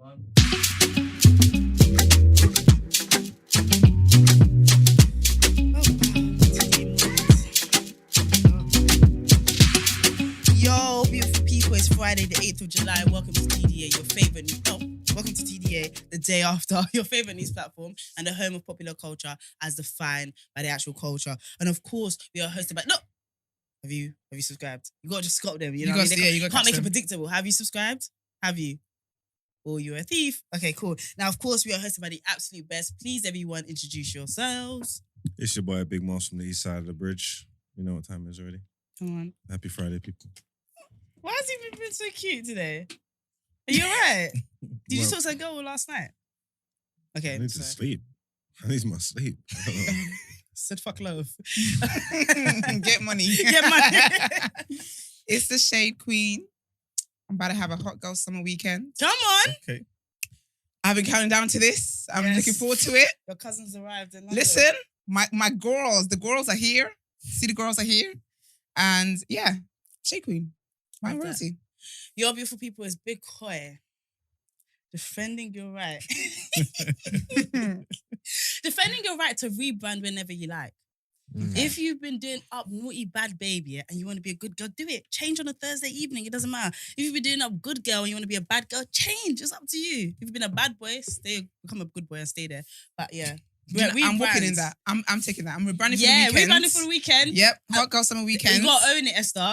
Yo, beautiful people, it's Friday the 8th of July. Welcome to TDA, your favourite welcome to TDA, the day after, your favourite news platform and the home of popular culture as defined by the actual culture. And of course, we are hosted by... No! Have you subscribed? You got to just stop them, you know what I mean? You can't make it predictable. Have you subscribed? Have you? Or you're a thief? Okay, cool. Now, of course, we are hosted by the absolute best. Please, everyone, introduce yourselves. It's your boy Big Moss from the east side of the bridge. You know what time it is already. Come on. Happy Friday, people. Why has he been so cute today? Are you alright? Did you talk to a girl last night? Okay. I need to sleep. I need my sleep. Said fuck love. Get money. Get money. It's the Shade Queen. I'm about to have a hot girl summer weekend. Come on. Okay. I've been counting down to this. I'm looking forward to it. Your cousins arrived in London. Listen, my girls, the girls are here. See, the girls are here. And yeah, Shade Queen. My royalty. Your beautiful people is Big Koi. Defending your right. Defending your right to rebrand whenever you like. Mm. If you've been doing up naughty bad baby and you want to be a good girl, do it. Change on a Thursday evening. It doesn't matter. If you've been doing up good girl and you want to be a bad girl, change. It's up to you. If you've been a bad boy, become a good boy and stay there. But yeah. I'm walking in that. I'm taking that. I'm rebranding for the weekend. Yeah, rebranding for the weekend. Yep. Hot girl summer weekend. You gotta own it, Esther.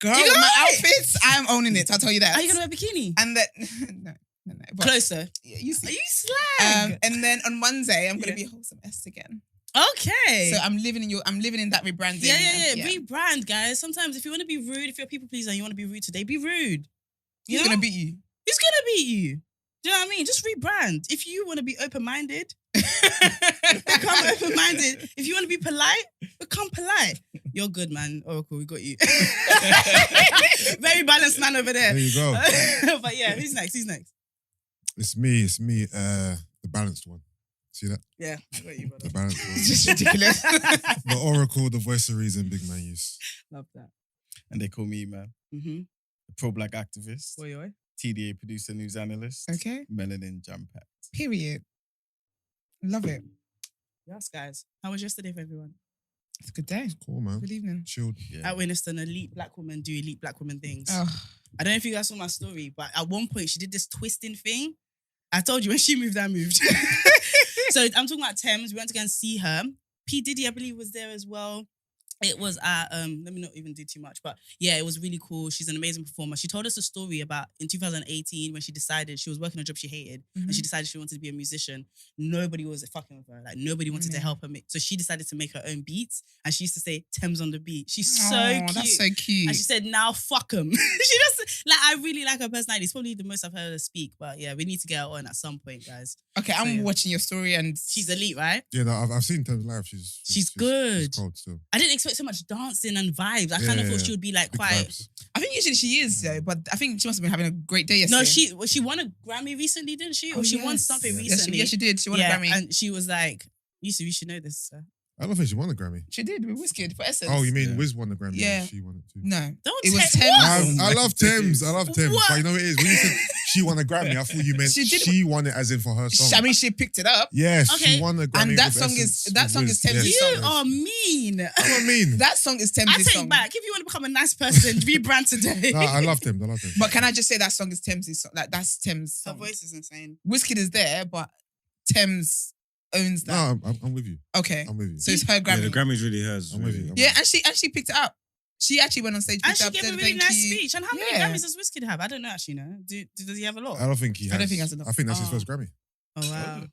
Girl, with my outfits, I'm owning it. I'll tell you that. Are you gonna wear a bikini? And then no. But, closer. Yeah, you see. Are you slag? And then on Monday, I'm gonna be wholesome Esther again. Okay. So I'm living in that rebranding. Yeah. Rebrand, guys. Sometimes if you want to be rude, if you're a people pleaser and you want to be rude today, be rude. Who's gonna beat you? Who's gonna beat you? Do you know what I mean? Just rebrand. If you want to be open-minded, become open-minded. If you want to be polite, become polite. You're good, man. Oracle, we got you. Very balanced man over there. There you go. But yeah, who's next? It's me, the balanced one. See that? Yeah, I got you, brother. The balanced one. It's just ridiculous. The Oracle, the voice of reason, big man use. Love that. And they call me, man. Mm-hmm. The pro-black activist. Oi. TDA producer, news analyst. Okay. Melanin jam-packed. Period. Love it. Yes, guys. How was yesterday for everyone? It's a good day. It's cool, man. Good evening. Chilled. Yeah. I witnessed an elite black woman do elite black woman things. Oh. I don't know if you guys saw my story, but at one point she did this twisting thing. I told you when she moved, I moved. So I'm talking about Thames. We went to go and see her. P. Diddy, I believe, was there as well. It was at, let me not even do too much, but yeah, it was really cool. She's an amazing performer. She told us a story about in 2018 when she decided she was working a job she hated and she decided she wanted to be a musician. Nobody was fucking with her. Like nobody wanted to help her so she decided to make her own beats and she used to say Thames on the beat. She's so cute. That's so cute. And she said, now fuck them. She just, like, I really like her personality. It's probably the most I've heard her speak, but yeah, we need to get her on at some point, guys. Okay, I'm watching your story and... She's elite, right? Yeah, no, I've seen Thames live. She's good. She's cold still. I didn't expect so much dancing and vibes. I kind of thought she would be like Big quite... vibes. I think usually she is, though, but I think she must have been having a great day yesterday. No, she won a Grammy recently, didn't she? Or she won something recently. Yes, she did. She won a Grammy. And she was like, you should know this. I don't think she won a Grammy. She did with Wizkid for Essence. Oh, you mean Wiz won the Grammy? Yeah. She won it too. No. It was Thames. I love Thames. I love Thames. What? But you know what it is? When you said she won a Grammy, I thought you meant she won it as in for her song. I mean, she picked it up. Yes, Okay. she won a Grammy. And that with song Essence is with Thames' Wiz. song. You are mean. What do I mean? That song is Thames' I song. take back. If you want to become a nice person, rebrand today. No, I love Thames. But can I just say that song is Thames' song? Like, that's Thames' Her song. voice is insane. Wizkid is there, but Thames owns that. No, I'm with you. Okay. I'm with you. So it's her Yeah, Grammy. the Grammys really has. I'm with you. Yeah, and she picked it up. She actually went on stage, And picked she it up, gave a said really thank nice you. speech. And how many Yeah. Grammys does Wizkid have? I don't know actually, no. Does he have a lot? I don't think he has. I don't think he has enough. I think that's his Oh. first Grammy. Oh, wow.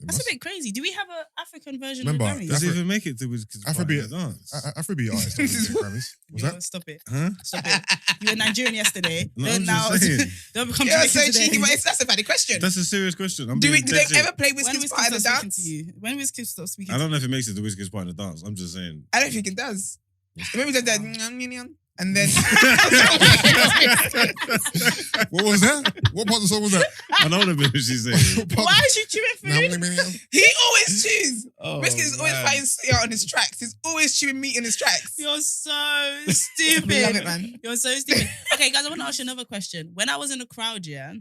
It That's a must. bit crazy. Do we have an African version Remember, of the Grammys? Does he even make it to Wizkid's Afrobeat dance? Afrobeat artist don't get Grammys. Was Yo, that? Stop it. Huh? Stop it. You were Nigerian yesterday. No, Don't I'm now. just saying. Don't become Yeah, Jamaican so cheeky, today. but that's a funny question. That's a serious question. Do being they dead serious. ever play When Wizkid's Wizkid part of the stops speaking dance? to you? When Wizkid stops speaking I to don't know if it makes it to Wizkid's part of the dance. I'm just saying. I don't think it does. Maybe there's that and then What was that? What part of the song was that? I know the bit she's saying. Why is she chewing food? he always chews. Oh, Wizkid is always man. fighting soya on his tracks. He's always chewing meat in his tracks. You're so stupid. Love it, man. You're so stupid. Okay, guys, I want to ask you another question. When I was in the crowd, yeah,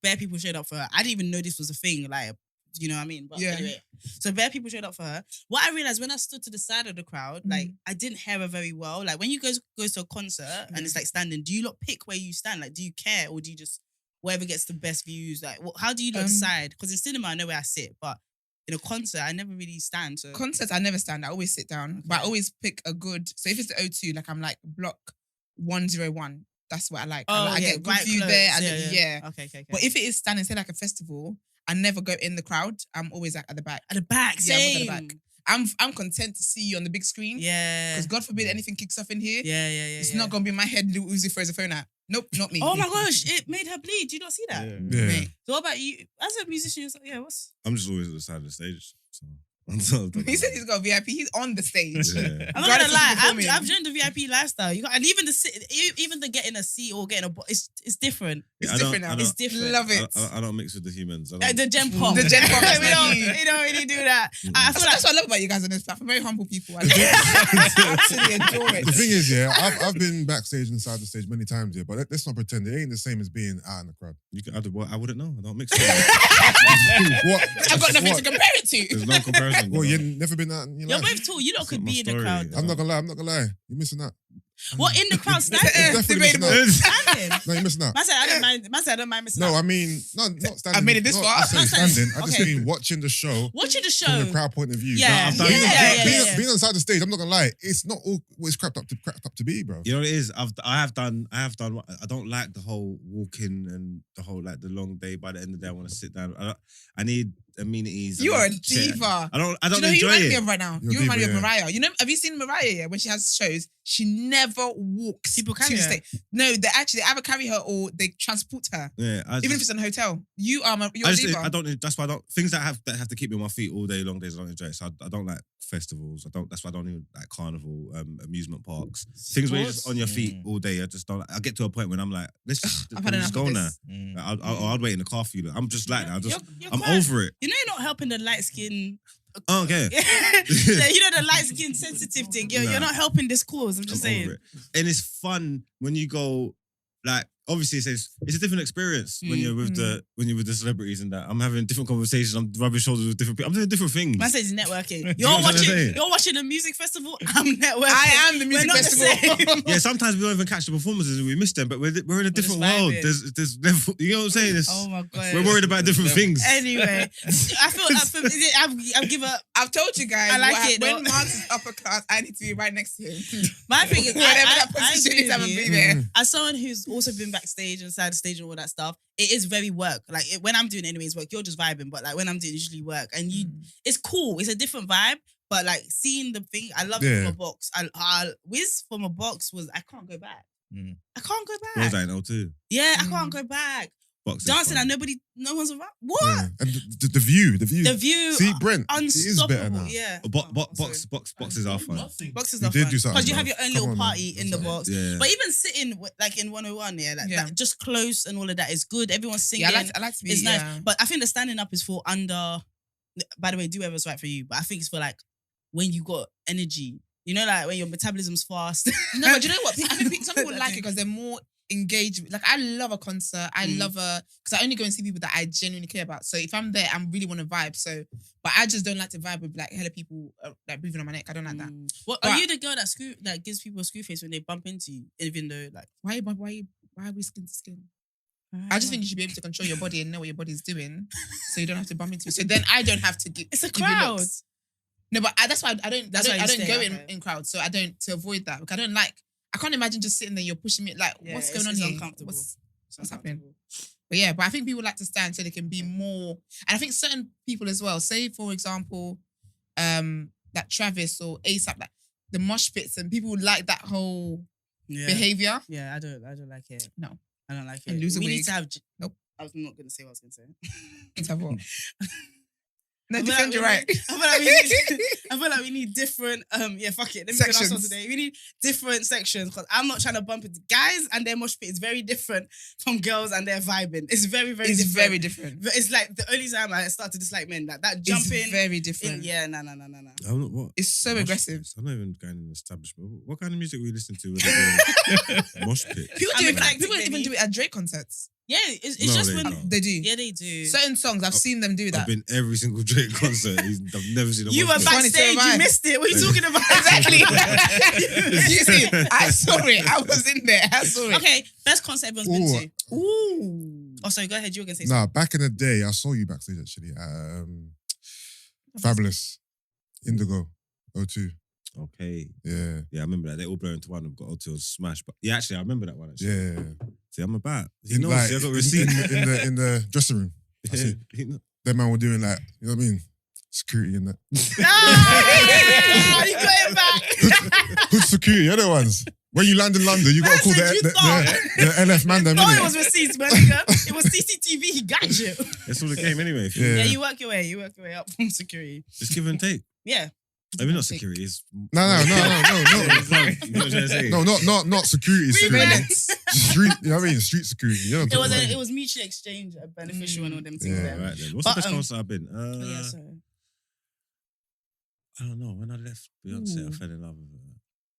bare people showed up for her. I didn't even know this was a thing. Like, you know what I mean? But anyway, so bare people showed up for her. What I realized when I stood to the side of the crowd, like I didn't hear her very well. Like when you go to a concert and it's like standing, do you not pick where you stand? Like, do you care or do you just whoever gets the best views? Like, how do you decide? Because in cinema I know where I sit, but in a concert I never really stand. So Concerts I never stand. I always sit down, but I always pick a good. So if it's the O2, like I'm like block 101. That's what I like. I get a good view close. there. Okay. But if it is standing, say like a festival, I never go in the crowd. I'm always like at the back. At the back, Yeah, I'm same. at the back. I'm content to see you on the big screen. Yeah. Because God forbid anything kicks off in here. Yeah. It's not gonna be in my head. Lil Uzi throws a phone out. Nope, not me. Oh my gosh, it made her bleed. Do you not see that? Yeah. Mate. So what about you? As a musician, what's... I'm just always at the side of the stage. So. He said he's got a VIP. He's on the stage. Yeah. I'm not gonna lie. I've joined the VIP lifestyle. You got, and even the getting a seat or getting a it's different. It's different now. It's different. Love it. I don't mix with the humans. The Gen Pop. The Gen Pop. we don't really do that. I feel like That's what I love about you guys on this platform. Very humble people. I absolutely adore it. The thing is, yeah, I've been backstage and inside the stage many times, yeah, but let's not pretend it ain't the same as being out in the crowd. I wouldn't know. I don't mix it. What? I've got nothing to compare it to. There's no comparison. Well, you've never been out in your you're life. both tall. You lot That's could not be my in the story. crowd. I'm not gonna lie. You're missing out. What in the crowd standing? It's definitely missing out. Standing. No, you're missing out. Man said I don't mind missing No, out. I mean, not standing. I made it this not far. necessarily standing. I just Okay. mean watching the show Watching the show. from the crowd point of view. Yeah. I've done- Being inside the stage, I'm not gonna lie, it's not all what it's cracked up to be, bro. You know what it is? I have done. I don't like the whole walking and the whole like the long day. By the end of the day, I want to sit down. I need amenities. You are a Shit. diva. I don't Do you know who you enjoy remind me it. of right now? You're You remind me diva, of yeah. Mariah. You know, have you seen Mariah? Yeah, when she has shows, she never walks People to carry the her. stage. No, they either carry her or they transport her. Yeah, Even if it's in a hotel. You're a diva. I don't. That's why I don't. Things that have to keep me on my feet all day, long days. I don't enjoy it. So I don't like festivals. That's why I don't even like carnival, amusement parks. Things where you're just on your feet all day. I just don't. I get to a point when I'm like, let's just, I've had just enough go of now. this. I'd wait in the car for you. I'm just like that. You're I'm quite- over it. You know you're not helping the light skin. Oh, okay. You know the light skin sensitive thing. You're Nah. not helping this cause. I'm just saying. Over it. And it's fun when you go, like, obviously it's a different experience when you're with the celebrities and that. I'm having different conversations. I'm rubbing shoulders with different people. I'm doing different things. Man says networking. know You're what I'm saying? watching the music festival. I'm networking. I am the music We're not festival. the same. Yeah, sometimes we don't even catch the performances and we miss them, but we're in a different just world. vibing. There's level, you know what I'm saying? Oh my god. We're worried about different things. Anyway, I've given up. I've told you guys. I like it, When though. Mark's is upper class, I need to be right next to him. My thing is, Whatever I that position agree is, I'm with gonna you. be there. As someone who's also been backstage and side the stage and all that stuff, it is very work. Like when I'm doing anyways work, you're just vibing. But like when I'm doing usually work, and it's cool. It's a different vibe. But like seeing the thing, I love it from a box. Wiz from a box was I can't go back. I can't go What was back. that in 02? Yeah, I can't go back. Boxing Dancing fun. and no one's around. What? Yeah. And the view. The view. See, Brent, it is better Unstoppable. now. Yeah. Boxes are fun. Boxes You are did fun. do something, Because you have bro. your own Come little on, man. party in the box. Yeah. But even sitting like in 101, that just close and all of that is good. Everyone's singing. Yeah, I like to be. It's nice. Yeah. But I think the standing up is for under. By the way, do whatever's right for you. But I think it's for like when you got energy. You know, like when your metabolism's fast. No, but you know what? I think some people like it because they're more engaged. Like I love a concert. I love because I only go and see people that I genuinely care about. So if I'm there, I really want to vibe. So, but I just don't like to vibe with like hella people like breathing on my neck. I don't like that. What But- are you the girl that gives people a screw face when they bump into you, even though like Why are we skin to skin? I just think you should be able to control your body and know what your body's doing, so you don't have to bump into it. So then I don't have to give. it's a give you crowd. looks. No, but that's why I don't. That's why you I don't stay, go okay. in crowds, so I don't to avoid that. Like I don't like. I can't imagine just sitting there. You're pushing me. Like Yeah, what's it's- going on it's here? uncomfortable. What's happening? But yeah, but I think people like to stand so they can be more. And I think certain people as well. Say for example, like Travis or ASAP, like the mosh pits, and people like that whole behavior. Yeah, I don't like it. No. I don't like And it. lose a we need wig. to have. Nope. I was not going to say what I was going to say. It's a what? No, I feel defend like your we right. need- I feel like we need different. Fuck it. Let me go Sections. last one today. We need different sections because I'm not trying to bump into guys and their mosh pit is very different from girls and their vibing. It's very, very It's different. very different. But it's like the only time I start to dislike men, like that jumping. It's very different. Yeah, no. I'm not, what? It's so Mosh aggressive. pits? I'm not even going in the establishment. What kind of music were you listening to? When they doing mosh pit. People I'm do it. eclectic, People even baby. do it at Drake concerts. Yeah, it's No, just they when don't. They do. yeah they do. Certain songs, I've seen them do I've that. been every single Drake concert. I've never seen a You were mosh pit. backstage, you missed it. What are you talking about? Exactly. You see, I saw it. I was in there. I saw it. Okay, best concert everyone's been to. Ooh. Oh, sorry, go ahead. You were gonna say Nah, back in the day, I saw you backstage actually at Fabulous, Indigo, O2. Okay. Yeah, Yeah, I remember that. They all blur into one. I've got O2 smash. But yeah, actually, I remember that one actually. yeah. See, I'm about. He In, knows. like, See, I got in receipts. in the dressing room. I see. He knows. That man were doing like, you know what I mean? Security and that. Ah, you got it back. Good security, other ones. When you land in London, you got to call That's what you the LF man them, No, it innit? was receipts, man. Nigga. It was CCTV. He got you. That's all the game anyway. Yeah. Yeah, you work your way. You work your way up from security. Just give and take. Yeah. I mean, not security. It's No. You know what I'm trying to say? No, not security. Surveillance. Street, you know what I mean? Street security. You know what I'm talking about? It was mutually exchange, beneficial and all them things Yeah. there. Right then. What's But, the best concert I've been? Oh, yeah, sorry. I don't know. When I left Beyonce, I Ooh. fell in love with her.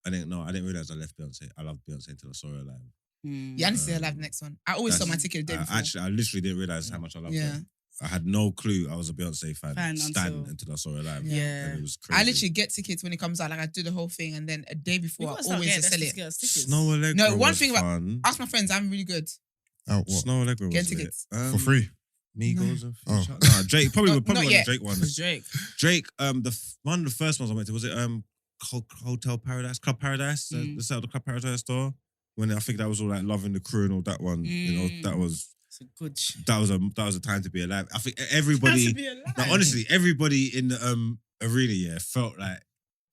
I didn't realize I left Beyonce. I loved Beyonce until I saw her live. Yeah, I need to see her live next one. I always saw my ticket the day before. Actually, I literally didn't realize how much I loved Yeah. her. I had no clue I was a Beyonce fan Until- until I saw her live. Yeah. And it was crazy. I literally get tickets when it comes out. Like I do the whole thing, and then a day before, I always just sell it. Snow Allegra No, one was thing about- fun. Ask my friends, I'm really good. Out what? Snow Allegra was Get lit. tickets. For free. Migos and Oh. Future. Nah, Drake probably Not one of the yet. Drake ones. Drake. Drake, one of the first ones I went to was it Hotel Paradise, Club Paradise, the side of the Club Paradise store. When I think that was all like Loving the Crew and all that one. You know, that was It's a good. that was a time to be alive. I think everybody, like, honestly, everybody in the arena, felt like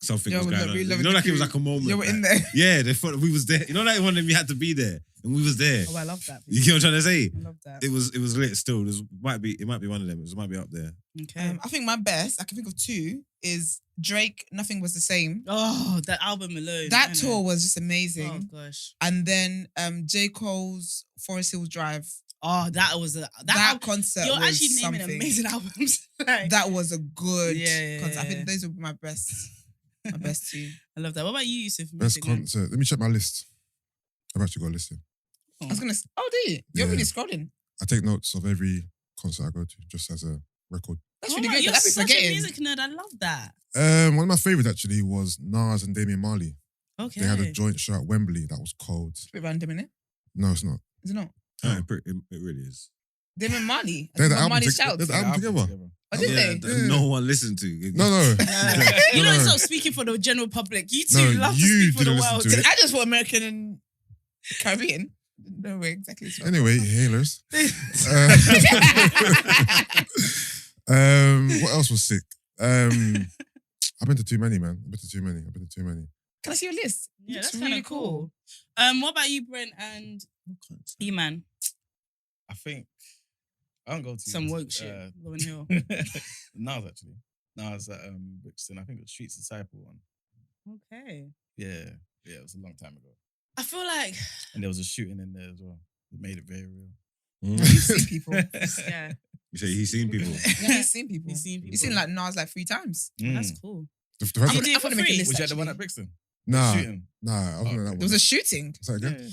something Yo, was we going love- on. we You love know, the like it was crew. like a moment. You were in like- there. Yeah, they thought we was there. You know, like one of them you had to be there, and we was there. Oh, I love that. You get what I'm trying to say? I love that. It was lit still. It might be one of them. It might be up there. Okay. I think my best, I can think of two, is Drake, Nothing Was the Same. Oh, that album alone. That innit? tour was just Oh amazing. gosh. And then J. Cole's Forest Hills Drive. Oh, that was that That al- concert You're was actually naming something. amazing albums. Like, That was a good Yeah, concert. I yeah. think those would be my best. My best two. I love that. What about you, Yusuf? Best Music man? concert. Let me check my list. I've actually got a list here. I was gonna. Oh, do you? You're Yeah. really scrolling. I take notes of every concert I go to, just as a record. That's Oh really my- good. You're I'd be such a forgetting. music nerd. I love that. One of my favorites actually was Nas and Damian Marley. Okay. They had a joint show at Wembley that was cold. It's a bit random, innit? No, it's not. Is it not? Yeah, it really is. Them and Marley. They had the Bob album, Marley they're shouts. the album together. Oh, did Yeah, they? that no one listened to. No. You No, know, no. stop speaking for the general public. You two No, love to you speak for the didn't listen world. to it. I just thought American and Caribbean. No way, exactly. Anyway, hailers. What else was sick? I've been to too many, man. I've been to too many. Can I see your list? Yeah, Looks that's kind of cool. What about you, Brent and E-Man? I think I don't go to Some woke shit. Lauren Hill. Nas actually. Nas at Brixton. I think it was Streets Disciple one. Okay. Yeah, it was a long time ago. I feel like And there was a shooting in there as well. It made it very real. You've seen people. yeah, You say he's seen people. Yeah, he's seen people. He's seen people. You've seen like Nas like 3 times. that's cool. The first You one- do it for I'm gonna make a free. list. Was you at the one actually. at Brixton? Nah, Shooting. I wasn't at that There was one. a shooting. Say that again?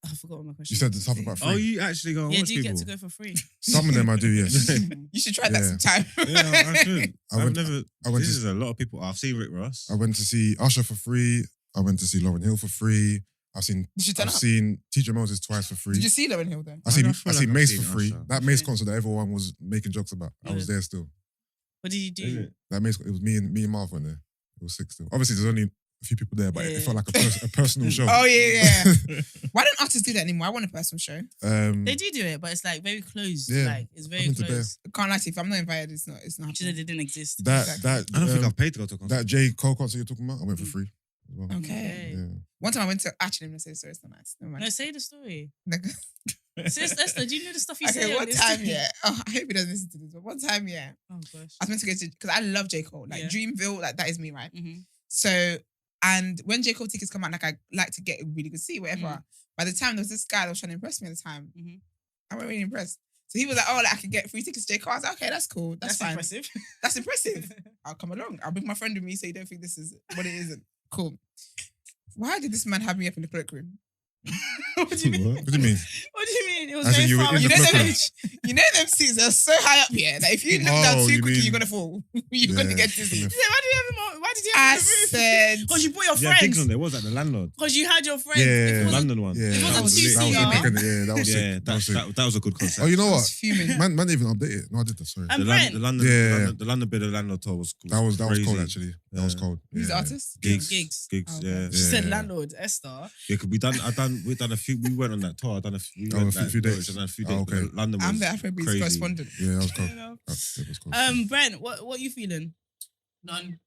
I forgot what my question. You said something about Oh, free. you actually go and yeah, watch do you people? get to go for free? Some of them I do, yes. You should try that Yeah. sometime. Yeah, I should. I went- I went This to- is a lot of people. I've seen Rick Ross. I went to see Usher for free. I went to see Lauryn Hill for free. I've seen Did you turn I've up? seen Teacher Moses twice for free. Did you see Lauren Hill though? I seen I feel like I've Mace seen for free. Usher. That Mace Okay. concert that everyone was making jokes about. I was Yeah. there still. What did you Is do? it? That Mace, it was me and Marv went there. It was sick still. Obviously, there's only a few people there, but Yeah. it felt like a personal show. Oh yeah. Why don't artists do that anymore? I want a personal show. They do it, but it's like very closed. Yeah, Like it's very happened to close. I can't lie to you. If I'm not invited, it's not She said happening. they didn't exist. that Exactly. that I don't think um, I've paid to go to a concert. that J Cole concert you're talking about, I went for free as well. Okay. Yeah. One time I went to actually I'm gonna say sorry, it's not nice. Never No, mind. say the story. Like- Sis Esther, do you know the stuff you say? Okay, on one this? time, yeah. Oh, I hope he doesn't listen to this, but one time, yeah. Oh gosh. I was meant to go to because I love J. Cole. Like Yeah. Dreamville, like that is me, right? Mhm. So, and when J. Cole tickets come out, like I like to get a really good seat, whatever. Mm. By the time there was this guy that was trying to impress me at the time, Mhm. I wasn't really impressed. So he was like, "Oh, like I can get free tickets to J. Cole." I was like, "Okay, that's cool. That's fine. impressive. That's impressive. I'll come along. I'll bring my friend with me so you don't think this is what it isn't." Cool. Why did this man have me up in the cloakroom? What do you mean? What do you mean? What do you mean? saying it was As in very you were far. in You the know blocker. them, you know them seats are so high up here that if you look down Oh, too you quickly, mean- you're gonna fall. You're gonna get dizzy. Why did you have him on? Why did you I have him on the roof? said, Because you brought your Yeah, gigs friends. on there. What was that? The landlord. Because you had your friends. Yeah. If it The wasn't- London one. Yeah, It wasn't that was too sick. That was senior. sick. Yeah, that was Yeah, sick. That was sick. that was a good concept. Oh, you know I what? was fuming. Man didn't even update it. No, I did that. Sorry. And The Brent. London, Yeah. the London bit of the landlord tour was cool. That was crazy. cold actually. That was Yeah. cold. Who's the Yeah. artist? Gigs. Oh, Yeah. She said Yeah. landlord, Esther. Yeah, because we done a few. We went on that tour. A few days. Done a few Oh, days. okay. But London was I'm the Afrobeats crazy. correspondent. Yeah, that was cold. You know? That was cold. Brent, what you feeling? None.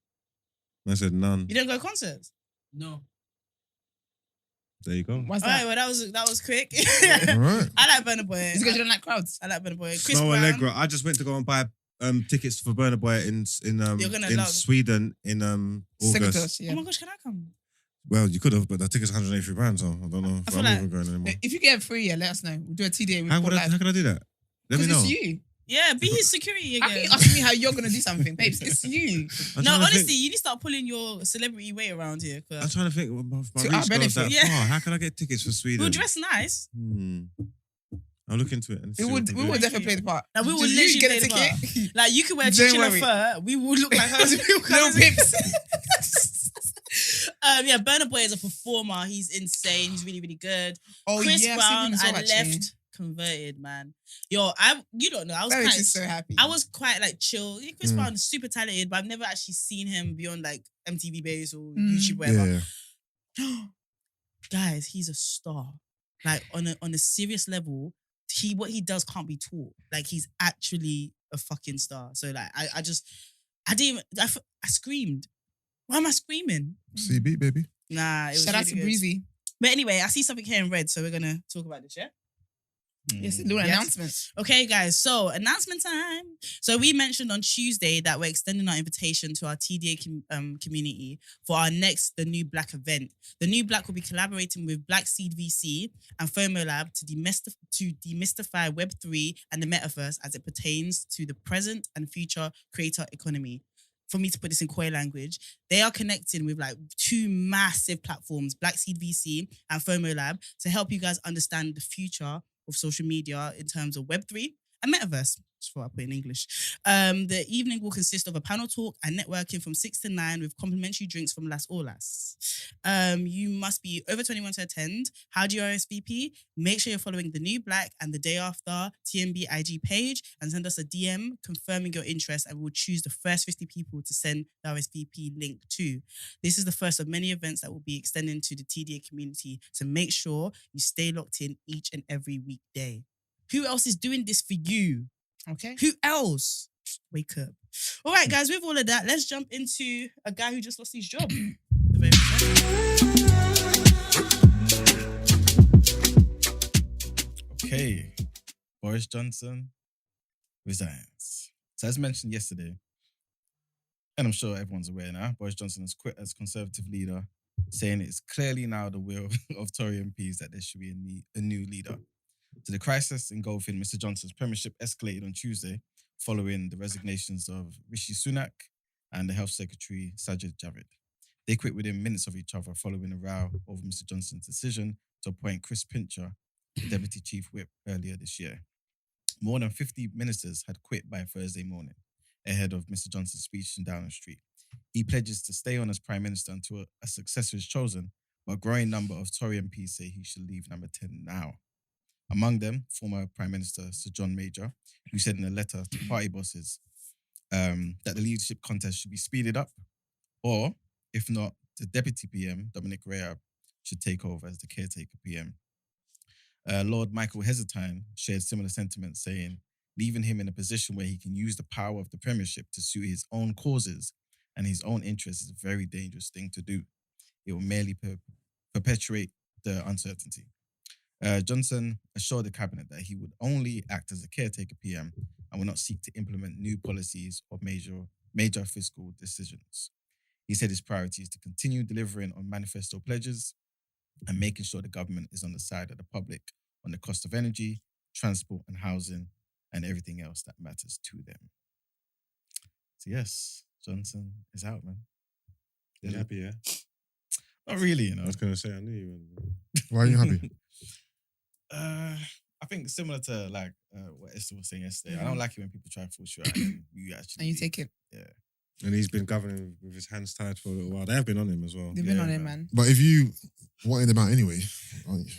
I said none. You didn't go to concerts? No. There you go. What's All right, that? well that was quick. All right. I like Burna Boy. Is it because you don't like crowds? I like Burna Boy. Chris Snow Brown. Allegra. I just went to go and buy tickets for Burna Boy in You're gonna love. Sweden in August. Secretors, yeah. Oh my gosh, can I come? Well, you could have, but the ticket's £183, so I don't know if feel I'm like- even going anymore. If you get free, yeah, let us know. We'll do a TDA. We'll How put live. can I do that? Let me Because know. it's you. Yeah, be his security How can again. you ask me how you're gonna do something, babes? It's you. I'm No, trying to honestly, think- you need to start pulling your celebrity weight around here. I'm trying to think. My To reach our goes benefit. that Yeah. far. How can I get tickets for Sweden? We'll dress nice. I'll look into it. And see We what I would can we do. would definitely play the part. Like, we will Just you literally get a play the ticket. Like you could wear Don't chinchilla worry. fur. We will look like us. Little pips. Yeah, Burna Boy is a performer. He's insane. He's really, really good. Oh Chris yeah, Brown, I've seen I him as well, actually. left converted, man. You don't know. I was Very quite, just so happy. I was quite like chill. Yeah, Chris Brown is super talented, but I've never actually seen him beyond like MTV Base or YouTube, whatever. Yeah. Guys, he's a star. Like on a serious level, what he does can't be taught. Like he's actually a fucking star. So like I screamed. Why am I screaming? CB, baby. Nah, it was Shout out really to good. Breezy. But anyway, I see something here in red, so we're gonna talk about this, yeah? Yes, a little Yes. announcement. Okay, guys, so announcement time. So we mentioned on Tuesday that we're extending our invitation to our TDA community for our next The New Black event. The New Black will be collaborating with Black Seed VC and FOMO Lab to demystify Web3 and the metaverse as it pertains to the present and future creator economy. For me to put this in Koi language, they are connecting with like two massive platforms, Black Seed VC and FOMO Lab, to help you guys understand the future of social media in terms of Web3 and metaverse. That's what I put in English. The evening will consist of a panel talk and networking from 6 to 9 with complimentary drinks from Las Olas. You must be over 21 to attend. How do you RSVP? Make sure you're following The New Black and The Day After TNB IG page and send us a DM confirming your interest, and we'll choose the first 50 people to send the RSVP link to. This is the first of many events that will be extending to the TDA community, so make sure you stay locked in each and every weekday. Who else is doing this for you? Okay. Who else? Wake up. All right, guys, with all of that, let's jump into a guy who just lost his job. The very first. Okay. Boris Johnson resigns. So as mentioned yesterday, and I'm sure everyone's aware now, Boris Johnson has quit as Conservative leader, saying it's clearly now the will of Tory MPs that there should be a new leader. So the crisis engulfing Mr. Johnson's premiership escalated on Tuesday following the resignations of Rishi Sunak and the Health Secretary Sajid Javid. They quit within minutes of each other following a row over Mr. Johnson's decision to appoint Chris Pincher, the Deputy Chief Whip, earlier this year. More than 50 ministers had quit by Thursday morning ahead of Mr. Johnson's speech in Downing Street. He pledges to stay on as Prime Minister until a successor is chosen, but a growing number of Tory MPs say he should leave number 10 now. Among them, former Prime Minister Sir John Major, who said in a letter to party bosses that the leadership contest should be speeded up, or, if not, the Deputy PM, Dominic Raab, should take over as the caretaker PM. Lord Michael Heseltine shared similar sentiments, saying, leaving him in a position where he can use the power of the Premiership to suit his own causes and his own interests is a very dangerous thing to do. It will merely perpetuate the uncertainty. Johnson assured the cabinet that he would only act as a caretaker PM and will not seek to implement new policies or major fiscal decisions. He said his priority is to continue delivering on manifesto pledges and making sure the government is on the side of the public on the cost of energy, transport and housing and everything else that matters to them. So yes, Johnson is out, man. You happy, yeah? Not really, you know. I was going to say, I knew you were. Why are you happy? I I think similar to like what Esther was saying yesterday. I don't like it when people try and force you out and you actually And you take it. Yeah. And he's been governing with his hands tied for a little while. They have been on him as well. They've been on it, man. But if you wanted them out anyway,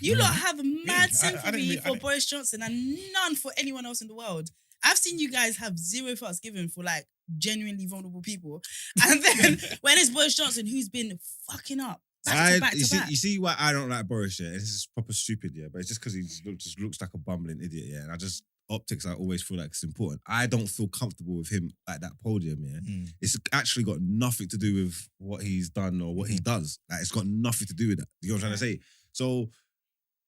You lot have mad I sympathy didn't really- for Boris Johnson and none for anyone else in the world. I've seen you guys have zero fucks given for like genuinely vulnerable people. And then when it's Boris Johnson who's been fucking up back to back to back. You see why I don't like Boris, yeah? This is proper stupid, yeah? But it's just because he just looks like a bumbling idiot, yeah? And optics, I always feel like it's important. I don't feel comfortable with him at that podium, yeah? It's actually got nothing to do with what he's done or what he does. Like, it's got nothing to do with that. You know what I'm trying to say? So,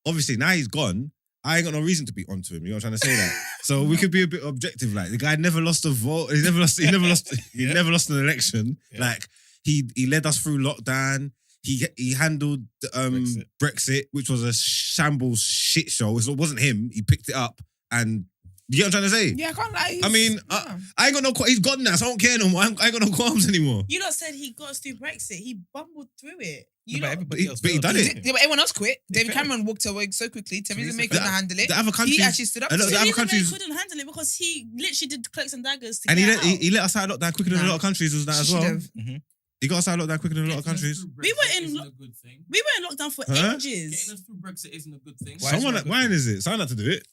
obviously, now he's gone, I ain't got no reason to be onto him. You know what I'm trying to say? That. So we could be a bit objective. Like, the guy never lost a vote. He never lost an election. Yeah. Like, he led us through lockdown. He handled Brexit, which was a shambles shit show. It wasn't him. He picked it up, and you know what I'm trying to say? Yeah, I can't lie. I mean, I ain't got no. He's gone now, so I don't care no more. I ain't got no qualms anymore. You lot said he got us through Brexit. He bumbled through it. But he done it. Yeah, but everyone else quit. David Cameron walked away so quickly. Theresa May couldn't handle it. The other countries, he actually stood up. the other countries couldn't handle it because he literally did cloaks and daggers to and get out. he let us out of lockdown quicker than a lot of countries was that as well. He got us out of lockdown quicker than a lot of countries. We were in lockdown for ages. Getting us through Brexit isn't a good thing. Why is it? Someone had to do it.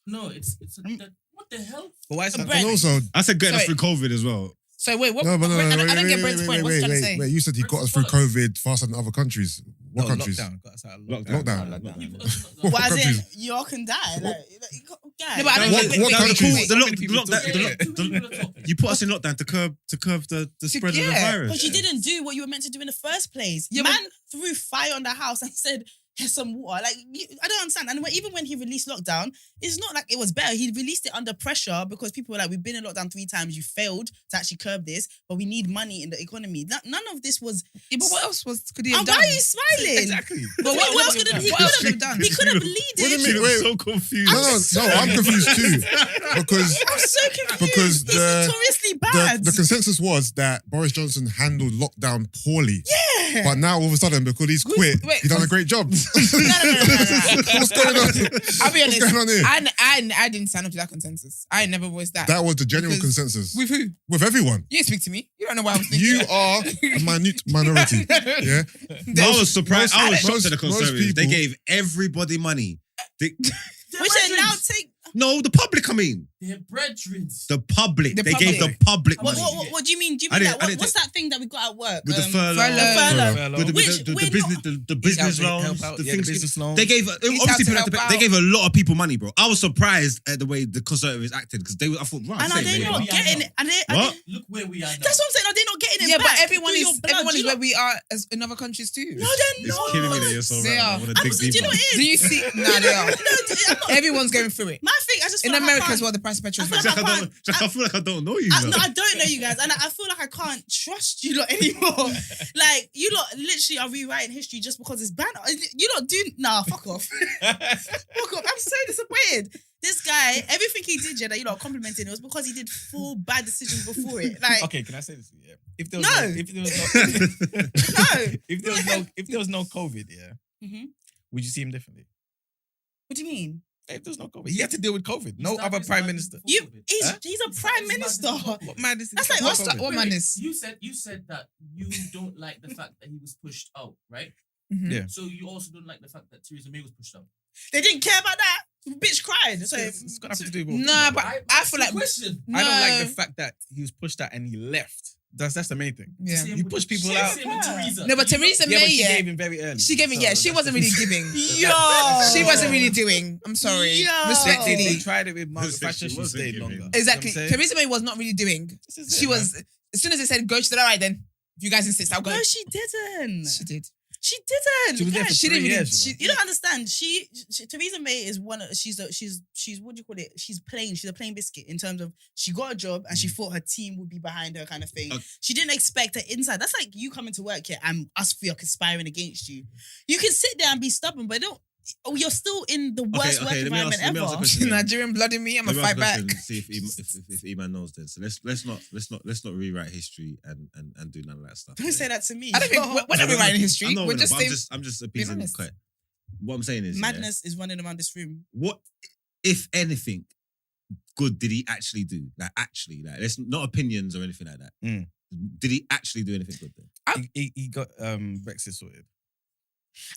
No, what the hell? But why is that? And also, I said getting us through COVID as well. So wait, what? no, but no, I don't get Brent's point. What's he trying to say? Wait, you said he got us through COVID faster than other countries. What countries? Lockdown. Got us out of Lockdown. Well, What as in, countries? you all can die. Like, guys. No, but I don't What countries? You put us in lockdown to curb the spread of the virus. But you didn't do what you were meant to do in the first place. Yeah, Man threw fire on the house and said, here's some water. Like, I don't understand. And even when he released lockdown, it's not like it was better. He released it under pressure because people were like, we've been in lockdown 3 times. You failed to actually curb this, but we need money in the economy. None of this was... Yeah, but what else could he have And done? why are you smiling? Exactly. But what else could he have done? He could have What do you leaded. mean? Wait. so confused. No, I'm confused too. Because I'm so confused. Because He's notoriously bad. the consensus was that Boris Johnson handled lockdown poorly. Yeah. But now all of a sudden, because he's quit, wait, he's done a great job. No. What's going on? I'll be honest. What's going on here? I didn't sign up to that consensus. I never voiced that. That was the general Because- consensus. With who? With everyone. You didn't speak to me. You don't know what I was thinking. You are a minute minority. Yeah. I was surprised. I was shocked most- at the most Conservatives. They people- gave everybody money. Which they now take... No, the public, I mean. They're brethren. The public. The They gave the public. public money. What do you mean? Do you I mean didn't- that? I didn't What's that thing that we got at work? With the furlough. furlough. With Which the we're business, the business Help loans, out. the Yeah, things. the business loans. They gave He's obviously out to people had to help pay, they out. gave a lot of people money, bro. I was surprised at the way the Conservatives acted because I thought, right, And are they not getting it? What? Look where we are now. That's what I'm saying. Are they not getting it Yeah, back? but everyone through is your blood? everyone Do is you where not- we are as in other countries too. No, they're It's not. killing me that you're so They right. I are. want to dig Do you know deeper. what it is? Do you see? Nah, they are. No, I'm not- Everyone's going through it. My thing, I just In feel like I America can't- as well, the price of petrol is I feel going like up. I feel like I don't know you. No, I don't know you guys, and I feel like I can't trust you lot anymore. Like, you lot literally are rewriting history just because it's banned. You lot do... Nah, fuck off. Fuck off. I'm so disappointed. This guy, everything he did, yeah, that you lot complimenting, it was because he did 4 bad decisions before it. Like, Okay, can I say this? Yeah. If there was No. if there was no, no. if there was no COVID, yeah, Mhm. would you see him differently? What do you mean? If there's no COVID, he had to deal with COVID. No He's not- other he's prime not minister. before COVID. He's a prime minister. What madness? That's like, What's what's that? What Wait, madness? You said that you don't like the fact that he was pushed out, right? Mhm. Yeah. So you also don't like the fact that Theresa May was pushed out. They didn't care about that. Bitch cried. So It's got nothing to do with. Nah, but I feel like question. no. I don't like the fact that he was pushed out and he left. That's the main thing. Yeah. You push people Same out. with Theresa. No, but Theresa Yeah, but May, she yeah, gave him very early. she gave it. So Yeah, she that's wasn't the- really giving. Yo. She wasn't really doing. I'm sorry. Yo. They Respectfully. tried it with Margaret She Thatcher. She wasn't stayed giving. longer. Exactly. You know what I'm saying? Theresa May was not really doing. This is it, She man. was, as soon as they said go, she said, all right then. If you guys insist, I'll go. No, she didn't. She did. She didn't. She was there Yeah, for she 3 didn't really- years. you don't understand. She Theresa May is one of she's what do you call it? She's plain. She's a plain biscuit in terms of she got a job and she thought her team would be behind her kind of thing. Okay. She didn't expect her inside. That's like you coming to work here and us feel conspiring against you. You can sit there and be stubborn, but don't. Oh, you're still in the worst work environment let me ask a ever. question. Nigerian blood in me. I'm Let gonna me fight ask a back. question, See if Iman knows then. So let's not rewrite history and do none of that stuff. Don't say that to me. I don't think we're not rewriting history. I know We're not, just but saying I'm just appeasing. honest. What I'm saying is Madness is running around this room. what if anything, good did he actually do? Like, there's not opinions or anything like that. Mm. Did he actually do anything good then? He got Brexit sorted.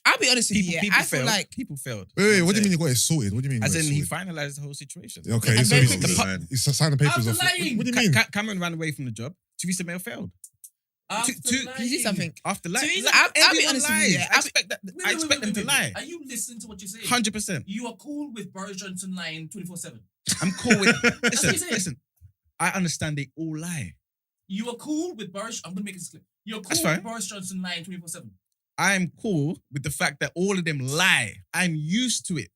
I'll be honest with you. People I feel failed. like People failed. Wait, what do you mean you got it sorted? What do you mean? As you in, got it he sorted? finalized the whole situation. Okay, And so very he's quickly- he's signed the papers. After What lying. do you mean? Cameron ran away from the job. Theresa May failed. After to- lying. you did something. After lying. Theresa, I'll be Everyone honest with you, lies. yeah. I expect that. I expect them to Wait. lie. Are you listening to what you're saying? 100%. You are cool with Boris Johnson lying 24/7. I'm cool with. what you're saying. Listen. I understand they all lie. You are cool with Boris. I'm gonna make this clear. You're cool That's with fine. Boris Johnson lying 24/7. I'm cool with the fact that all of them lie. I'm used to it.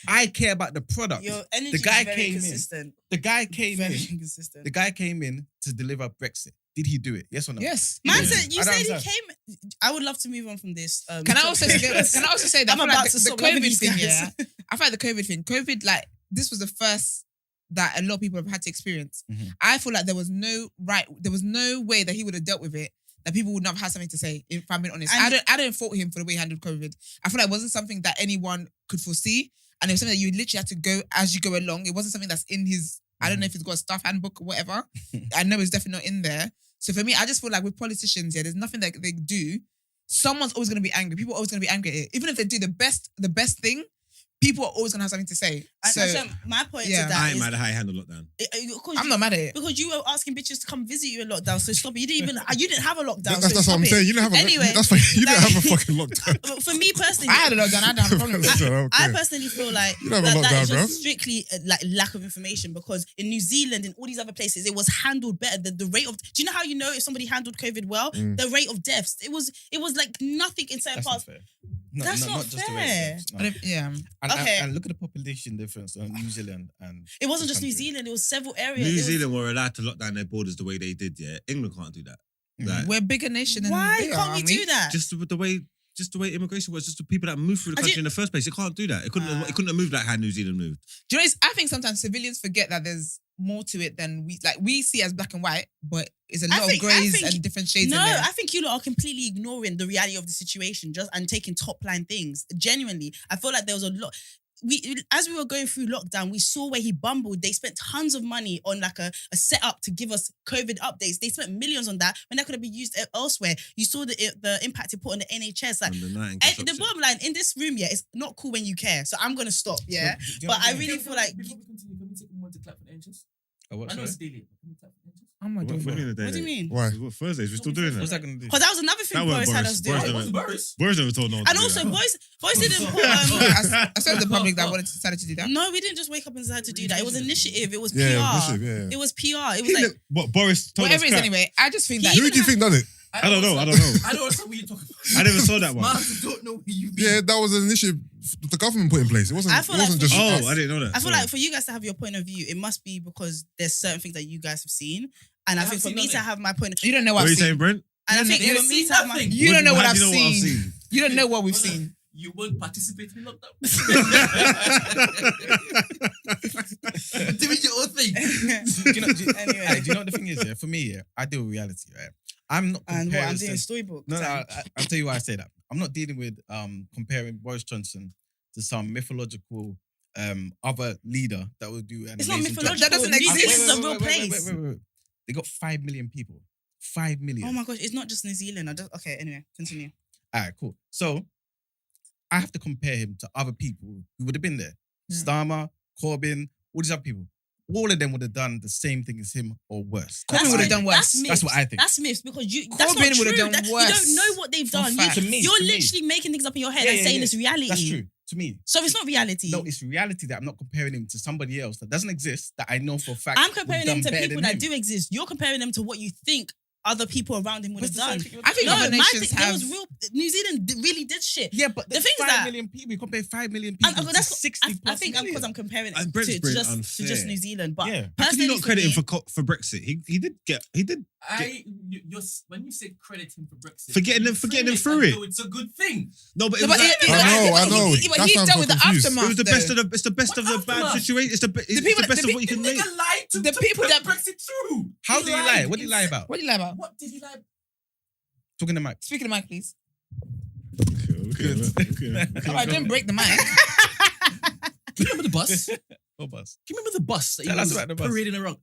I care about the product. Your energy guy is very came in. consistent. The guy came Very in. inconsistent. The guy came in to deliver Brexit. Did he do it? Yes or no? Yes. Man Yeah. said, you I don't said he understand. came. I would love to move on from this. Can I also say? Can I also say that I'm I feel about like to the stop loving COVID these thing? guys. Yeah, I feel like the COVID thing. COVID, like this was the first that a lot of people have had to experience. Mhm. I feel like there was no way that he would have dealt with it. That people would not have had something to say. If I'm being honest, And- I don't fault him for the way he handled COVID. I feel like it wasn't something that anyone could foresee, and it was something that you literally had to go as you go along. It wasn't something that's in his. I don't know if he's got a staff handbook or whatever. I know it's definitely not in there. So for me, I just feel like with politicians, yeah, there's nothing that they do. Someone's always going to be angry. People are always going to be angry at it. Even if they do the best thing, people are always going to have something to say. And So so my point yeah. to that I ain't is, mad at how he handled lockdown. I'm not mad at it. because you were asking bitches to come visit you in lockdown. So stop it. You didn't have a lockdown. That's so what stop I'm it. saying. You didn't have a Anyway, that's fine. You didn't like- have a fucking lockdown. For me personally, I had a lockdown. I didn't have a problem with it. I Okay. personally feel like You don't have a that is lockdown, just bruv. strictly like lack of information, because in New Zealand and all these other places, it was handled better. The rate of, do you know how you know if somebody handled COVID well? Mm. The rate of deaths. It was like nothing in certain That's not parts. fair. That's not just the fair. race. I don't- yeah. Okay. And look at the population difference on New Zealand and It wasn't this just New country. Zealand. It was several areas. New It was- Zealand were allowed to lock down their borders the way they did, yeah. England can't do that. Like, We're a bigger nation than Why they are, can't we aren't do that? just the way immigration was, just the people that moved through the I country did- in the first place. It can't do that. It couldn't have moved like how New Zealand moved. Do you know, I think sometimes civilians forget that there's more to it than we see as black and white, but it's a lot of greys and different shades No, in there. I think you lot are completely ignoring the reality of the situation and taking top line things. Genuinely, I feel like there was a lot. As we were going through lockdown, we saw where he bumbled. They spent tons of money on like a setup to give us COVID updates. They spent millions on that when that could have been used elsewhere. You saw the impact it put on the NHS. Like, On the night and and the consumption. bottom line in this room, yeah, it's not cool when you care. So I'm gonna stop, yeah. Do you know But what I I'm saying? really feel like. Before we continue, can we take a moment to clap for the angels? Oh, what, I know sorry? it's daily, but can we clap for the angels? Oh my What god. do you mean a day? What do you mean? Why? What, Thursdays? We're still doing What's that. that going to do? Because that was another thing That weren't Boris had Boris. us doing. Boris It done wasn't Boris. Boris never told no one to And do also, that. boys didn't put. I saw the public that wanted to decide to do that. No, we didn't just wake up and decide to do that. It was initiative. It was PR. Yeah, yeah. It was PR. It was like What, Boris told Whatever us it is, crap? anyway, I just think that He Who do you think done it? I don't know. I don't understand what you're talking about. I never saw that one. Man, I don't know who you mean. Yeah, that was an initiative the government put in place. It wasn't. I feel It wasn't like just. for Oh, us- I didn't know that. I feel Sorry. like for you guys to have your point of view, it must be because there's certain things that you guys have seen, and I I think have for seen me to nothing. have my point, you don't know What what are I've you seen. saying, Brent? and I think You for me see to have my, nothing. You don't know what How I've do you know what I've seen. seen? You don't know what we've Hold on. seen. You won't participate in lockdown. Doing your own thing. Do you know, Anyway. Hey, do you know what the thing is? Yeah, for me, yeah, I deal with reality, right? I'm not and comparing. what I'm doing storybook. No, time. I'll tell you why I say that. I'm not dealing with comparing Boris Johnson to some mythological other leader that will do an It's not amazing job. mythological. That doesn't New exist. Zealand's a real Wait, wait, place. wait. They got 5 million people. 5 million. Oh my gosh, it's not just New Zealand. Okay, anyway, continue. All right, cool. So I have to compare him to other people who would have been there. Starmer, Corbyn, all these other people. All of them would have done the same thing as him or worse. Corbyn would have done worse. That's myths. That's what I think. That's myths because that's not Corbyn would have true. done That- worse. You don't know what they've For done. fact. To me, You're to me. literally making things up in your head Yeah, and yeah, saying yeah. it's reality. That's true. To me. So it's not reality. No, it's reality that I'm not comparing him to somebody else that doesn't exist that I know for a fact. I'm comparing them them to people that do exist. You're comparing them to what you think other people around him would have done. I think No, other my nations thing, there have. was real. New Zealand really did shit. Yeah, but The the thing is 5 that- million people. You compare 5 million And people to 60 I plus think million. because I'm comparing it And Brent's to being just unfair. New Zealand. But Yeah. How can you personally not for credit me- him for Brexit? He did. When you say credit him for Brexit, Forgetting you them frame through as it. though it's a good thing. No, but it No, was but like, it- I know. But That's he's why I'm dealt with the confused. aftermath. it was the best though. of the. It's the best of the bad aftermath? situation. It's the people- best the of what you The can make. nigga lied to The people put that- Brexit through. How did he lie? lied. What did he lie about? What do you lie about? What did he lie? Talking to Mike. Speaking of mic, please. Okay. Oh, I didn't break the mic. Do you remember the bus? What bus? Can you remember the bus that Tell you us was about the bus. parading around?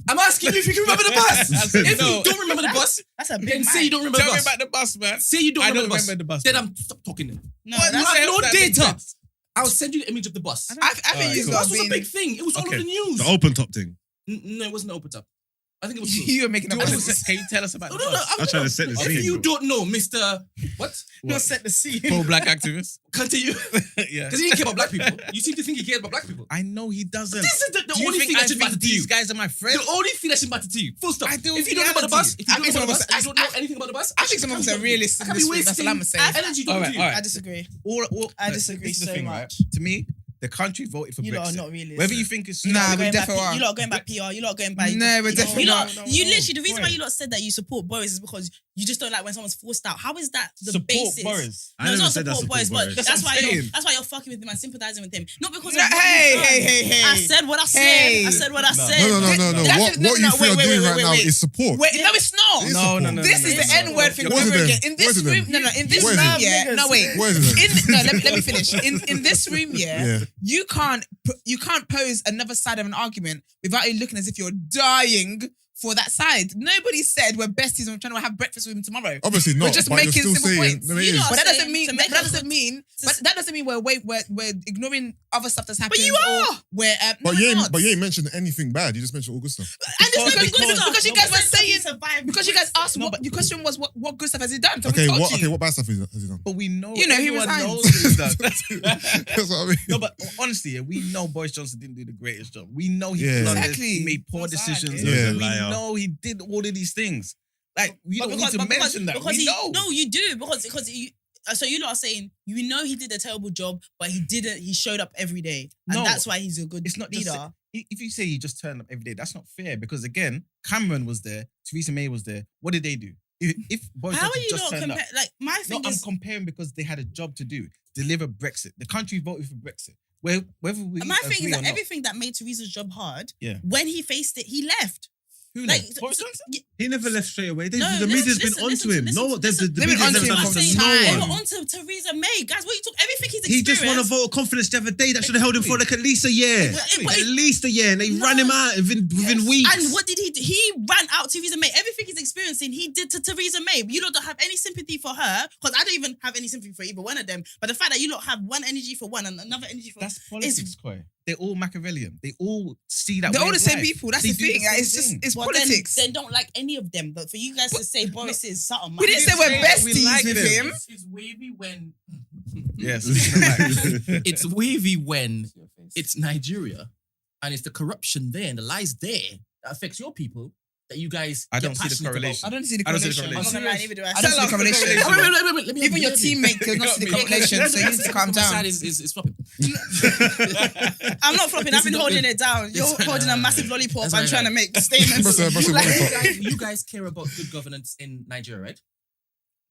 I'm asking you if you can remember the bus. said If no. you don't remember the bus, That's a big then man. say you don't remember Tell the me bus. about the bus, man. Say you don't I remember don't the bus. remember the bus. Then man. I'm stop talking then. No, You that's have no that big data. bus. I'll send you the image of the bus. I think Alright, you've cool. got Bus was a big thing. It was all over Okay. the news. The open top thing. No, it wasn't open top. I think it was closed. You were making up. Can you tell us about No, the no, no. bus? I'm trying to set the scene. If you bro. don't know, Mr. What? Not set the scene. Pro-black activist. Continue. Yeah. Because he didn't care about black people. You seem to think he cares about black people. I know he doesn't. This is the Do you only think thing I that should matter think to you. these guys are my friends? The only thing that should matter to you. Full stop. I do If you don't know about the bus, if you I don't think know about the some bus, of you us- don't know anything about the bus. I think some of us are realists in I this could be room. That's what I'm wasting saying. energy talking Alright, to you. alright. I disagree. I This disagree is the so thing, much. right? To me, the country voted for You lot are Brexit. not realists. Whether you think it's Nah, You're we going by definitely are. you lot are going by PR. You lot are going by. No, we're definitely you not. lot, you literally the reason Why? why you lot said that you support Boris is because you just don't like when someone's forced out. How is that the Support basis? Boris. I No, it's never not said that support Boris, support but Boris. that's what why I'm you're saying. that's why you're fucking with him and sympathizing with him. Not because No, of what hey, he's done. hey. I said what I said. Hey. I said what I No. said. No. That's What it. you feel Wait, doing wait, right wait, now wait. is support. Wait, no, it's not. It is No, support. no, no. This is the N-word thing What is over it again. then? In this What is it room, then? no, in this What is room, it? yeah. No, wait. What is it then? Let me finish. In this room, Yeah. you can't pose another side of an argument without it looking as if you're dying for that side. Nobody said we're besties and we're trying to have breakfast with him tomorrow. Obviously not. We're just but making you're still simple saying, points. No, it You is. know- But that doesn't saying mean to make that a doesn't good- mean but that doesn't mean we're ignoring other stuff that's happening. you are. We're But no, you we're ain't, not. but you ain't mentioned anything bad. You just mentioned all good stuff. And there's nothing good Because- stuff. because you guys were saying- survived. Because you guys asked No, what but- your question was what good stuff has he done? So Okay, we told you. what bad stuff has he done? But we know. You know, he everyone resigned. knows he's done. That's what I mean. No, but honestly, yeah, we know Boris Johnson didn't do the greatest job. We know he Yeah. blundered, Exactly. he made poor Exactly. decisions. Yeah. We Liar. know he did all of these things. Like, we don't need to but mention that. Because We know. No, you do because you. So you lot are saying you know he did a terrible job, but he didn't. He showed up every day, and No, that's why he's a good It's not just leader. if you say he just turned up every day, that's not fair. Because again, Cameron was there, Theresa May was there. What did they do? If Boris How are Johnson you just not turned comparing? up, Like my no, thing I'm is, comparing because they had a job to do, deliver Brexit. The country voted for Brexit. Whether we my thing is agree or that not. everything that made Teresa's job hard. Yeah. When he faced it, he left. Who Like left? Boris Johnson? He never left straight away. No, The media's been listen, onto listen, him. No, listen, the They've been media's onto never him done for that to some no time. They were one. on to Theresa May, guys. What you took everything he's He experienced. just won a vote of confidence the other day. That should have held him for like at least a year. But At least a year. And they No. ran him out within weeks. And what did he do? He ran out Theresa May. Everything he's experiencing, he did to Theresa May. You lot don't have any sympathy for her, because I don't even have any sympathy for either one of them. But the fact that you lot have one energy for one and another energy for That's politics, Koi. They're all Machiavellian. They all see that. They're way all the of same life. people. That's They the do thing. same It's just thing. it's Well, politics. Then don't like any of them. But for you guys to say Boris is something, We didn't say we're say that we besties like with them. him. It's wavy when Yes. Yeah, it's wavy when it's Nigeria and it's the corruption there and the lies there that affects your people that you guys. I get don't see the passionate correlation. I don't see the I don't see the correlation. I'm not gonna lie, neither do I. I don't see the correlation. About. Wait, let me Even your teammate could not see the correlation, so you need to calm My side down. is flopping. I'm not flopping. I've been holding it down. You're holding a massive lollipop That's and right, trying to right. make statements. Massive lollipop. You guys care about good governance in Nigeria, right?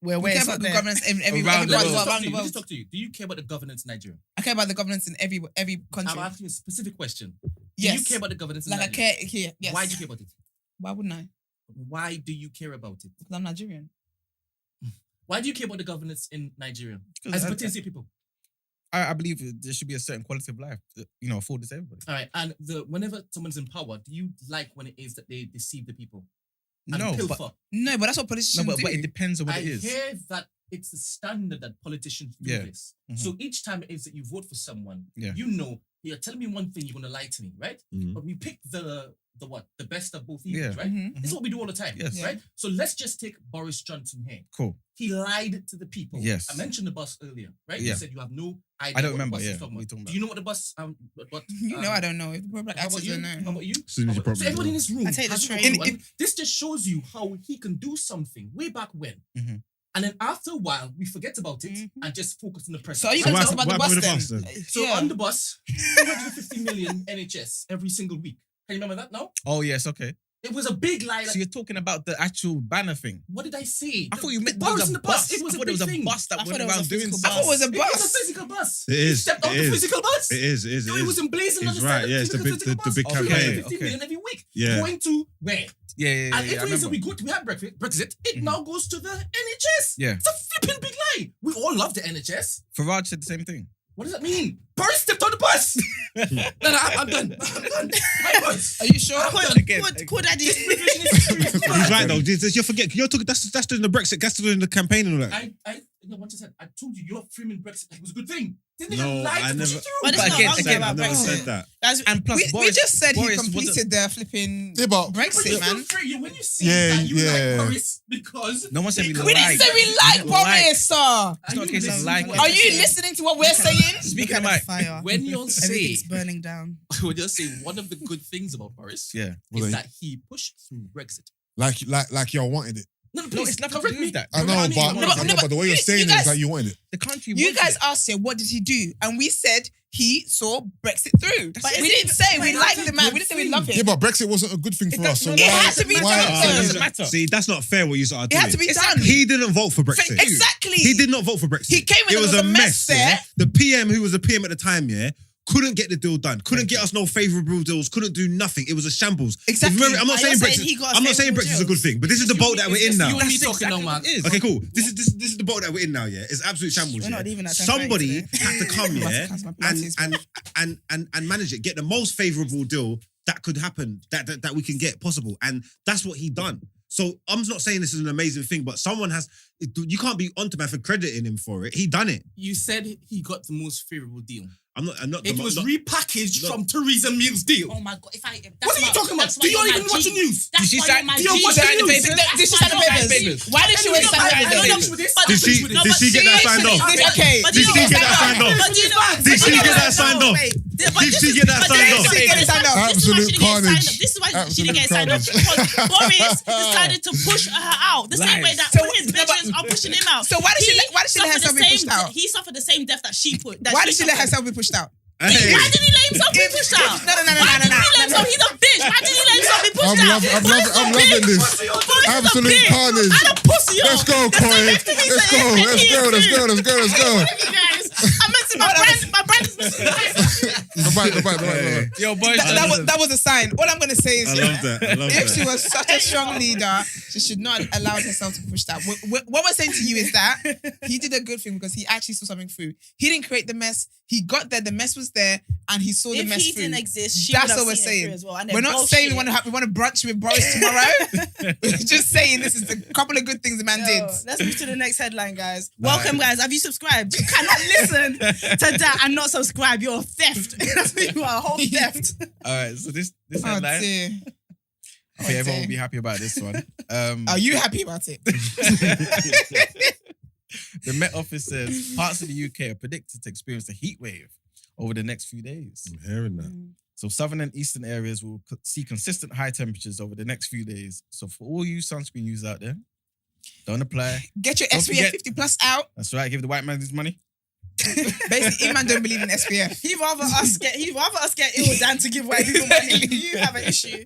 Where We care it's about not good there. governance in every Around the part world. of Let the me world. just talk to you. Do you care about the governance in Nigeria? I care about the governance in every I'm country. asking you a specific question. Do Yes. you care about the governance in Like I Nigeria? care here. Yes. Why do you care about it? Why wouldn't I? Why do you care about it? Because I'm Nigerian. Why do you care about the governance in Nigeria? Because As it I- pertains to people. I believe there should be a certain quality of life, afforded to everybody. All right. And whenever someone's in power, do you like when it is that they deceive the people? And No, pilfer? but No, but that's what politicians do. but it depends on what I it is. hear that it's the standard that politicians do Yeah. this. Mhm. So each time it is that you vote for someone, Yeah. you know, you're telling me one thing, you're going to lie to me, right? Mhm. But we pick the best of both evils, Yeah. right? Mhm. This is what we do all the time, Yes. right? So let's just take Boris Johnson here. Cool. He lied to the people. Yes. I mentioned the bus earlier, right? Yeah. You said you have no idea. I don't what remember, The bus yeah, is talking what about. you're talking Do you know what the bus? What, You know I don't know. If the black How about actors you? don't How know. about you? As soon as you So probably everybody in know. this room, I take the has train. no clue. And this just shows you how he can do something way back when. Mhm. And then after a while, we forget about it Mhm. and just focus on the present. So are you So going to what talk about the happened bus with the then? bus So Yeah. on the bus, 250 million NHS every single week. Can you remember that now? Oh yes, okay. It was a big lie. So Like, you're talking about the actual banner thing. what did I say? I thought you meant Boris there was in a the bus. bus. It was I a thought there big was a thing. bus that I went thought it was around a doing physical stuff. I thought it was a It was bus. a physical bus. It He is. stepped off It the is. physical bus. It is. It is. So It it was is. emblazoned on It's the right, side yeah, of it's the physical big- the big bus. campaign. 250 Okay. million every week. Yeah. Going to where? Yeah, And I if it is that remember. we have Brexit, it Mhm. now goes to the NHS. Yeah. It's a flipping big lie. We all love the NHS. Farage said the same thing. What does that mean? Boris stepped on the bus. No, I'm done. My boys. Are you sure? Cool daddy. He's right though. You forget. You're talking. That's doing the Brexit. That's doing the campaign and all that. Once I said, I told you, you're framing Brexit like it was a good thing. Didn't No, even lie I to never- push it through. But it's not wrong I about never Brexit. said that. Guys, And plus, We Boris, just said Boris he wasn't- completed the flipping Yeah, but But Brexit, you man. feel free when you see Yeah, that you yeah. like Boris because No one said we We didn't say we like Boris, sir. It's not a case of like. Are you listening to what we're saying? Speaking of Look Mike, at the fire. when you'll say Everything's burning down. when you'll say one of the good things about Boris yeah. Well, is they- that he pushed through Brexit. like y'all wanted it. No, No, please, it's nothing to correct do me. with that. I know, Correct me. but the way you're saying it guys- is like you wanted it. The country. You wanted guys it. asked him, what did he do? And we said he saw Brexit through. But We is didn't it- say we but like it's the a man. good We didn't say we thing. love Yeah, him. but Brexit wasn't a good thing for us. So It had to be done. It doesn't matter. See, that's not fair. What you are It doing. had to be done. He didn't vote for Brexit. Exactly. He did not vote for Brexit. He came in and it was there a mess. there. Yeah? The PM, who was the PM at the time, couldn't get the deal done. Couldn't get us no favourable deals. Couldn't do nothing. It was a shambles. Exactly. I'm not Are saying you saying Brexit. he got I'm not saying favourable Brexit's a good deals? thing, but this is the boat that we're in now. You and me That's talking now, exactly man. what it is. Okay, cool. This is the boat that we're in now. Yeah, it's absolute shambles. We're yeah? not leaving at 10:30 Somebody today. had to come Must cancel my and Pilates, and manage it. Get the most favourable deal that could happen that we can get possible, and that's what he done. So I'm not saying this is an amazing thing, but someone has. You can't be onto man for crediting him for it. He done it. You said he got the most favourable deal. I'm not. It was not- repackaged No. from Theresa May's deal. Oh my god! That's What are you talking about? that's Do why you you're even my watch the G. news? That's Did she why sign- you're my do you G. watch the Sign the news? papers. That's Did she why sign the you're my papers? G. Why did she No, sign but the I don't know papers? with this. Did she get that signed off? Okay. But Did you she know get what? that signed off? But you know- Did she get that signed off? Did she get that signed off? Did she get it signed off? Absolute carnage. This is why she didn't get Absolute signed off because Boris decided to push her out the same way that So- all his veterans are pushing him out. So why did she let suffered herself the be pushed same- out? He suffered the same death that she put. Why did she let herself be pushed out? Hey. Why did he let himself be pushed out? No. Why did he let himself? He's a bitch. Why did he let himself be pushed out? I'm loving this. Absolute carnage. And a pussy. Let's go, Koi. Let's go. I'm missing my brand. My brand is missing. The bite. Yo, Boris That Johnson. was a sign. All I'm going to say is, I love that. if she was such a strong leader, she should not have allowed herself to push that. What we're saying to you is that he did a good thing because he actually saw something through. He didn't create the mess. He got there. The mess was there, and he saw the If mess he through. didn't exist, she That's would have what we're seen it through saying. as well. And We're they're not saying we bullshit. want to brunch with Boris tomorrow. We're just saying this is a couple of good things the man did. Yo, let's move to the next headline, guys. Welcome, guys. Have you subscribed? You cannot listen to that and not subscribe. You're a theft. You are a whole theft. All right, so this Oh, headline. dear. I think everyone will be happy about this one. Are you happy about it? The Met Office says parts of the UK are predicted to experience a heat wave over the next few days. I'm hearing that. So southern and eastern areas will see consistent high temperatures over the next few days. So for all you sunscreen users out there, don't apply. Get your Don't SPF forget- 50 plus out. That's right. Give the white man his money. Basically, man don't believe in SPF. He'd rather us get ill than to give white people money. You have an issue.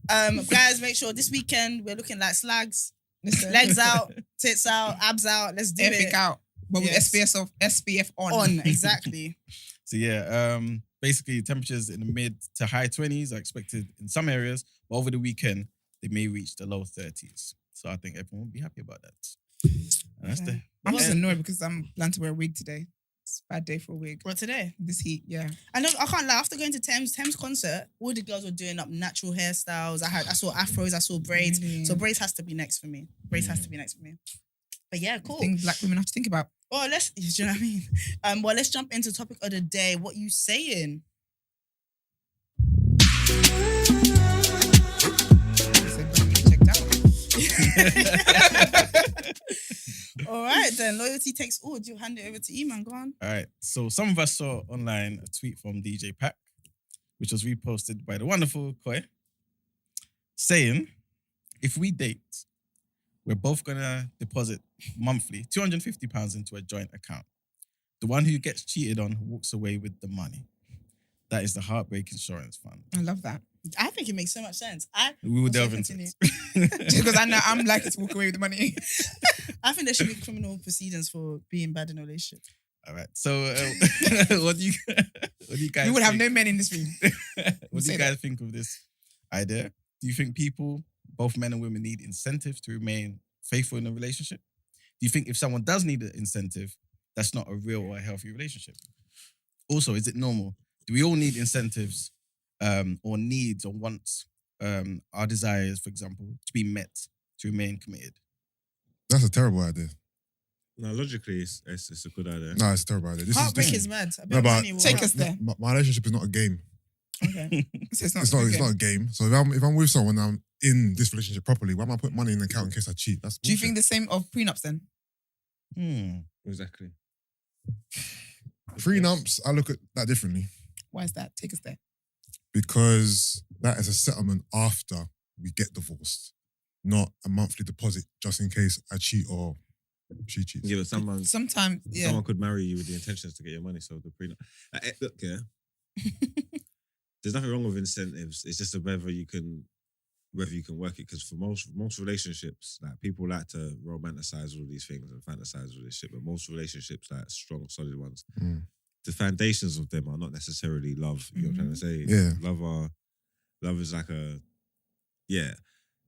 Guys, make sure this weekend we're looking like slags. Listen. Legs out, tits out, abs out. Let's do Everything it. out. But with Yes. SPF on. On, exactly. So yeah, basically temperatures in the mid to high 20s are expected in some areas, but over the weekend they may reach the low 30s. So I think everyone will be happy about that. And that's the I'm just annoyed because I'm planning to wear a wig today. It's a bad day for a wig. What today? This heat, yeah. I can't lie. After going to Thames concert, all the girls were doing up natural hairstyles. I saw afros, I saw braids. Really? So braids has to be next for me. Braids has to be next for me. But yeah, cool. Things black women have to think about. Well, do you know what I mean? Well, let's jump into topic of the day. What you saying? Checked out. All right, then. Loyalty takes all. Do you hand it over to E-Man? Go on. All right. So some of us saw online a tweet from DJ Pack, which was reposted by the wonderful Koi, saying, if we date, we're both going to deposit monthly £250 into a joint account. The one who gets cheated on walks away with the money. That is the Heartbreak Insurance Fund. I love that. I think it makes so much sense. We will Also delve into continue. it. Because I know I'm likely to walk away with the money. I think there should be criminal proceedings for being bad in a relationship. All right. So what do you guys We would have think? no men in this room. What do Say you guys think of this idea? Do you think people, both men and women, need incentive to remain faithful in a relationship? Do you think if someone does need an incentive, that's not a real or a healthy relationship? Also, is it normal? Do we all need incentives or needs or wants our desires, for example, to be met to remain committed? That's a terrible idea. No, logically, it's a good idea. No, it's a terrible idea. Heartbreak is mad. A bit No, of but money will Take help. us there. My relationship is not a game. Okay. So it's not. It's not a game. So if I'm with someone, I'm in this relationship properly. Why am I putting money in the account in case I cheat? That's Do you bullshit. think the same of prenups then? Exactly. Prenups? I look at that differently Why is that? Take us there. because that is a settlement after we get divorced, not a monthly deposit just in case I cheat or she cheats. Yeah, but someone Sometimes, yeah. someone could marry you with the intentions to get your money. So the prenup. Look, yeah. There's nothing wrong with incentives. It's just whether you can work it. Because for most relationships, like people like to romanticize all these things and fantasize all this shit. But most relationships, like strong, solid ones, the foundations of them are not necessarily love. You know what I'm trying to say? Yeah. Love is like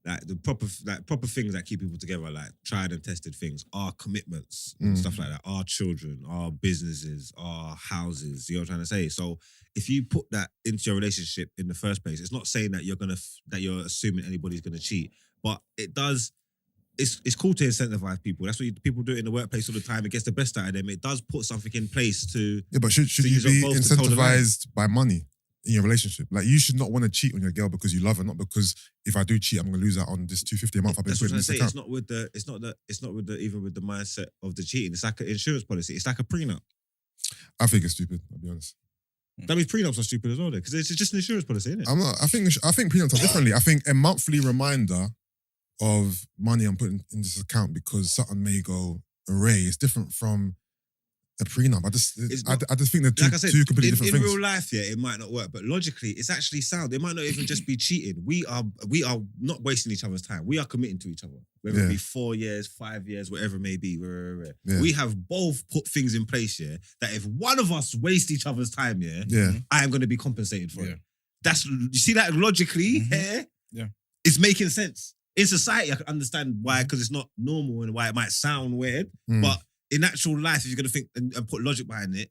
like the proper things that keep people together, like tried and tested things, our commitments and stuff like that, our children, our businesses, our houses. You know what I'm trying to say? So if you put that into your relationship in the first place, it's not saying that you're assuming anybody's gonna cheat, but it does. It's cool to incentivize people. That's what people do it in the workplace all the time. It gets the best out of them. It does put something in place to. Yeah, but should to you use your be both to toe the line. incentivized by money in your relationship? Like, you should not want to cheat on your girl because you love her, not because if I do cheat, I'm going to lose out on this $250 a month I've been That's what putting I'm in this saying. account. It's not with the even with the mindset of the cheating. It's like an insurance policy. It's like a prenup. I think it's stupid, I'll be honest. That means prenups are stupid as well, because it's just an insurance policy, isn't it? I'm not. I think prenups are differently. I think a monthly reminder of money I'm putting in this account because something may go array is different from a prenup. I just think they're two, Like I said, two completely different in things. real life, yeah, it might not work, but logically, it's actually sound. It might not even just be cheating. We are not wasting each other's time. We are committing to each other, whether it be 4 years, 5 years, whatever it may be. Yeah. We have both put things in place, yeah, that if one of us wastes each other's time, Yeah. I am going to be compensated for Yeah. it. You see that logically, Yeah. it's making sense. In society, I can understand why, because it's not normal and why it might sound weird, but in actual life, if you're gonna think and put logic behind it,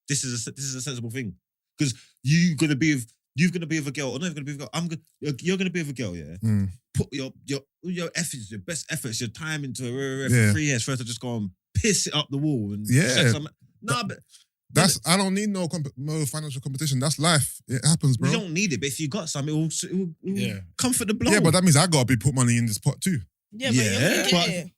this is a sensible thing. Because you're gonna be with a girl, or not even gonna be with a girl. You're gonna be with a girl, yeah. Put your efforts, your best efforts, your time into it for 3 years. First, to just go and piss it up the wall and I don't need no financial competition. That's life. It happens, bro. you don't need it. But if you got some, it will comfort the blow. Yeah, but that means I gotta put money in this pot too. Yeah, but you're gonna get it.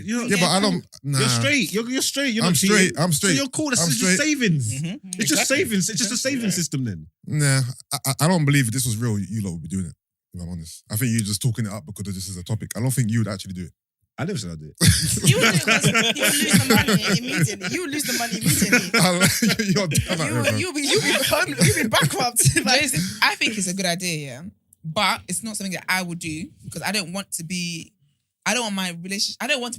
You're Yeah, but I don't. Nah. You're straight. You're straight. You're I'm not cheating. straight. I'm straight. So you're cool. That's I'm just straight. savings. It's just Exactly. savings. It's just a savings system then. Nah, I don't believe if this was real, you lot would be doing it. If I'm honest, I think you're just talking it up because this is a topic. I don't think you would actually do it. I never said I did. You would lose the money immediately. You would lose the money immediately. You're dumb at it, bro. You'll be bankrupt. Like, Jason, I think it's a good idea, yeah. But it's not something that I would do because I don't want to be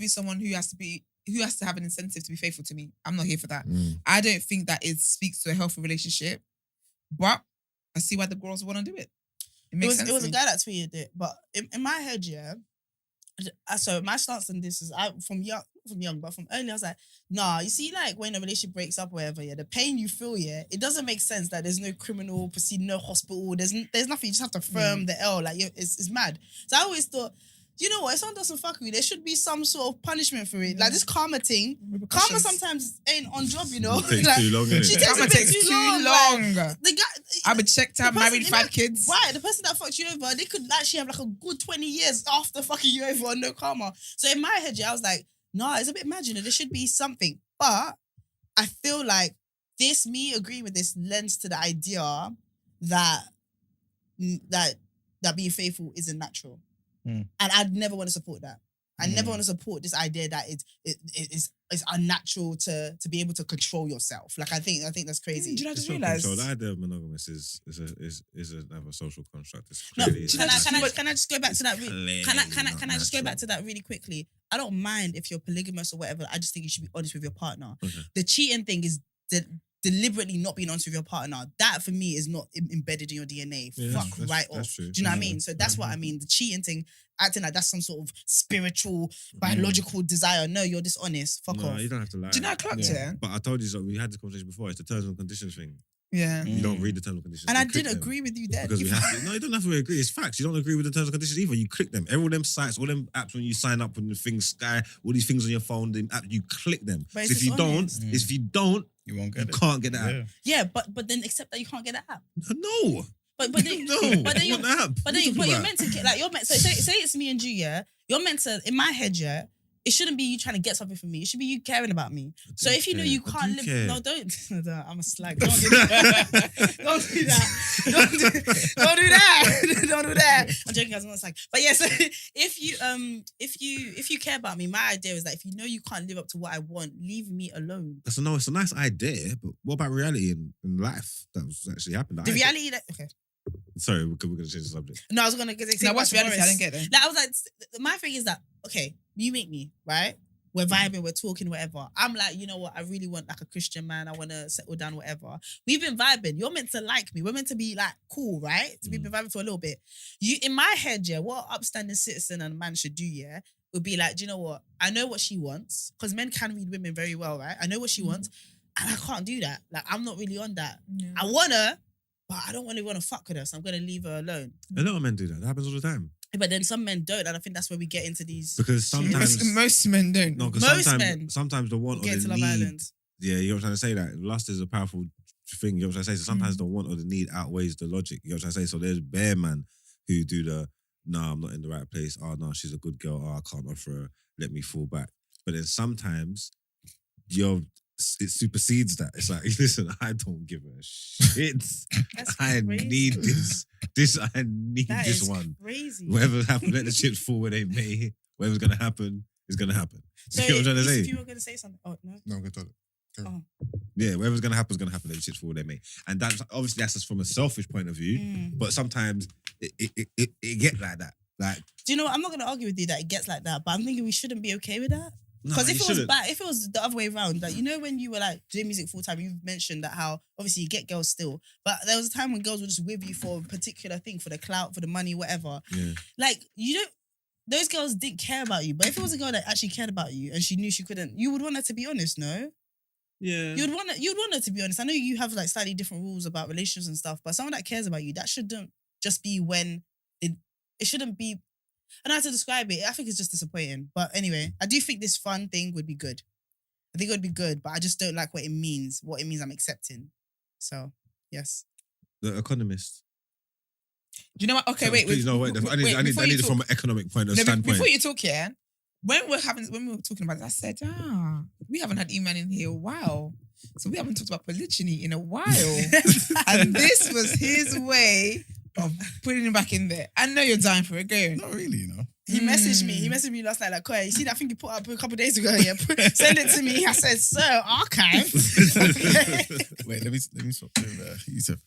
someone who has to have an incentive to be faithful to me. I'm not here for that. I don't think that it speaks to a healthy relationship. But I see why the girls want to do it. It makes sense. It was to a me. guy that tweeted it, but in my head, yeah. So my stance on this is from young, but from early I was like, nah. You see, like when a relationship breaks up, or whatever, yeah, the pain you feel, yeah, it doesn't make sense that there's no criminal proceeding, no hospital. There's nothing. You just have to firm the L. Like it's mad. So I always thought, you know what? If someone doesn't fuck with you, there should be some sort of punishment for it. Like this karma thing. Karma sometimes ain't on job, you know. It takes Like, too long, innit? she takes Karma a bit takes too too long. long. Like, the guy. I've been checked out, The person- married, 5 kids. Right, the person that fucked you over, they could actually have like a good 20 years after fucking you over and no karma. So in my head, yeah, I was like, nah, it's a bit imaginary. There should be something. But I feel like me agreeing with this lends to the idea that being faithful isn't natural. And I'd never want to support that. I never want to support this idea that it's unnatural to be able to control yourself. Like I think that's crazy. Do you know, I just It's not realised? control. The idea of monogamous is another social construct. It's No, clearly- can I just go back to that? Can I Clearly just go not back to that really quickly? I don't mind if you're polygamous or whatever. I just think you should be honest with your partner. Okay. The cheating thing is deliberately not being honest with your partner, that for me is not embedded in your DNA. Yeah, Fuck right off. true. Do you know what I mean? So that's what I mean. The cheating thing, acting like that's some sort of spiritual, biological desire. No, you're dishonest. Fuck No, off. you don't have to lie. Do you know I clocked it? But I told you, so we had this conversation before. It's the terms and conditions thing. Yeah. You don't read the terms and conditions. And you I click did them. agree with you then. Because we have to. No, you don't have to agree. It's facts. You don't agree with the terms and conditions either. You click them. All them sites, all them apps when you sign up on the things, Sky, all these things on your phone, the app, you click them. But So it's if you don't, dishonest. You won't you get it. can't get the app. Yeah. Yeah, but then accept that you can't get the app. No. But then No. but then I you want the app. but What are then you but talking you're about? meant to get like you're meant. So say it's me and you, yeah. You're meant to in my head, yeah. It shouldn't be you trying to get something from me. It should be you caring about me. So if you know you can't live, no, don't. I'm a slag. Don't do that. Don't do that. Don't do that. Don't do that. I'm joking, guys. I'm not a slag. But yeah, so if you care about me, my idea is that if you know you can't live up to what I want, leave me alone. It's a nice idea, but what about reality in life that was actually happened? The reality that okay. Sorry, we're going to change the subject. No, I was gonna say Now, what's back to reality? I Boris. didn't get there. Like, I was like, my thing is that, okay, you meet me, right? We're vibing, we're talking, whatever. I'm like, you know what? I really want like a Christian man. I want to settle down, whatever. We've been vibing. You're meant to like me. We're meant to be like cool, right? So we've been vibing for a little bit. You, in my head, yeah, what an upstanding citizen and a man should do, yeah, would be like, do you know what? I know what she wants because men can read women very well, right? I know what she wants, and I can't do that. Like, I'm not really on that. Yeah. I want her, but I don't really want to fuck with her, so I'm gonna leave her alone. A lot of men do that. That happens all the time. But then some men don't, and I think that's where we get into these. Because sometimes... Most men don't. No, because Most men sometimes the want or get the to Love need... Island. Yeah, you know what I'm trying to say? That lust is a powerful thing. You know what I'm trying to say? So sometimes the want or the need outweighs the logic. You know what I'm trying to say? So there's bare man who do the, nah, I'm not in the right place. Oh, no, she's a good girl. Oh, I can't offer her. Let me fall back. But then sometimes it supersedes that. It's like, listen, I don't give a shit. That's I crazy. need this. I need That this is one. crazy. Whatever happens, let the chips fall where they may. Whatever's going to happen is going to happen. So You know what I'm trying to if say? you were going to say something, oh no, No, I'm going to tell it. Yeah, whatever's gonna happen is gonna happen. Let the chips fall where they may, and that's obviously that's just from a selfish point of view. But sometimes it get like that. Like, do you know what? I'm not going to argue with you that it gets like that, but I'm thinking we shouldn't be okay with that. no, Because you if it was shouldn't. bad, if it was the other way around, like, you know, when you were like doing music full time, you've mentioned that how obviously you get girls still, but there was a time when girls were just with you for a particular thing, for the clout, for the money, whatever. Yeah. Like, you don't. Those girls didn't care about you, but if it was a girl that actually cared about you and she knew she couldn't, you would want her to be honest, no? Yeah. You'd want her to be honest. I know you have like slightly different rules about relationships and stuff, but someone that cares about you, that shouldn't just be when it shouldn't be. I don't know how to describe it. I think it's just disappointing. But anyway, I do think this fun thing would be good. I think it would be good, but I just don't like what it means I'm accepting. So, yes. The Economist. Do you know what? Okay, wait. Please, no, wait. I need before it you from talk- an economic point of No, standpoint. before you talk here, when we were talking about this, I said, we haven't had E-Man in here a while. So we haven't talked about polygyny in a while. And this was his way of putting it back in there. I know you're dying for it. Go. Not really, you know. He messaged me last night like, Koi, you see that thing you put up a couple of days ago? Yeah, send it to me. I said, sir, archive. Wait, let me swap to Yusuf.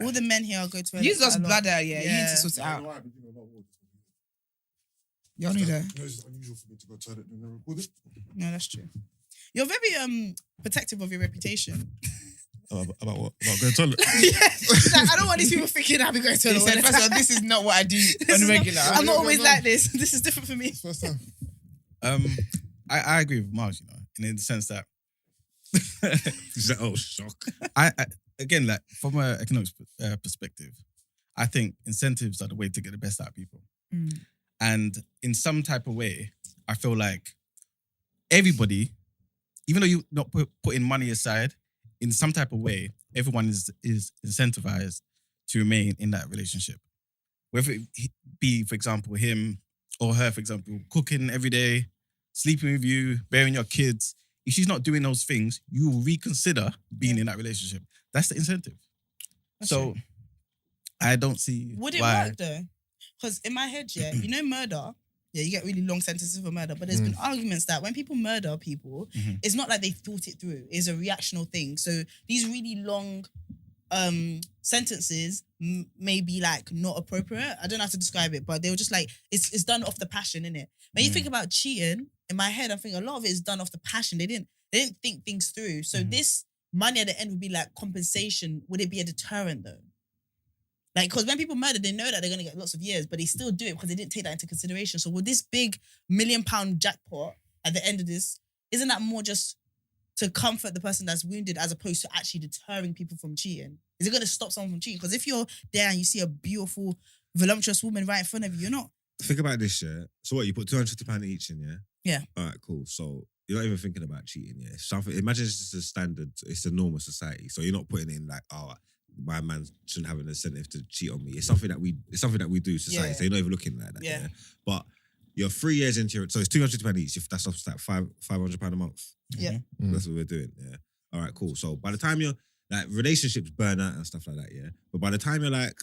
All the men here are going to Use us quite a lot. bladder, yeah. You need Yeah. to sort it out. Why? Because I'm not water. Y'all need a... You know, it's unusual for me to go to the toilet during the recording. No, that's true. You're very protective of your reputation. About what? About going to the toilet? Yeah. Like, I don't want these people thinking I'll be going to He the said, toilet. first of all, this is not what I do This on is the not- regular. I'm not always like this. This is different for me. It's first time. I agree with Mars, you know, in the sense that He's like, oh, shock. I again, like from an economics perspective, I think incentives are the way to get the best out of people. And in some type of way, I feel like everybody, even though you're not putting money aside, in some type of way, everyone is incentivized to remain in that relationship. Whether it be, for example, him or her, for example, cooking every day, sleeping with you, bearing your kids. If she's not doing those things, you will reconsider being in that relationship. That's the incentive. So I don't see Would it why. work though? Because in my head, yeah, you know murder, yeah, you get really long sentences for murder, but there's been arguments that when people murder people, it's not like they thought it through. It's a reactional thing. So these really long sentences may be like not appropriate. I don't know how to describe it, but they were just like, it's done off the passion, innit? When you think about cheating, in my head, I think a lot of it is done off the passion. They They didn't think things through. So this money at the end would be like compensation. Would it be a deterrent though? Like, because when people murder, they know that they're going to get lots of years, but they still do it because they didn't take that into consideration. So with this big £1 million jackpot at the end of this, isn't that more just to comfort the person that's wounded as opposed to actually deterring people from cheating? Is it going to stop someone from cheating? Because if you're there and you see a beautiful, voluptuous woman right in front of you, you're not. Think about this, yeah. So what, you put £250 each in, yeah? Yeah. All right, cool. So you're not even thinking about cheating, yeah? Something, imagine it's just a standard, it's a normal society. So you're not putting in like, oh, my man shouldn't have an incentive to cheat on me. It's something that we do, society. Yeah. So you're not even looking at that, Yeah. yeah? But you're 3 years into your, so it's £250 each. If that's like £500 a month. Yeah. That's what we're doing, yeah. All right, cool. So by the time you're, like, relationships burn out and stuff like that, yeah? But by the time you're like,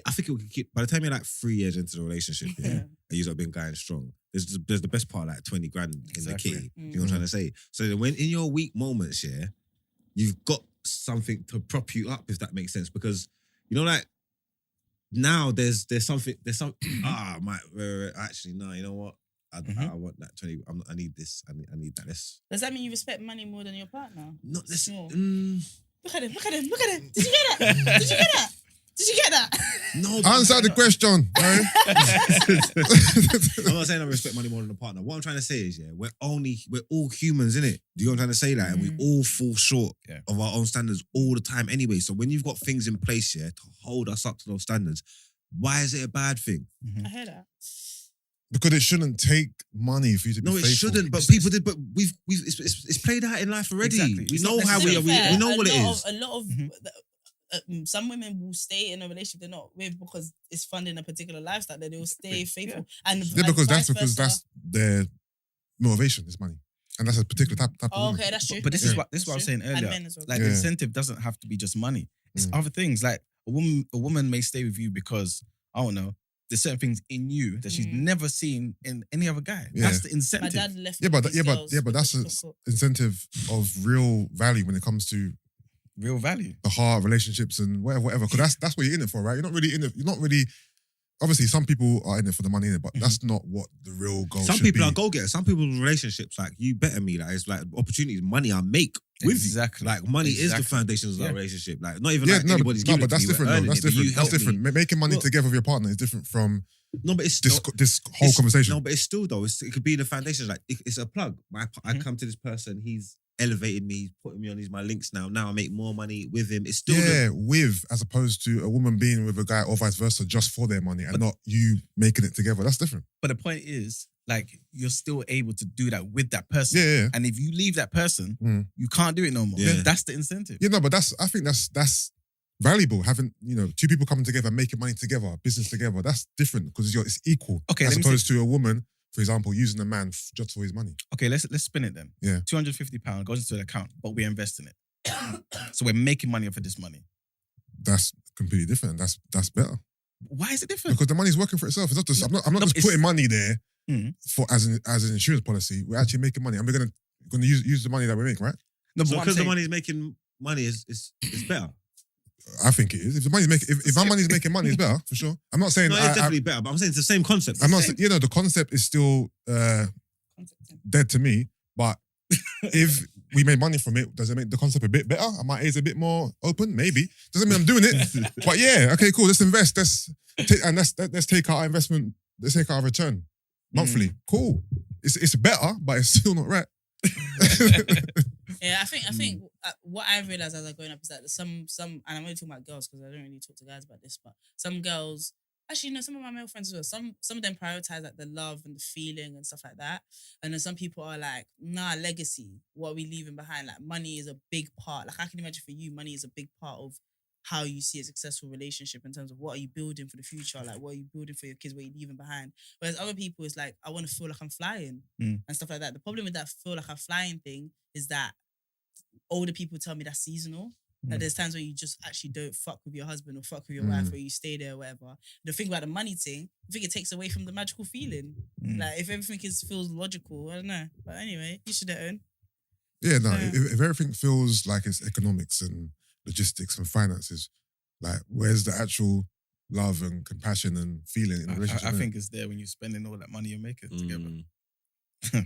I think it will keep, by the time you're like 3 years into the relationship, yeah, and you've been going strong, there's the best part, like 20 grand in the kitty. You know what I'm trying to say? So that when in your weak moments, yeah, you've got something to prop you up, if that makes sense. Because, you know, like, now there's something, actually, no, you know what? I want that 20, I need this, I need that. Does that mean you respect money more than your partner? Not this. Look at him. Did you get that? Did you get that? No. Answer the question, bro. I'm not saying I respect money more than a partner. What I'm trying to say is, yeah, we're all humans, innit? Do you know what I'm trying to say? Like, and we all fall short of our own standards all the time anyway. So when you've got things in place, yeah, to hold us up to those standards, why is it a bad thing? I hear that. Because it shouldn't take money for you to be No, it faithful. shouldn't. But people did. But it's played out in life already. Exactly. We It's know not how we are. We know what it is. A lot of some women will stay in a relationship they're not with because it's funding a particular lifestyle. That they will stay faithful, and because vice that's versa. their motivation is money, and that's a particular type of Oh, woman. okay, that's true. But this That's is true. what I was saying And earlier. men as well. Like the incentive doesn't have to be just money. It's other things. Like a woman may stay with you because, I don't know, there's certain things in you that she's never seen in any other guy. Yeah. That's the My incentive. dad left. Yeah, but with these girls that's an because of- incentive of real value when it comes to Real value. the heart, relationships, and whatever. Because that's what you're in it for, right? You're not really in it. You're not really. Obviously, some people are in it for the money, but that's not what the real goal. Some should people be. are go-getters. Some people's relationships, like, you better me, like, it's like opportunities, money I make with Exactly. you. Like, money is the Exactly. foundations of our Yeah. relationship. Like, not even Yeah, like no, anybody's but giving it to that's me, we're different. Though. earning That's it, but you different. That's help me. different. Making money Well- together with your partner is different from No, but it's this whole it's- conversation. No, but it's still though. It could be the foundations. Like, it's a plug. I come to this person. He's elevated me. He's putting me on. He's my links now. Now I make more money with him. It's still as opposed to a woman being with a guy or vice versa just for their money and not you making it together. That's different. But the point is, like, you're still able to do that with that person. Yeah. And if you leave that person, you can't do it no more. Yeah. That's the incentive. Yeah, no, but I think that's valuable. Having, two people coming together, making money together, business together. That's different because it's equal. Okay, as let me opposed to a woman, for example, using a man just for his money. Okay, let's spin it then. Yeah. £250 goes into an account, but we invest in it. So we're making money off of this money. That's completely different. That's better Why is it different? because the money's working for itself. It's not just, I'm not No, just it's- putting money there Mm. for as an insurance policy. We're actually making money, and we're gonna use the money that we make, right? No, but so what I'm because the saying- money's making money is better. I think it is. If the money's making, if my money's making money, it's better for sure. I'm not saying No, it's definitely better. But I'm saying it's the same concept. I'm not saying, the concept is still dead to me. But if we made money from it, does it make the concept a bit better? Are my ears a bit more open? Maybe. Doesn't mean I'm doing it. But yeah, okay, cool. Let's invest. Let's take our investment. Let's take our return monthly. Cool. It's better, but it's still not right. Yeah, I think what I realized as I growing up is that some, and I'm only talking about girls because I don't really talk to guys about this, but some girls, actually, no, some of my male friends as well, some of them prioritize like the love and the feeling and stuff like that, and then some people are like, nah, legacy, what are we leaving behind? Like, money is a big part. Like, I can imagine for you, money is a big part of how you see a successful relationship in terms of what are you building for the future, like what are you building for your kids, what are you leaving behind. Whereas other people, it's like, I want to feel like I'm flying and stuff like that. The problem with that feel like I'm flying thing is that older people tell me that's seasonal. Like, there's times where you just actually don't fuck with your husband or fuck with your wife, or you stay there or whatever. The thing about the money thing, I think it takes away from the magical feeling. Like, if everything feels logical, I don't know. But anyway, you should own. Yeah, no. If everything feels like it's economics and logistics and finances, like, where's the actual love and compassion and feeling in the relationship? I think it's there when you're spending all that money you're making together.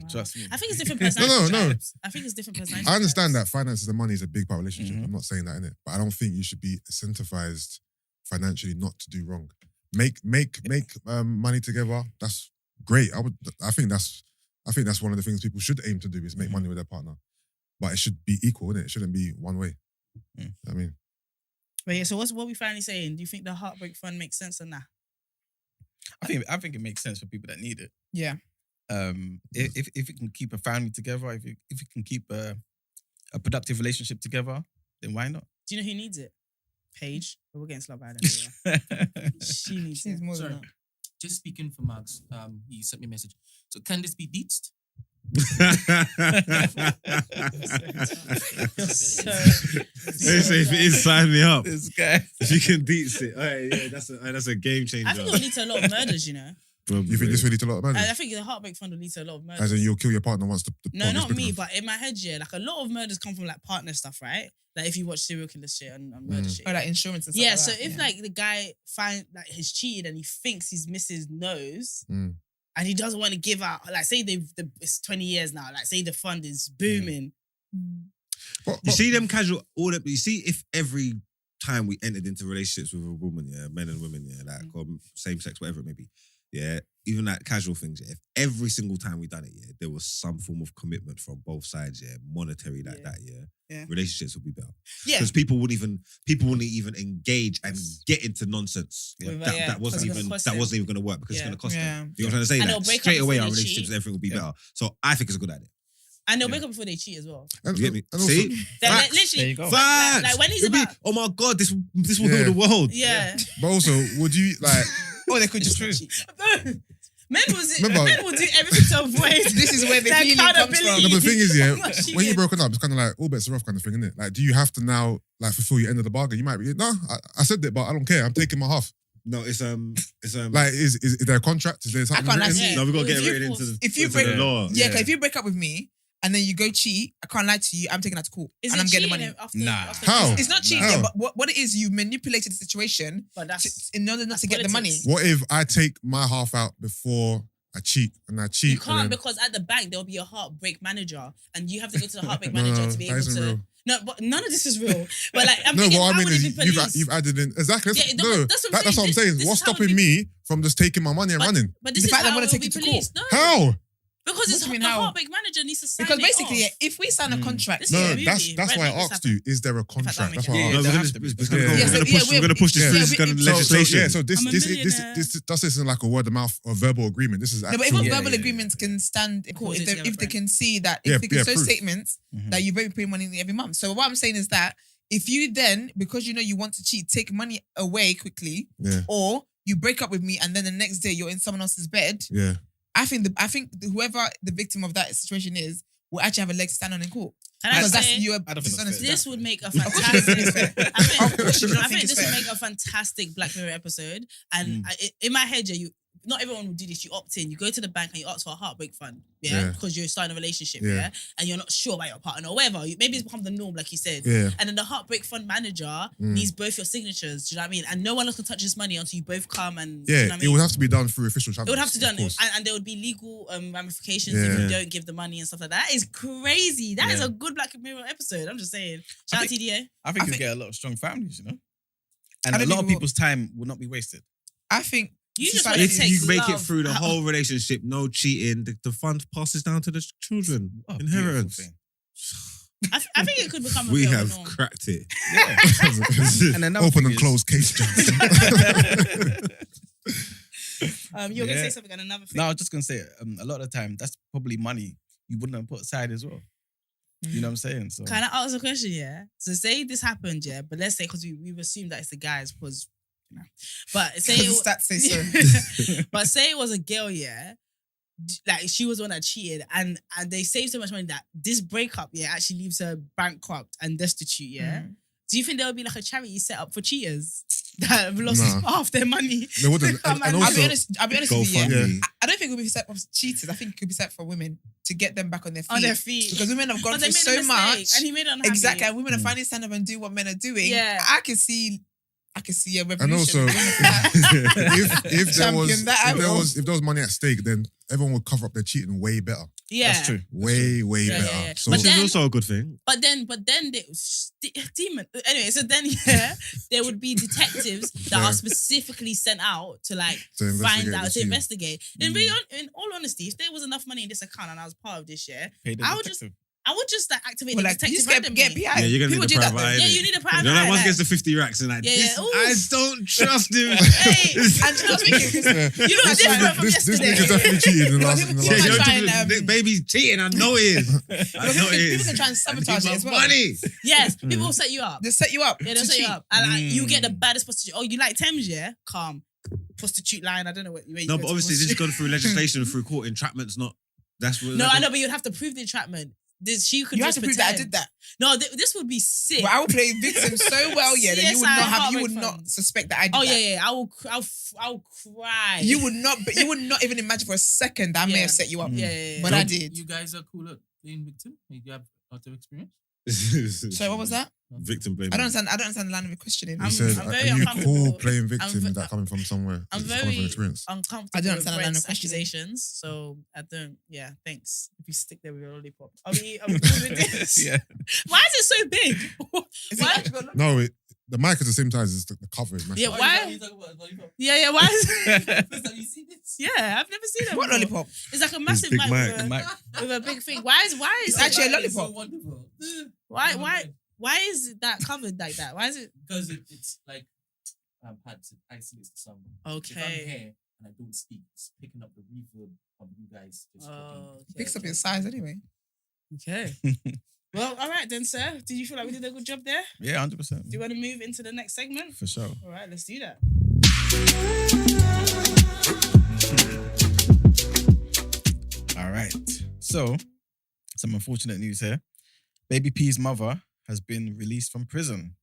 Trust me. I think it's different personalities. No. I think it's different personalities. I understand that finances and money is a big part of relationship. Mhm. I'm not saying that, innit? But I don't think you should be incentivized financially not to do wrong. Make money together. That's great. I think that's one of the things people should aim to do is make money with their partner. But it should be equal, innit? It shouldn't be one way. I mean, But yeah, so what we finally saying? Do you think the heartbreak fund makes sense or nah? I think it makes sense for people that need it. Yeah. If it can keep a family together, if it can keep a productive relationship together, then why not? Do you know who needs it? Paige. But we're getting slapped by that. She needs She's it. more Sorry. than that. Just speaking for Max, he sent me a message. So can this be beached? They say if it is, sign me up. This guy. If you can deets it, yeah, that's a game changer. I think it will lead to a lot of murders, you know. you think this will lead to a lot of I murders? think the heartbreak fund will lead to a lot of murders. As in you'll kill your partner once the No, partner's not big me, enough. but in my head, yeah, like a lot of murders come from like partner stuff, right? Like if you watch serial killer shit and murder shit. Or like insurance and stuff Yeah, like so that. if like the guy he's cheated and he thinks his missus knows Mm. and he doesn't want to give out, like say it's 20 years now, like say the fund is booming. You see them casual order. You see if every time we entered into relationships with a woman, yeah, men and women, yeah, like or same sex, whatever it may be, yeah, even like casual things, yeah. If every single time we done it, yeah, there was some form of commitment from both sides, yeah, monetary like that, yeah. Yeah. Relationships would be better. Yeah. Because people wouldn't even engage and get into nonsense that wasn't even going to work because it's going to cost them. You know what I'm trying to say? And Like, they'll break straight up away, before our they relationships cheat. and everything will be better. So I think it's a good idea. And they'll break up before they cheat as well. And, You get me? and also, See? They're Facts. literally, There you go. Facts. like when he's It'll be, about, oh my God, this will Yeah. heal the world. yeah. but also, would you like? or they could just Men will Remember- do everything to avoid. This is where the their healing comes accountability. from. No, but the thing is, yeah, Not cheating. when you're broken up, it's kind of like all bets are off kind of thing, isn't it? Like, do you have to now like fulfill your end of the bargain? You might be, no, I said that, but I don't care. I'm taking my half. No, it's Like, is there a contract? Is there something can't lie written? to you. no, we got to get If it you written force- into the if you into break- the law. Yeah, because if you break up with me and then you go cheat, I can't lie to you. I'm taking that to court Is and it I'm getting cheating money. after- Nah. after How? this? It's not cheating, How? but what it is, you manipulated the situation But that's in order not to get the money. politics. What if I take my half out before I cheat and I cheat? you can't and then, because at the bank there'll be a heartbreak manager, and you have to go to the heartbreak No, manager to be that able isn't to. real. No, but none of this is real. But like, I'm no, thinking, what I how mean would it is be you've policed? added in exactly. Yeah, No, that's what I'm that's what I'm saying. saying. This What's is how it stopping would be- me from just taking my money and running? But this The is fact how they wanna it will take be you to policed. No, How? because What it's do you mean the how? heartbreak manager needs to sign Because it basically, off. if we sign a contract, This No, is a that's movie. why I Brent, this asked you: is there a that contract? makes That's what I sense. asked. No, there we're has to be. gonna push this Yeah, through. This is going to so- legislation. So this I'm a millionaire. this isn't like a word of mouth or verbal agreement. This is No, but actual. even Yeah, verbal yeah, agreements can stand in court Cause if it's they never friend. can see that, Yeah, if they can yeah, show proof. statements that you've been paying money every month. So what I'm saying is that if you then, because you know you want to cheat, take money away quickly, Yeah, or you break up with me and then the next day you're in someone else's bed, yeah. I think whoever the victim of that situation is will actually have a leg to stand on in court. Can I Because that's say, you I don't think that's dishonesty. fair. this would make a course you fantastic. don't think it's fair. I Of course you don't think think it's this would fair. make a fantastic Black Mirror episode. And in my head, yeah, not everyone will do this. You opt in. You go to the bank and you ask for a heartbreak fund, Yeah. because you're starting a relationship, Yeah. and you're not sure about your partner or whatever. Maybe it's become the norm, like you said. Yeah. And then the heartbreak fund manager needs both your signatures. Do you know what I mean? And no one else can touch this money until you both come and. do you Yeah, know what I it mean? would have to be done through official channels. It would have to be of done, course. and there would be legal ramifications if Yeah. you don't give the money and stuff like that. That is crazy. That is Yeah. a good Black Mirror episode. I'm just saying. Shout out think- TDA. I think I you think- get a lot of strong families, you know? And I a don't lot think of we will- people's time will not be wasted. I think You just society- want to If take you make it love. through the whole relationship, no cheating, the fund passes down to the children. What a Inheritance. beautiful I think it could become a We bit of a have norm. cracked it. Yeah. And another Open thing and is- close case, Johnson. You're gonna Yeah. say something and another thing. No, I was just going to say, a lot of the time, that's probably money you wouldn't have put aside as well. You know what I'm saying? So Can I ask a question? Yeah. So say this happened, yeah, but let's say because we've assumed that it's the guys, because but say it, stats say so. but say it was a girl, yeah, like she was the one that cheated, and they saved so much money that this breakup, yeah, actually leaves her bankrupt and destitute, yeah. Do you think there would be like a charity set up for cheaters that have lost Nah. half their money? They wouldn't. Come And and- I'll be also, honest with you. Yeah. GoFundMe. I don't think it would be set for cheaters. I think it could be set for women to get them back on their feet. On their feet. Because women have gone But they through made a so mistake, much. and he made it unhappy. Exactly. And women are finally stand up and do what men are doing. Yeah. I can see I can see a And revolution. also, if there Champion that, I will. was money at stake, then everyone would cover up their cheating way better. Yeah. That's true. Way Yeah, better. yeah. So Which then- is also a good thing. But then demon. Anyway, so then there would be detectives that are specifically sent out to like To investigate find the out, to cheating. investigate. In all honesty, if there was enough money in this account and I was part of this, Pay the I would detective. I would just like activate Well, the like, you detective just get randomly. PI. Yeah, you're gonna People need do a that. private eye. Yeah, you need a private You know, like eye, once like- gets the 50 racks and like, Yeah, this, yeah, ooh. I don't trust him. Hey, And you know what's wicked? you look different from this yesterday. nigga's definitely cheated in the last. people Yeah, can you know, try typical- and, baby's cheating. I know it is. I know it People is. can try and sabotage it as well. Money. Yes, people will set you up. They set you up. Yeah, they'll to set you cheat. up. And like, you get the baddest prostitute. Oh, you like Thames, yeah? Calm. Prostitute line. I don't know where you No, go but to obviously this is prostitute. gone through legislation, through court. Entrapment's not. That's what. No, I know, but you'd have to prove the entrapment. She could You have just to prove that I pretend. did that. No, this would be sick. But I would play victim so well, yeah, that you would CSI not have, you heartbreak would fund. not suspect that I did Oh that. yeah. I will cry. You would not, but you would not even imagine for a second that I may Yeah. have set you up. Yeah. But I did. You guys are cool at playing victim? You have a lot of experience? So what was that? Victim blaming. I don't understand the line of your questioning. He I'm said, very "Are you uncomfortable. cool playing victim? I'm ve- That coming from somewhere? I'm It's coming from very experience." uncomfortable I don't with understand the line Brent's of questioning. accusations, so I don't. Yeah, thanks. If you stick there with your lollipop, are we cool with this? Yeah. Why is it so big? Is Why? it No, the mic is the same size as the cover. Is massive. Yeah, why? Yeah. Why? Is, You see this? yeah, I've never seen it. what before. lollipop? It's like a massive big mic, mic. with a big thing. Why is It's it actually a It's so lollipop. wonderful. why is that covered like that? Why is it Because it's like had to isolate the sound. If I'm okay? here and I don't speak, it's picking up the reverb of you guys. Just talking. Oh, okay, Picks up okay. your size anyway. Okay. Well, all right then, sir. Did you feel like we did a good job there? Yeah, 100%. Do you want to move into the next segment? For sure. All right, let's do that. All right. So, some unfortunate news here. Baby P's mother has been released from prison.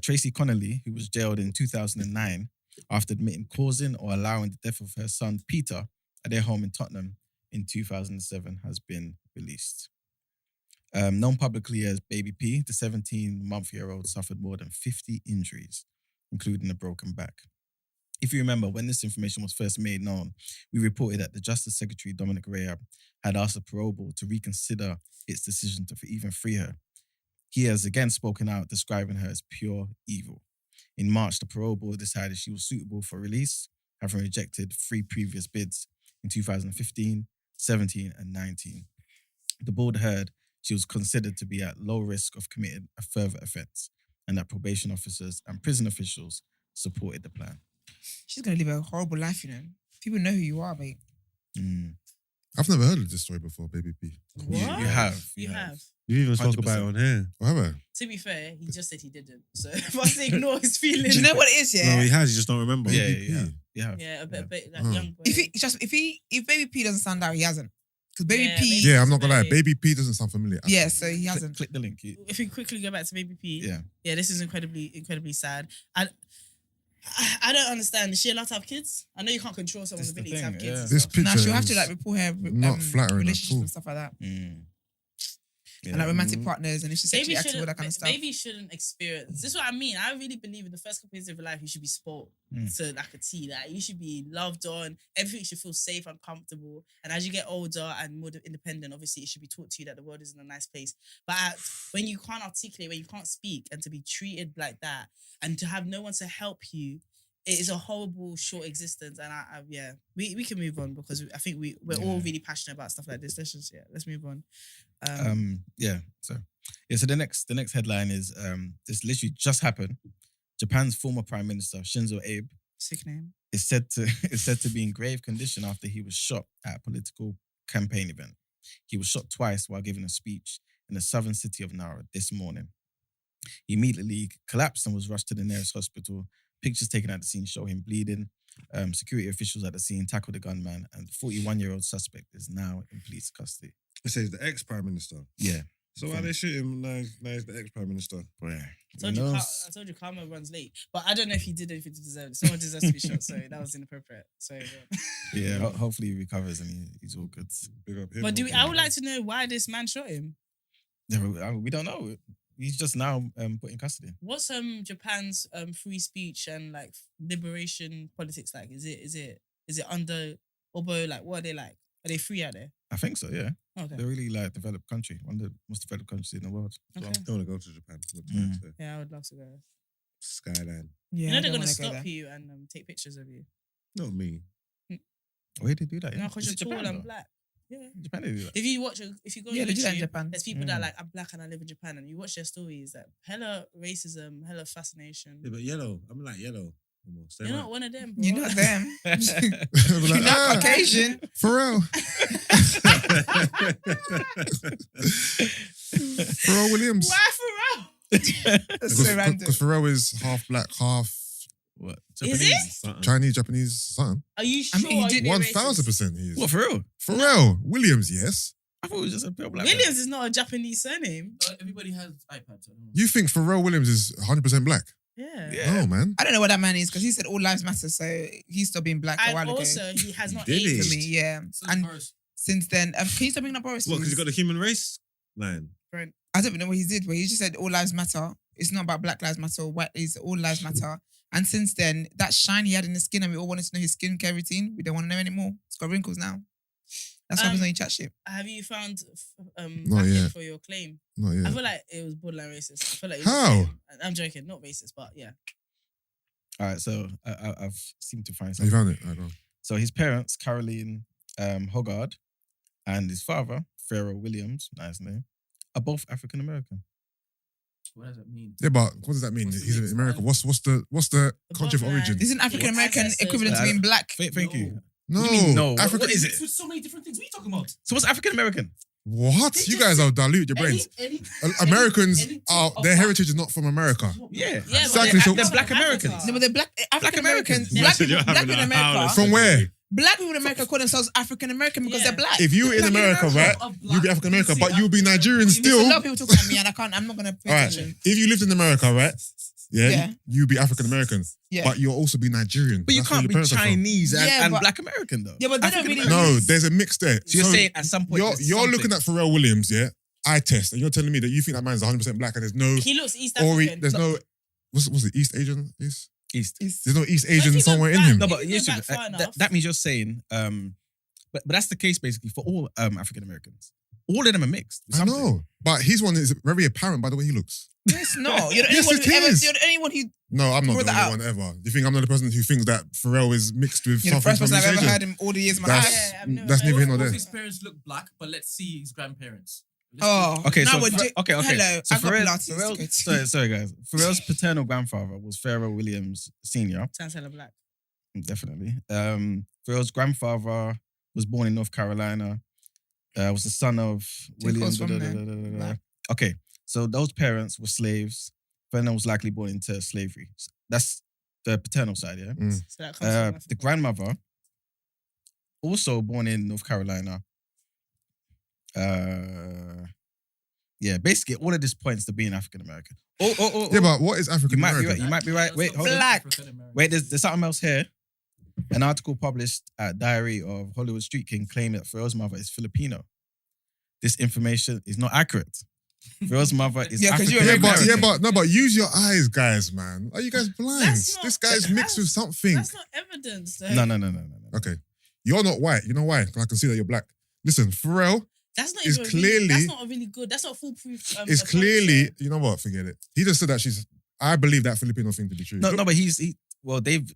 Tracy Connolly, who was jailed in 2009 after admitting causing or allowing the death of her son Peter at their home in Tottenham in 2007, has been released. Known publicly as Baby P, the 17-month-old suffered more than 50 injuries, including a broken back. If you remember, when this information was first made known, we reported that the Justice Secretary, Dominic Rea, had asked the parole board to reconsider its decision to even free her. He has again spoken out, describing her as pure evil. In March, the parole board decided she was suitable for release, having rejected 3 previous bids in 2015, 17, and 19. The board heard she was considered to be at low risk of committing a further offence, and that probation officers and prison officials supported the plan. She's gonna live a horrible life, you know. People know who you are, mate. I've never heard of this story before, Baby P. What? You have. You have. You even spoke about it 100%. on here. Or have I? To be fair, he just said he didn't. So if I say ignore his feelings. Do you know what it is, yeah? No, he has. You just don't remember. Yeah, Baby yeah, P. you have. Yeah, a bit, like Oh. young boy. If Baby P doesn't stand out, he hasn't. Because Baby Yeah, P, Yeah, I'm not gonna lie. Very- Baby P doesn't sound familiar. yeah, so he hasn't. Click the link. If we quickly go back to Baby P, Yeah. this is incredibly sad. I don't understand. Is she allowed to have kids? I know you can't control someone's This is the ability to have thing, kids. yeah. and This stuff. picture Now she'll have to is like report her not flattering at relationships all. and stuff like that. Yeah. And like romantic partners and if she's Baby sexually active, all that kind of stuff. Baby shouldn't experience. This is what I mean. I really believe in the first couple years of your life, you should be spoiled to like a T. Like you should be loved on. Everything should feel safe and comfortable. And as you get older and more independent, obviously it should be taught to you that the world isn't a nice place. But when you can't articulate, when you can't speak, and to be treated like that, and to have no one to help you, it is a horrible short existence. And we can move on because I think we're all really passionate about stuff like this. Let's move on. So the next headline is this literally just happened. Japan's former Prime Minister Shinzo Abe Sick name. is said to be in grave condition after he was shot at a political campaign event. He was shot twice while giving a speech in the southern city of Nara this morning. He immediately collapsed and was rushed to the nearest hospital. Pictures taken at the scene show him bleeding. Security officials at the scene tackled the gunman, and the 41-year-old suspect is now in police custody. It says the ex-prime minister. Yeah. So why they shoot him now? Now he's the ex-prime minister. Yeah. I told you karma runs late. But I don't know if he did anything to deserve it. Someone deserves to be shot. Sorry, that was inappropriate. Sorry. Yeah. Hopefully he recovers and he's all good. Big up him. But I would like to know why this man shot him. Yeah, we don't know. he's just now put in custody. What's Japan's free speech and like liberation politics like? Is it under Obo? Like, what are they like? Are they free out there? I think so. Yeah, Okay. they're really like developed country, one of the most developed countries in the world. Okay. I don't want to go to Japan. Yeah, I would love to go. Skyline. Yeah, You know I they're don't gonna wanna go stop there. you and take pictures of you. Not me. Where did they do that? No, Yeah? because Is you're it tall Japan, and though? black. Yeah. Japan, they do that. If you go Yeah, on they do that in YouTube, Japan. there's people that are like, I'm black and I live in Japan, and you watch their stories, like hella racism, hella fascination. Yeah, but yellow. I'm like yellow. Almost. You're not one of them, bro. You're not them. Like, You're not Caucasian. Pharrell. Pharrell Williams. Why Pharrell? That's so random. Because Pharrell is half black, half What? Is it? Something. Chinese, Japanese son. Are you sure? I mean, he did- you're 1000% he is. What, for real? Pharrell Williams, yes. I thought it was just a pure black racist? Williams is not a Japanese surname. Everybody has iPads. I don't know. You think Pharrell Williams is 100% black? Yeah. Yeah. No, man. I don't know what that man is because he said all lives matter, so he's still being black a And while ago. also, he has not Did he? aged. For me, yeah. So And Boris. since then, can you stop bringing up Boris? What, because please? you got the human race line? Brent. I don't even know what he did, but he just said all lives matter. It's not about Black Lives Matter or white. It's all lives matter. And since then, that shine he had in his skin, and we all wanted to know his skincare routine. We don't want to know anymore. It's got wrinkles now. That's what happens when you chat shit. Have you found Not backing yet. for your claim? Not yet. I feel like it was borderline racist. I feel like it How? was I'm joking, not racist, but yeah. All right, so I've seemed to find Oh, you something. found it? I know. So his parents, Caroline Hogarth, and his father, Pharrell Williams, nice name, are both African American. What does that mean? Yeah, but what does that mean? What's the He's in mix, America. man? What's the country of Above origin? line. Isn't African American ancestors, equivalent to like- being black? Thank you. No, What do you mean, no? Africa. What is it? With so many different things. What are you talking about? So what's African American? What? They You just guys said are dilute your brains. Americans are their heritage is not from America. Yeah. Yeah, Exactly, but so- They're black from Americans. Africa. No, but they're black African Americans. You Black said people, you're black having people in a howler. America. From where? Black people in America call themselves African American because Yeah. they're black. If you in Black America, right, Of black. you'll be African American, You but say you'll be Nigerian There's a still. lot of people talking at me, and I'm not gonna pay All right. attention. If you lived in America, right, Yeah. you'll be African American, Yeah. but you'll also be Nigerian. But you That's where can't your be parents are from. Chinese Yeah, and but- black American though. Yeah, but they don't African really- American. No, there's a mix there. So you're saying at some point you're there's you're something. looking at Pharrell Williams, yeah. I test, and you're telling me that you think that man's 100% black, and there's no He looks East Ori, African. there's no what's it, East Asian? East. There's no East But if Asian you go somewhere in back- him. No, If but you yes, go back far enough- that means you're saying, but that's the case basically for all African Americans. All of them are mixed. with I something. know, but his one is very apparent by the way he looks. Yes, no. You're the Yes, only one it who ever. is. You're the only one who. No, I'm not Brought the that only one ever. Do you think I'm not the person who thinks that Pharrell is mixed with You're the something first from person I've East ever Asia? heard in all the years of my That's life. Yeah, I've never that's heard neither here of nor Both there. his parents look black, but let's see his grandparents. Let's Oh, Okay, now so we're okay. Hello, So I got Pilates. Pharrell, Okay. sorry guys. Pharrell's paternal grandfather was Pharrell Williams Sr. Sounds hella black. Definitely. Pharrell's grandfather was born in North Carolina. Was the son of William. close from there. Black. Okay, so those parents were slaves. Pharrell was likely born into slavery. That's the paternal side, yeah. So that comes from The Africa. grandmother, also born in North Carolina. Yeah, basically all of this points to being African American. Oh. Yeah, but what is You African might be right. American? You might be right. Wait, hold on. Black. Wait, there's something else here. An article published at Diary of Hollywood Street King claimed that Pharrell's mother is Filipino. This information is not accurate. Pharrell's mother is Yeah, 'cause African you're Yeah, American. but use your eyes, guys, man. Are you guys blind? That's not- This guy's mixed with something. That's not evidence. Though. No. Okay, you're not white. You know why? 'Cause I can see that you're black. Listen, Pharrell That's not is even clearly- Really, that's not a really good. That's not foolproof. is approach, clearly. though. You know what? Forget it. He just said that she's. I believe that Filipino thing to be true. No, but they've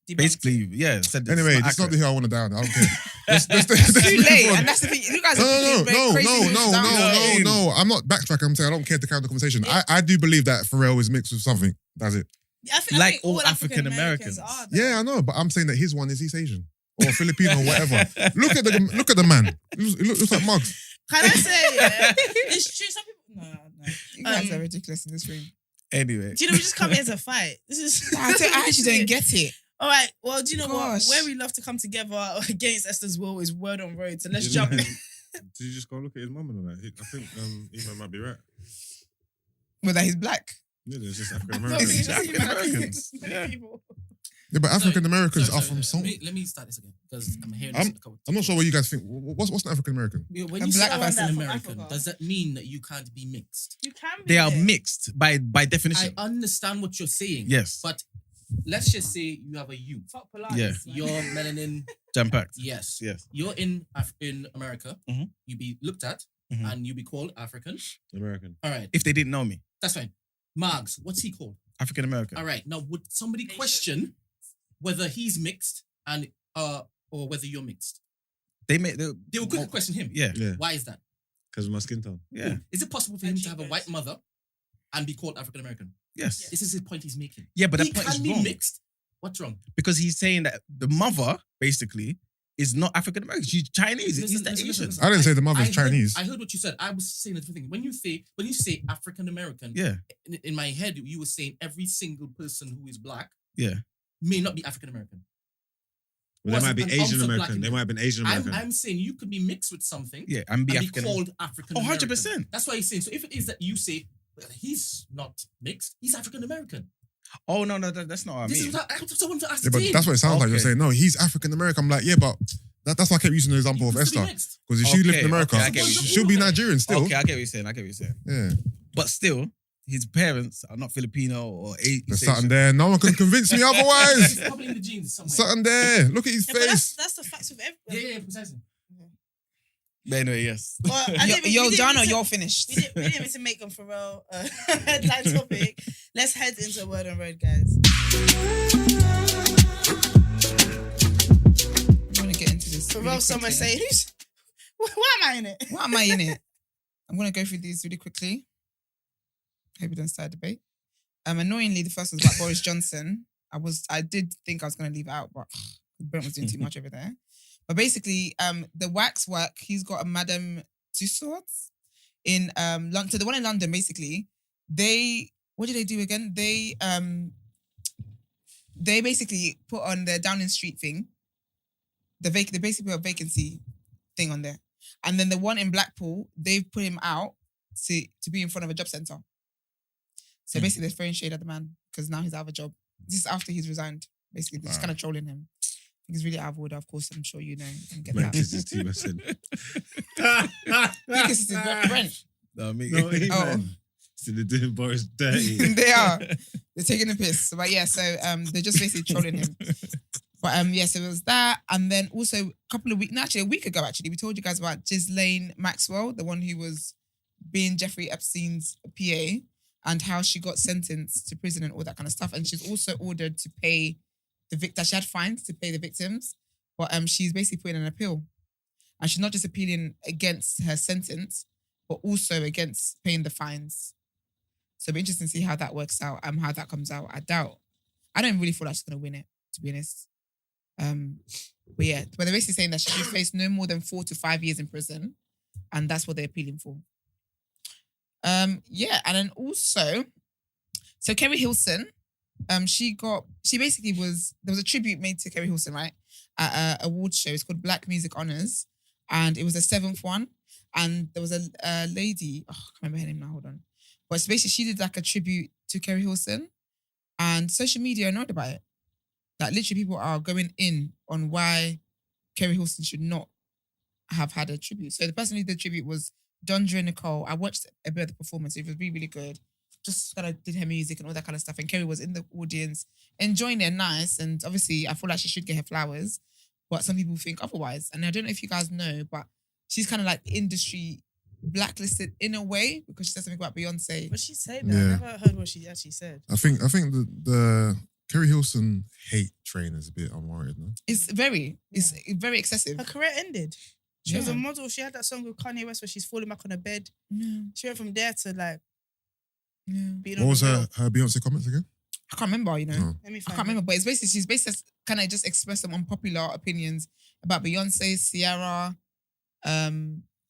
Debunked basically, it. yeah, said Anyway, it's that's not the accurate. hill I want to die on. I don't care. Let's It's too move late, on. and that's the thing. You guys are No, picking very crazy moves down there. no. I'm not backtracking. I'm saying I don't care to carry on the conversation. I do believe that Pharrell is mixed with something. That's it. I think, Like I think all African African-Americans. Americans are. though. Yeah, I know, but I'm saying that his one is East Asian or Filipino or whatever. Look at the man. He looks like Muggs. Can I say? Yeah, it's true. Some people. No. You guys Um, are ridiculous in this room. Anyway, Do you know we just come here to fight? This is. I actually don't get it. All right. Well, do you know Gosh. what? Where we love to come together against Esther's will is word on road. So let's Did jump. you- Did you just go look at his mum and all that? I think Iman might be right. Whether he's black. Yeah, there's just African No, Americans. it's just African Americans. Many people. Yeah, but African Americans Sorry, are from some. Let me start this again because I'm hearing I'm- this. I'm not sure what you guys think. What's an African American? When A you say black African person from American, Africa. does that mean that you can't be mixed? You can be They are mixed. mixed by I definition. understand what you're saying. Yes. But let's just say you have a you. Fuck Pilates, Yeah. man. You're melanin. Jam packed. Yes. Yes. You're in America. Mhm. You be looked at Mhm. and you be called African. American. All right. If they didn't know me, That's fine. Margs, what's he called? African American. All right. Now, would somebody Asian. question whether he's mixed and or whether you're mixed? They may. They will quickly question him. Yeah. Yeah, Why is that? because of my skin tone. Yeah. Is it possible for him to have a white mother and be called African American? Yes. This is the point he's making. Yeah, but he that point can is be wrong mixed. What's wrong? because he's saying that the mother basically is not African American. She's Chinese. Listen, East listen, Asian. listen. I didn't say the mother's I Chinese. I heard what you said. I was saying a different thing. When you say African American, Yeah. in my head you were saying every single person who is black Yeah. may not be African American. Well, they Was might be an Asian ounce of black American. in They there. might have been Asian American. I'm saying you could be mixed with something Yeah. And be and African. be called African Oh, American. 100%. That's why he's saying. So if it is that you say, well, he's not mixed, he's African American. Oh no, that's not what I This mean. is what I want to Yeah, ascertain. but that's what it sounds like. You're Okay. saying, no, he's African American. I'm like, yeah, but that's why I kept using the example of Esther. Mixed. Because if she lived in Okay, America, okay, I get what you she'll be Nigerian still. Okay, I get what you're saying. Yeah. But still, his parents are not Filipino or There's East something Asian. there. No one can convince me otherwise. It's probably in the genes somewhere. Something there. Look at his Yeah, but face. that's the facts of everyone. Yeah, precisely. But anyway, yes. Well, I didn't- Yo, we didn't Dano, mean to- you're finished. We didn't mean to make them Pharrell headline topic. Let's head into Word on Road, guys. I'm gonna get into this. Pharrell, really someone quickly. say, why am I in it? Why am I in it? I'm gonna go through these really quickly. Hope we don't start a debate. Annoyingly, the first was about Boris Johnson. I did think I was gonna leave it out, but Brent was doing too much over there. But basically, the wax work, he's got a Madame Tussauds in London. So the one in London, basically, what did they do again? They basically put on their Downing Street thing. They basically put a vacancy thing on there. And then the one in Blackpool, they've put him out to be in front of a job centre. So basically they're throwing shade at the man because now he's out of a job. This is after he's resigned. Basically, they're just kind of trolling him. He's really out of order, of course, I'm sure you know. And get Man that. kisses team, I said. Because it's Brent. No, me. No, he Oh. man. So they're doing Boris dirty. They are. They're taking the piss. But yeah, so they're just basically trolling him. But yeah, so it was that. And then also a week ago, actually, we told you guys about Ghislaine Maxwell, the one who was being Jeffrey Epstein's PA, and how she got sentenced to prison and all that kind of stuff. And she's also ordered to pay the victim. She had fines to pay the victims, but she's basically putting an appeal. And she's not just appealing against her sentence, but also against paying the fines. So it'll be interesting to see how that works out, how that comes out. I don't really feel like she's going to win it, to be honest. But yeah, but they're basically saying that she should face no more than 4 to 5 years in prison. And that's what they're appealing for. Yeah, and then also, so Keri Hilson, there was a tribute made to Keri Hilson, right? At a award show. It's called Black Music Honours. And it was the 7th one. And there was a lady, I can't remember her name now, hold on. But so basically, she did like a tribute to Keri Hilson. And social media are annoyed about it. Like literally people are going in on why Keri Hilson should not have had a tribute. So the person who did the tribute was Dondra Nicole. I watched a bit of the performance. It was really, really good. Just kind of did her music and all that kind of stuff. And Keri was in the audience enjoying it nice. And obviously I feel like she should get her flowers. But some people think otherwise. And I don't know if you guys know, but she's kind of like industry blacklisted in a way because she said something about Beyonce. What she said? I Yeah. never heard what she actually said. I think the Keri Hilson hate train is a bit unwarranted, no? It's very excessive. Her career ended. She was Yeah. a model. She had that song with Kanye West where she's falling back on her bed. Yeah. She went from there to like Yeah. being What on was the her real. Beyonce comments again? I can't remember, you know. Oh. Let me I find can't remember, but it's basically she's basically kind of just expressed some unpopular opinions about Beyonce, Ciara.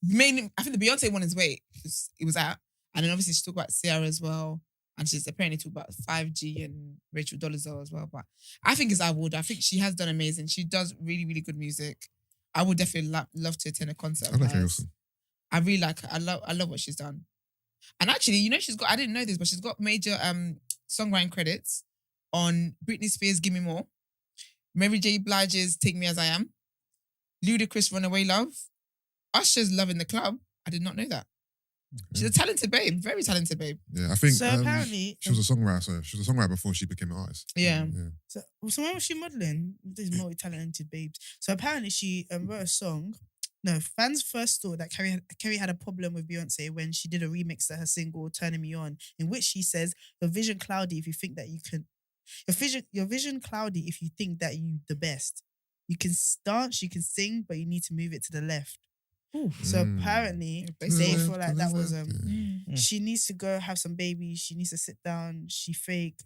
Mainly, I think the Beyonce one is wait, it was out, and then obviously she talked about Ciara as well, and she's apparently talked about 5G and Rachel Dolezal as well. But I think it's I would. I think she has done amazing. She does really, really good music. I would definitely love to attend a concert. I of like Keri hers. Hilson. I really like her. I love what she's done. And actually, you know, she's got, I didn't know this, but she's got major songwriting credits on Britney Spears' Gimme More. Mary J. Blige's Take Me As I Am. Ludacris Runaway Love. Usher's Love in the Club. I did not know that. She's a talented babe, very talented babe. Yeah, I think So apparently, she was a songwriter. So she was a songwriter before she became an artist. Yeah. So when was she modeling? These multi-talented babes. So apparently she wrote a song. No, fans first thought that Keri had a problem with Beyonce when she did a remix to her single "Turning Me On," in which she says, "Your vision cloudy if you think that you can. Your vision cloudy if you think that you the best. You can dance, you can sing, but you need to move it to the left." So apparently they feel like that was she needs to go have some babies. She needs to sit down. She fake.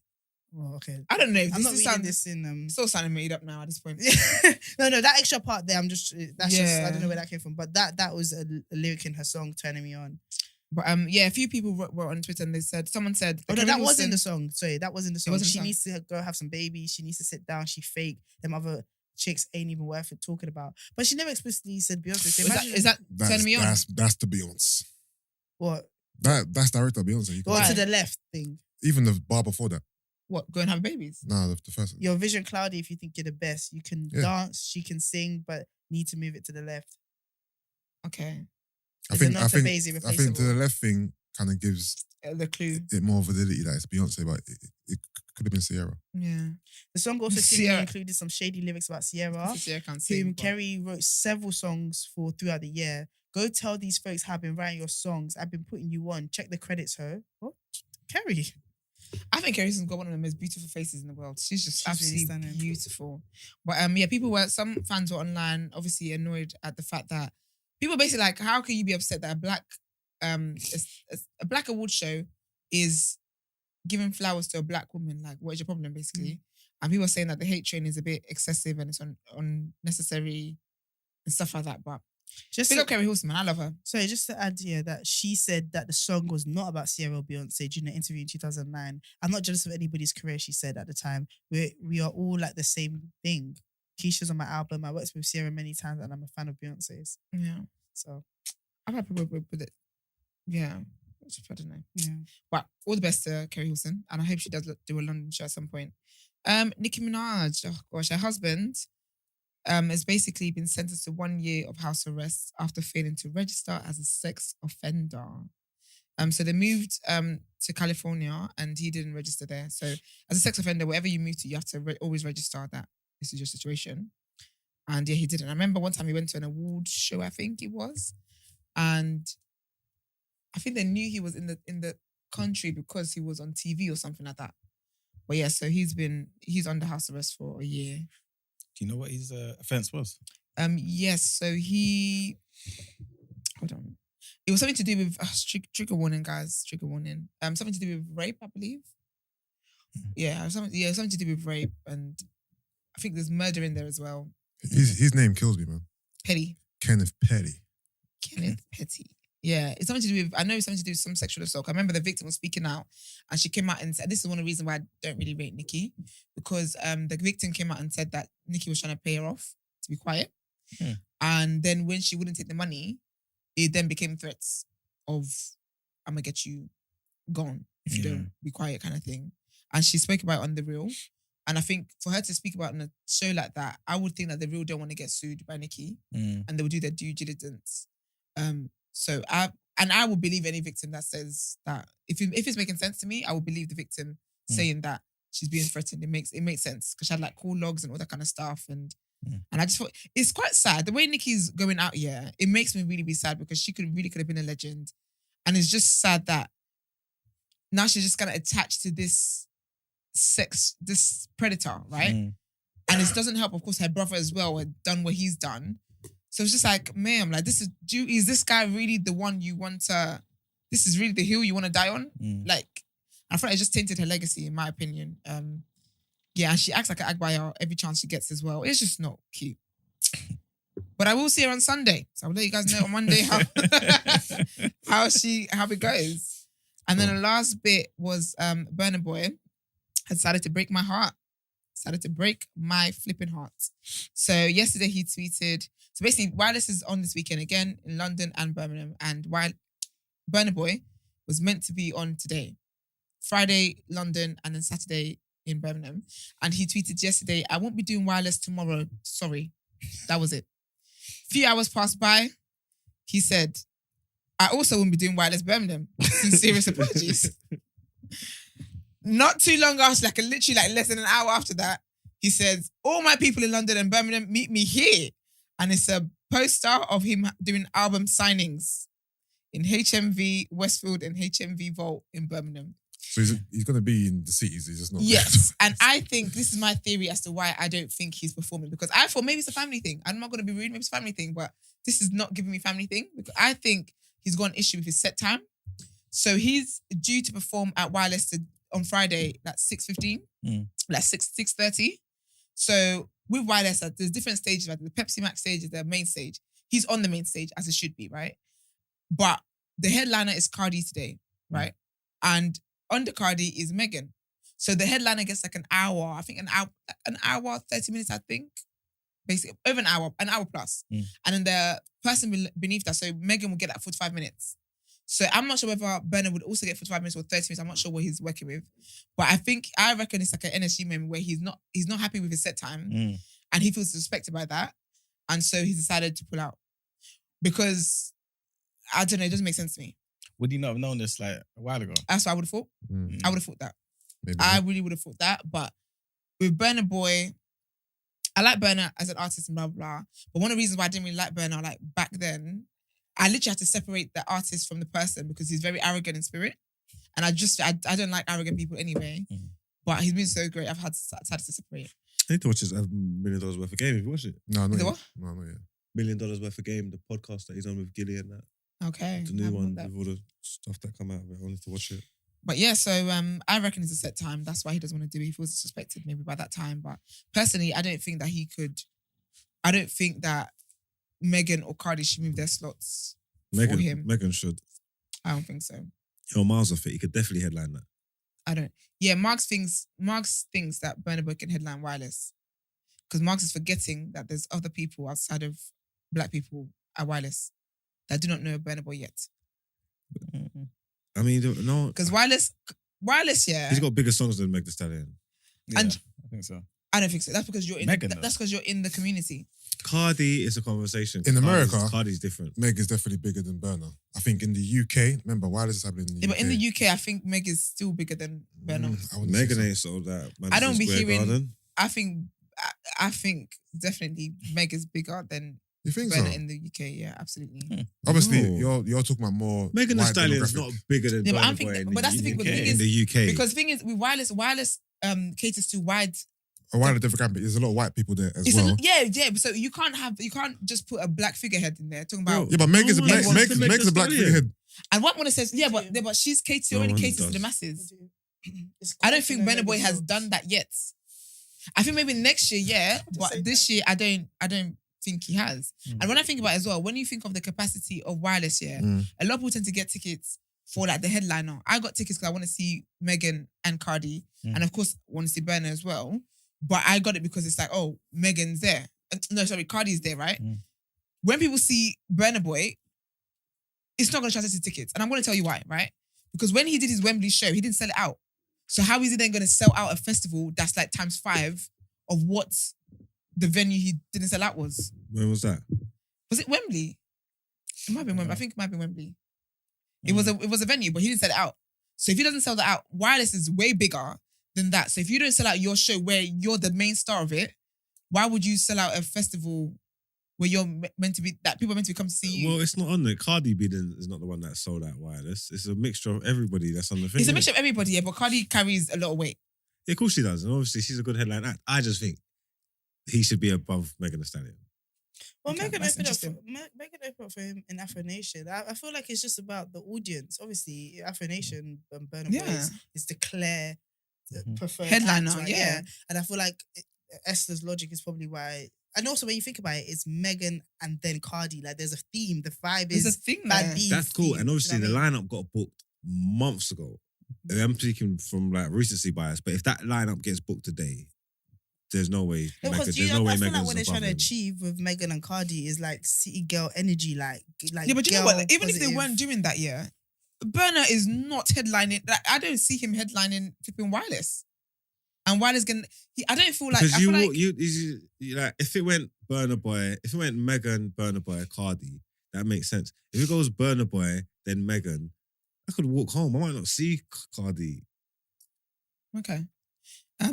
Well, okay. I don't know. I'm not reading this in. Still sounding made up now at this point. no, that extra part there. Just I don't know where that came from. But that was a lyric in her song "Turning Me On." But a few people wrote on Twitter and someone said, oh no, that was in the song. Sorry, that was in the song. She song. needs to go have some babies. She needs to sit down. She fake. Them other chicks ain't even worth it talking about. But she never explicitly said Beyonce. So is that Turning Me On? That's the Beyonce. What? That's director Beyonce. Or to the left thing. Even the bar before that. What? Go and have babies? No, the first. Your vision cloudy if you think you're the best. You can dance. She can sing, but need to move it to the left. Okay. I think to the left thing kind of gives the clue it more validity that it's Beyonce, but it could have been Sierra. Yeah. The song also seemingly included some shady lyrics about Sierra, whom Keri wrote several songs for throughout the year. Go tell these folks how I've been writing your songs. I've been putting you on. Check the credits, ho. What? Keri. I think Keri Hilson's got one of the most beautiful faces in the world. She's absolutely really beautiful. But some fans were online obviously annoyed at the fact that people basically like, how can you be upset that a black award show is giving flowers to a black woman? Like, what is your problem, basically? And people are saying that the hate train is a bit excessive and it's unnecessary and stuff like that. But just look, Keri Hilson, man, I love her. So just to add here that she said that the song was not about Sierra or Beyonce during the interview in 2009. I'm not jealous of anybody's career, she said at the time. We are all like the same thing. Keisha's on my album. I worked with Sierra many times and I'm a fan of Beyonce's. Yeah. So I've had people with it. Yeah. I don't know. Yeah. But all the best to Keri Hilson. And I hope she does do a London show at some point. Nicki Minaj, oh gosh, her husband has basically been sentenced to 1 year of house arrest after failing to register as a sex offender. So they moved to California and he didn't register there. So as a sex offender, wherever you move to, you have to always register that this is your situation. And yeah, he didn't. I remember one time he went to an award show, I think it was. And I think they knew he was in the country because he was on TV or something like that. But yeah, so he's under house arrest for a year. Do you know what his offence was? Yes. So hold on. It was something to do with trigger warning, guys. Trigger warning. Something to do with rape, I believe. Yeah, something to do with rape, and I think there's murder in there as well. His name kills me, man. Petty. Kenneth Petty. Kenneth Petty. Yeah, it's something to do with, I know it's something to do with some sexual assault. I remember the victim was speaking out and she came out and said, this is one of the reasons why I don't really rate Nicki, because the victim came out and said that Nicki was trying to pay her off to be quiet. And then when she wouldn't take the money, it then became threats of, I'm going to get you gone if you don't be quiet kind of thing. And she spoke about it on The Real. And I think for her to speak about it on a show like that, I would think that The Real don't want to get sued by Nicki and they would do their due diligence. So I will believe any victim that says that. If it's making sense to me, I will believe the victim saying that she's being threatened. It makes sense because she had like call logs and all that kind of stuff. And I just thought it's quite sad the way Nicki's going out here. It makes me really be sad because she could have been a legend, and it's just sad that now she's just kind of attached to this predator, right? And it doesn't help. Of course, her brother as well had done what he's done. So it's just like, ma'am, like is this guy really the one you want to, this is really the hill you want to die on? Like, I thought it just tainted her legacy, in my opinion. Yeah, and she acts like an Agbaya every chance she gets as well. It's just not cute. But I will see her on Sunday. So I'll let you guys know on Monday how it goes. And then the last bit was Burna Boy had decided to break my heart. Decided to break my flipping heart. So yesterday he tweeted, so basically Wireless is on this weekend again in London and Birmingham, and while Burna Boy was meant to be on today, Friday London and then Saturday in Birmingham. And he tweeted yesterday, I won't be doing wireless tomorrow. Sorry. That was it. Few hours passed by. He said, I also won't be doing wireless Birmingham. Sincerest apologies. Not too long after, literally less than an hour after that, he says, all my people in London and Birmingham, meet me here. And it's a poster of him doing album signings in HMV Westfield and HMV Vault in Birmingham. So he's going to be in the cities. He's just not. Yes. And I think this is my theory as to why I don't think he's performing. Because I thought maybe it's a family thing. I'm not going to be rude. Maybe it's a family thing. But this is not giving me family thing. Because I think he's got an issue with his set time. So he's due to perform at Wireless on Friday at 6:15. Like 6:30. So with Wireless, there's different stages. Right? The Pepsi Max stage is the main stage. He's on the main stage, as it should be, right? But the headliner is Cardi today, right? And under Cardi is Megan. So the headliner gets like an hour, I think an hour, 30 minutes, I think. Basically, over an hour plus. And then the person beneath that, so Megan will get that 45 minutes. So I'm not sure whether Burna would also get 45 minutes or 30 minutes. I'm not sure what he's working with. But I reckon it's like an NSG moment where he's not happy with his set time. And he feels disrespected by that. And so he's decided to pull out. Because, I don't know, it doesn't make sense to me. Would you not have known this like a while ago? That's what I would have thought. I would have thought that. Maybe I really would have thought that. But with Burna Boy, I like Burna as an artist and blah, blah, blah. But one of the reasons why I didn't really like Burna, like back then, I literally had to separate the artist from the person because he's very arrogant in spirit. And I don't like arrogant people anyway. But he's been so great, I've had to separate. I need to watch his $1 million worth of game. Have you watched it? No, not Is it yet. what? No, not yet. $1 million worth of game, the podcast that he's on with Gilly and that. Okay. The new one with all the stuff that come out of it. I wanted to watch it. But yeah, so I reckon it's a set time. That's why he doesn't want to do it. He feels disrespected maybe by that time. But personally, I don't think that he could. I don't think that Megan or Cardi should move their slots for him. Megan should. I don't think so. Yo, Miles off it. He could definitely headline that. I don't. Yeah, Marks thinks that Burna Boy can headline Wireless. Because Marks is forgetting that there's other people outside of black people at Wireless that do not know Burna Boy yet. I mean, no. Because Wireless, yeah. He's got bigger songs than Meg Thee Stallion. Yeah, And- I think so. I don't think so. That's because you're in. Megan, That's because you're in the community. Cardi is a conversation. In America, Cardi's different. Meg is definitely bigger than Burna. I think in the UK, remember, Wireless is happening in the Yeah, UK. but in the UK, I think Meg is still bigger than Burna. I wouldn't say Megan so. ain't sold that. I don't be Madison Square hearing- Garden. I think definitely Meg is bigger than You think so? Burna in the UK. Yeah, absolutely. Obviously, No. you're talking about more. Megan Thee white Stallion's demographic. not bigger than Yeah, but Burna I'm Boy thinking- in but that's the thing, but the thing in the UK. Because the thing is, with Wireless caters to wide. A wider demographic. There's a lot of white people there as It's well. yeah. So you can't just put a black figurehead in there talking about. Bro, Yeah, but Meg is No Meg, one wants Meg, to make Meg's the a black stallion. figurehead. And what one says, but she's No already one caters to does. the masses. It's I don't think cool to Burna know Boy the has songs. done that yet. I think maybe next year, yeah, but say this year I don't think he has. Mm. And when I think about it as well, when you think of the capacity of Wireless, yeah, a lot of people tend to get tickets for like the headliner. I got tickets because I want to see Megan and Cardi, and of course want to see Burna as well. But I got it because it's like, oh, Megan's there. No, sorry, Cardi's there, right? When people see Burna Boy, it's not going to translate to tickets. And I'm going to tell you why, right? Because when he did his Wembley show, he didn't sell it out. So how is he then going to sell out a festival that's like times 5 of what the venue he didn't sell out was? When was that? Was it Wembley? It might have been Wembley. I think it might have been Wembley. It was a venue, but he didn't sell it out. So if he doesn't sell that out, Wireless is way bigger than that. So if you don't sell out your show where you're the main star of it, why would you sell out a festival where you're meant to be, that people are meant to come to see you? Well, it's not on there. Cardi B is not the one that sold out Wireless. It's a mixture of everybody that's on the thing. It's a innit? mixture of everybody, yeah, but Cardi carries a lot of weight. Yeah, of course she does. And obviously she's a good headline act. I just think he should be above Megan Thee Stallion. Well, Okay, Megan that's opened interesting. up for him in Afro Nation. I feel like it's just about the audience. Obviously, Afro Nation and Burna Boy Yeah. is the clear preferred Headliner, act, right? yeah. And I feel like Esther's logic is probably why. And also, when you think about it, it's Megan and then Cardi. Like, there's a theme. The vibe There's a is thing bad there. beats That's cool. theme, And obviously you know the what I mean? lineup got booked months ago. I'm speaking from like recency bias, but if that lineup gets booked today, there's no way. No, because There's no way I feel like Megan's what they're above trying to him. achieve with Megan and Cardi is like city girl energy, like Yeah, but you know girl what? Even if they positive. weren't doing that, yeah, Burna is not headlining. Like, I don't see him headlining flipping Wireless. And Wiley's gonna. I don't feel like. Because I feel like you like if it went Burna Boy, if it went Megan, Burna Boy, Cardi, that makes sense. If it goes Burna Boy, then Megan, I could walk home. I might not see Cardi. okay.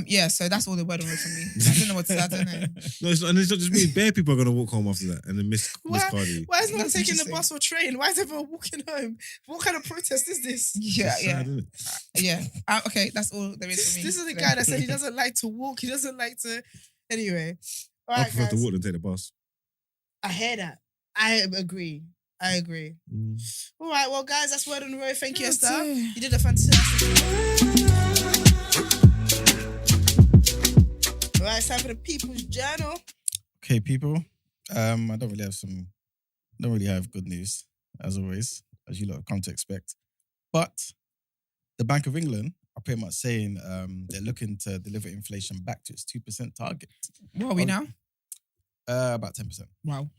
Yeah, so that's all the word on it for me. I don't know what to say. I don't know. No, it's not just me. Bare people are gonna walk home after that and then miss Cardi. Why is no one That's taking the interesting. bus or train? Why is everyone walking home? What kind of protest is this? Yeah, It's yeah, sad, isn't it? yeah. Okay, that's all there is for me. This is the guy that said he doesn't like to walk. He doesn't like to. Anyway, all I right, prefer to guys. walk than take the bus. I hear that. I agree. All right, well, guys, that's word on the road. Thank you, Esther. You did a fantastic job. All right, it's time for the People's Journal. Okay, people. I don't really have good news, as always, as you lot have come to expect. But the Bank of England are pretty much saying they're looking to deliver inflation back to its 2% target. What are we now? About 10%. Wow.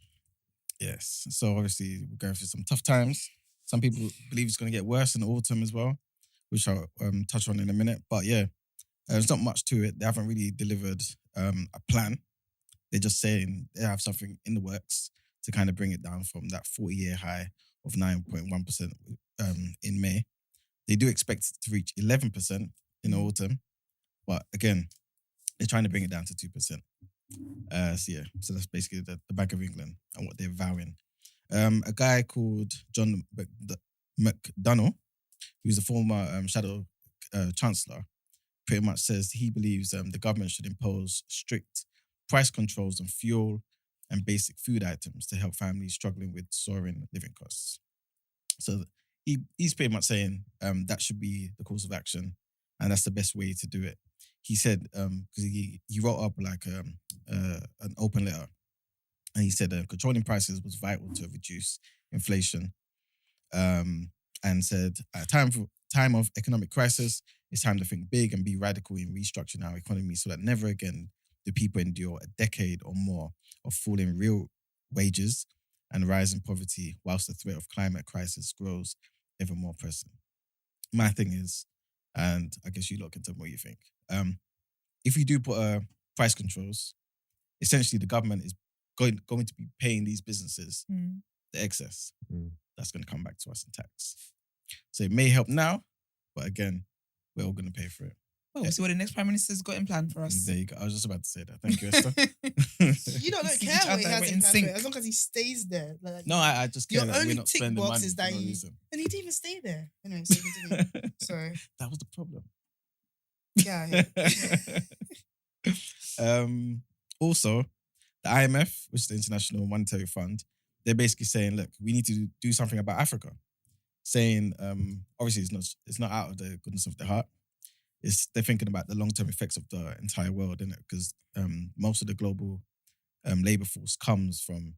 Yes. So obviously we're going through some tough times. Some people believe it's going to get worse in the autumn as well, which I'll touch on in a minute. But yeah, there's not much to it. They haven't really delivered a plan. They're just saying they have something in the works to kind of bring it down from that 40-year high of 9.1% in May. They do expect it to reach 11% in the autumn. But again, they're trying to bring it down to 2%. So that's basically the Bank of England and what they're vowing. A guy called John McDonnell, who's the former Shadow Chancellor, pretty much says he believes the government should impose strict price controls on fuel and basic food items to help families struggling with soaring living costs. So he's pretty much saying that should be the course of action, and that's the best way to do it. He said, because he wrote up like an open letter, and he said controlling prices was vital to reduce inflation, and said at a time of economic crisis, it's time to think big and be radical in restructuring our economy so that never again do people endure a decade or more of falling real wages and rising poverty whilst the threat of climate crisis grows ever more pressing. My thing is, and I guess you lot can tell me what you think, if you do put price controls, essentially the government is going to be paying these businesses the excess. That's going to come back to us in tax. So it may help now, but again, we're all going to pay for it. Oh, we'll see what the next Prime Minister's got in plan for us. There you go. I was just about to say that. Thank you, Esther. You don't See care each what he other has in in plan sync. for it, as long as he stays there. Like, No, I just care Your that we're only not tick spending box money is for that no you- reason. and he didn't even stay there. Anyway, so continue. Sorry. That was the problem. Yeah. Also, the IMF, which is the International Monetary Fund, they're basically saying, look, we need to do something about Africa. Saying, obviously, it's not out of the goodness of their heart. They're thinking about the long-term effects of the entire world, innit? Because most of the global labor force comes from,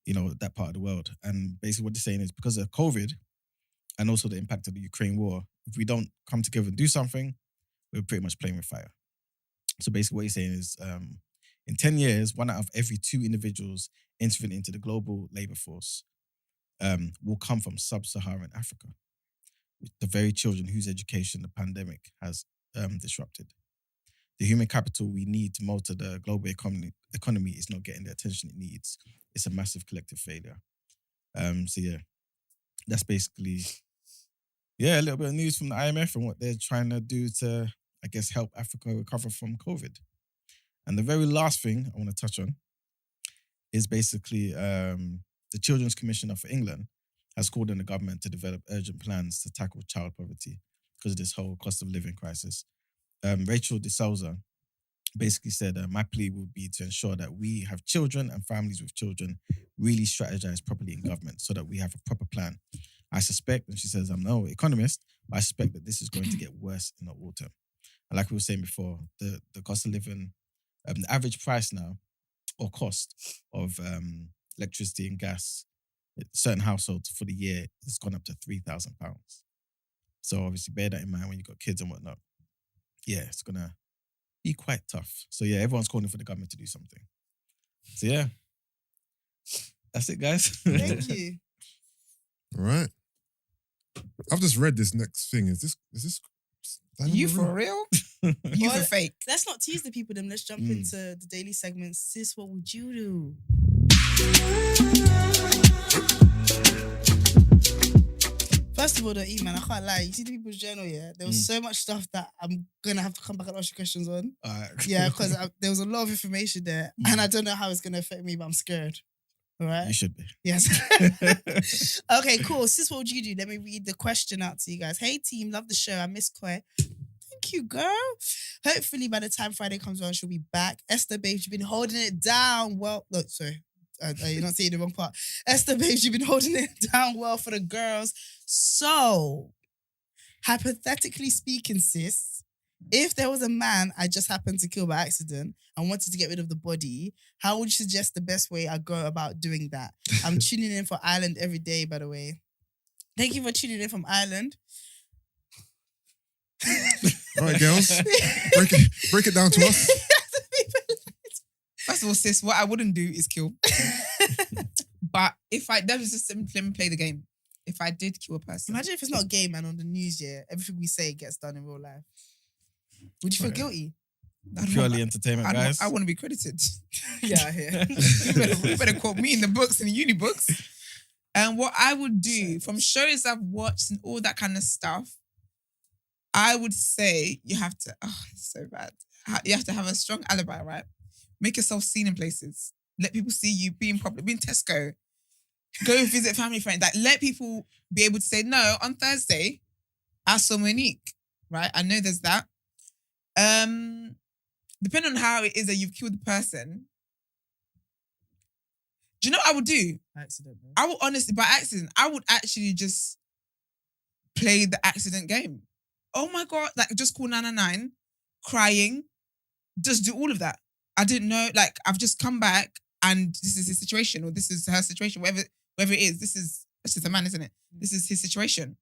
that part of the world. And basically what they're saying is because of COVID and also the impact of the Ukraine war, if we don't come together and do something, we're pretty much playing with fire. So basically what he's saying is in 10 years, 1 out of every 2 individuals entering into the global labor force will come from sub-Saharan Africa, the very children whose education the pandemic has disrupted. The human capital we need to motor the global economy is not getting the attention it needs. It's a massive collective failure. So yeah, that's basically, a little bit of news from the IMF and what they're trying to do to, I guess, help Africa recover from COVID. And the very last thing I want to touch on is basically the Children's Commissioner for England has called on the government to develop urgent plans to tackle child poverty because of this whole cost of living crisis. Rachel de Souza basically said, my plea would be to ensure that we have children and families with children really strategize properly in government so that we have a proper plan. I suspect, and she says, I'm no economist, but I suspect that this is going to get worse in the autumn. And like we were saying before, the cost of living, the average price now, or cost of electricity and gas, certain households for the year has gone up to £3,000. So obviously bear that in mind when you've got kids and whatnot. Yeah, it's going to be quite tough. So yeah, everyone's calling for the government to do something. So yeah, that's it, guys. Thank you. All right. I've just read this next thing. Is this You for real? You for fake. Let's not tease the people. Then let's jump into the daily segment. Sis, what would you do? First of all, though, man, I can't lie. You see the people's journal, yeah? There was so much stuff that I'm going to have to come back and ask you questions on. All right. Yeah, because there was a lot of information there. And I don't know how it's going to affect me, but I'm scared. All right? You should be. Yes. Okay, cool. Sis, what would you do? Let me read the question out to you guys. Hey, team. Love the show. I miss Koi. Thank you, girl. Hopefully, by the time Friday comes on, she'll be back. Esther, babe, you've been holding it down. Well, look, sorry. You're not saying the wrong part. Esther, babes, you've been holding it down well for the girls. So, hypothetically speaking, sis, if there was a man I just happened to kill by accident and wanted to get rid of the body, how would you suggest the best way I go about doing that? I'm tuning in for Ireland every day, by the way. Thank you for tuning in from Ireland. All right, girls. Break it down to us. First of all, sis, what I wouldn't do is kill. But that was just let me play the game. If I did kill a person. Imagine if it's not gay, man, on the news, yeah. Everything we say gets done in real life. Would you feel guilty? Purely entertainment, guys. I want to be credited. Yeah, I hear. you better quote me in the books, in the uni books. And what I would do from shows I've watched and all that kind of stuff, I would say you have to, it's so bad. You have to have a strong alibi, right? Make yourself seen in places. Let people see you, be in public, be in Tesco. Go visit family friends. Like, let people be able to say, no, on Thursday, I saw Monique, right? I know there's that. Depending on how it is that you've killed the person, do you know what I would do? Accident. Man. I would honestly, by accident, I would actually just play the accident game. Oh my God, like just call 999, crying, just do all of that. I didn't know, like, I've just come back and this is his situation, or this is her situation, whatever it is, this is a man, isn't it? This is his situation.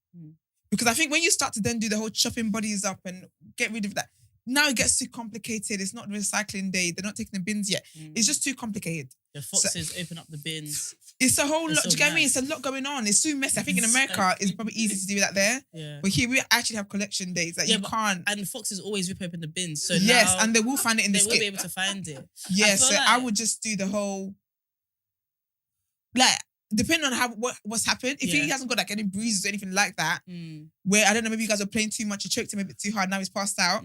Because I think when you start to then do the whole chopping bodies up and get rid of that, now it gets too complicated. It's not recycling day. They're not taking the bins yet. It's just too complicated. The foxes open up the bins. It's a whole lot. So do you get me? It's a lot going on. It's too messy. I think in America, it's probably easy to do that there. Yeah. But here we actually have collection days that you can't. And the foxes always rip open the bins. So yes, now and they will find it in the skip. They will be able to find it. Yeah, so I would just do the whole, like, depending on what's happened. If he hasn't got like any bruises or anything like that, where I don't know, maybe you guys are playing too much, you choked him a bit too hard, now he's passed out.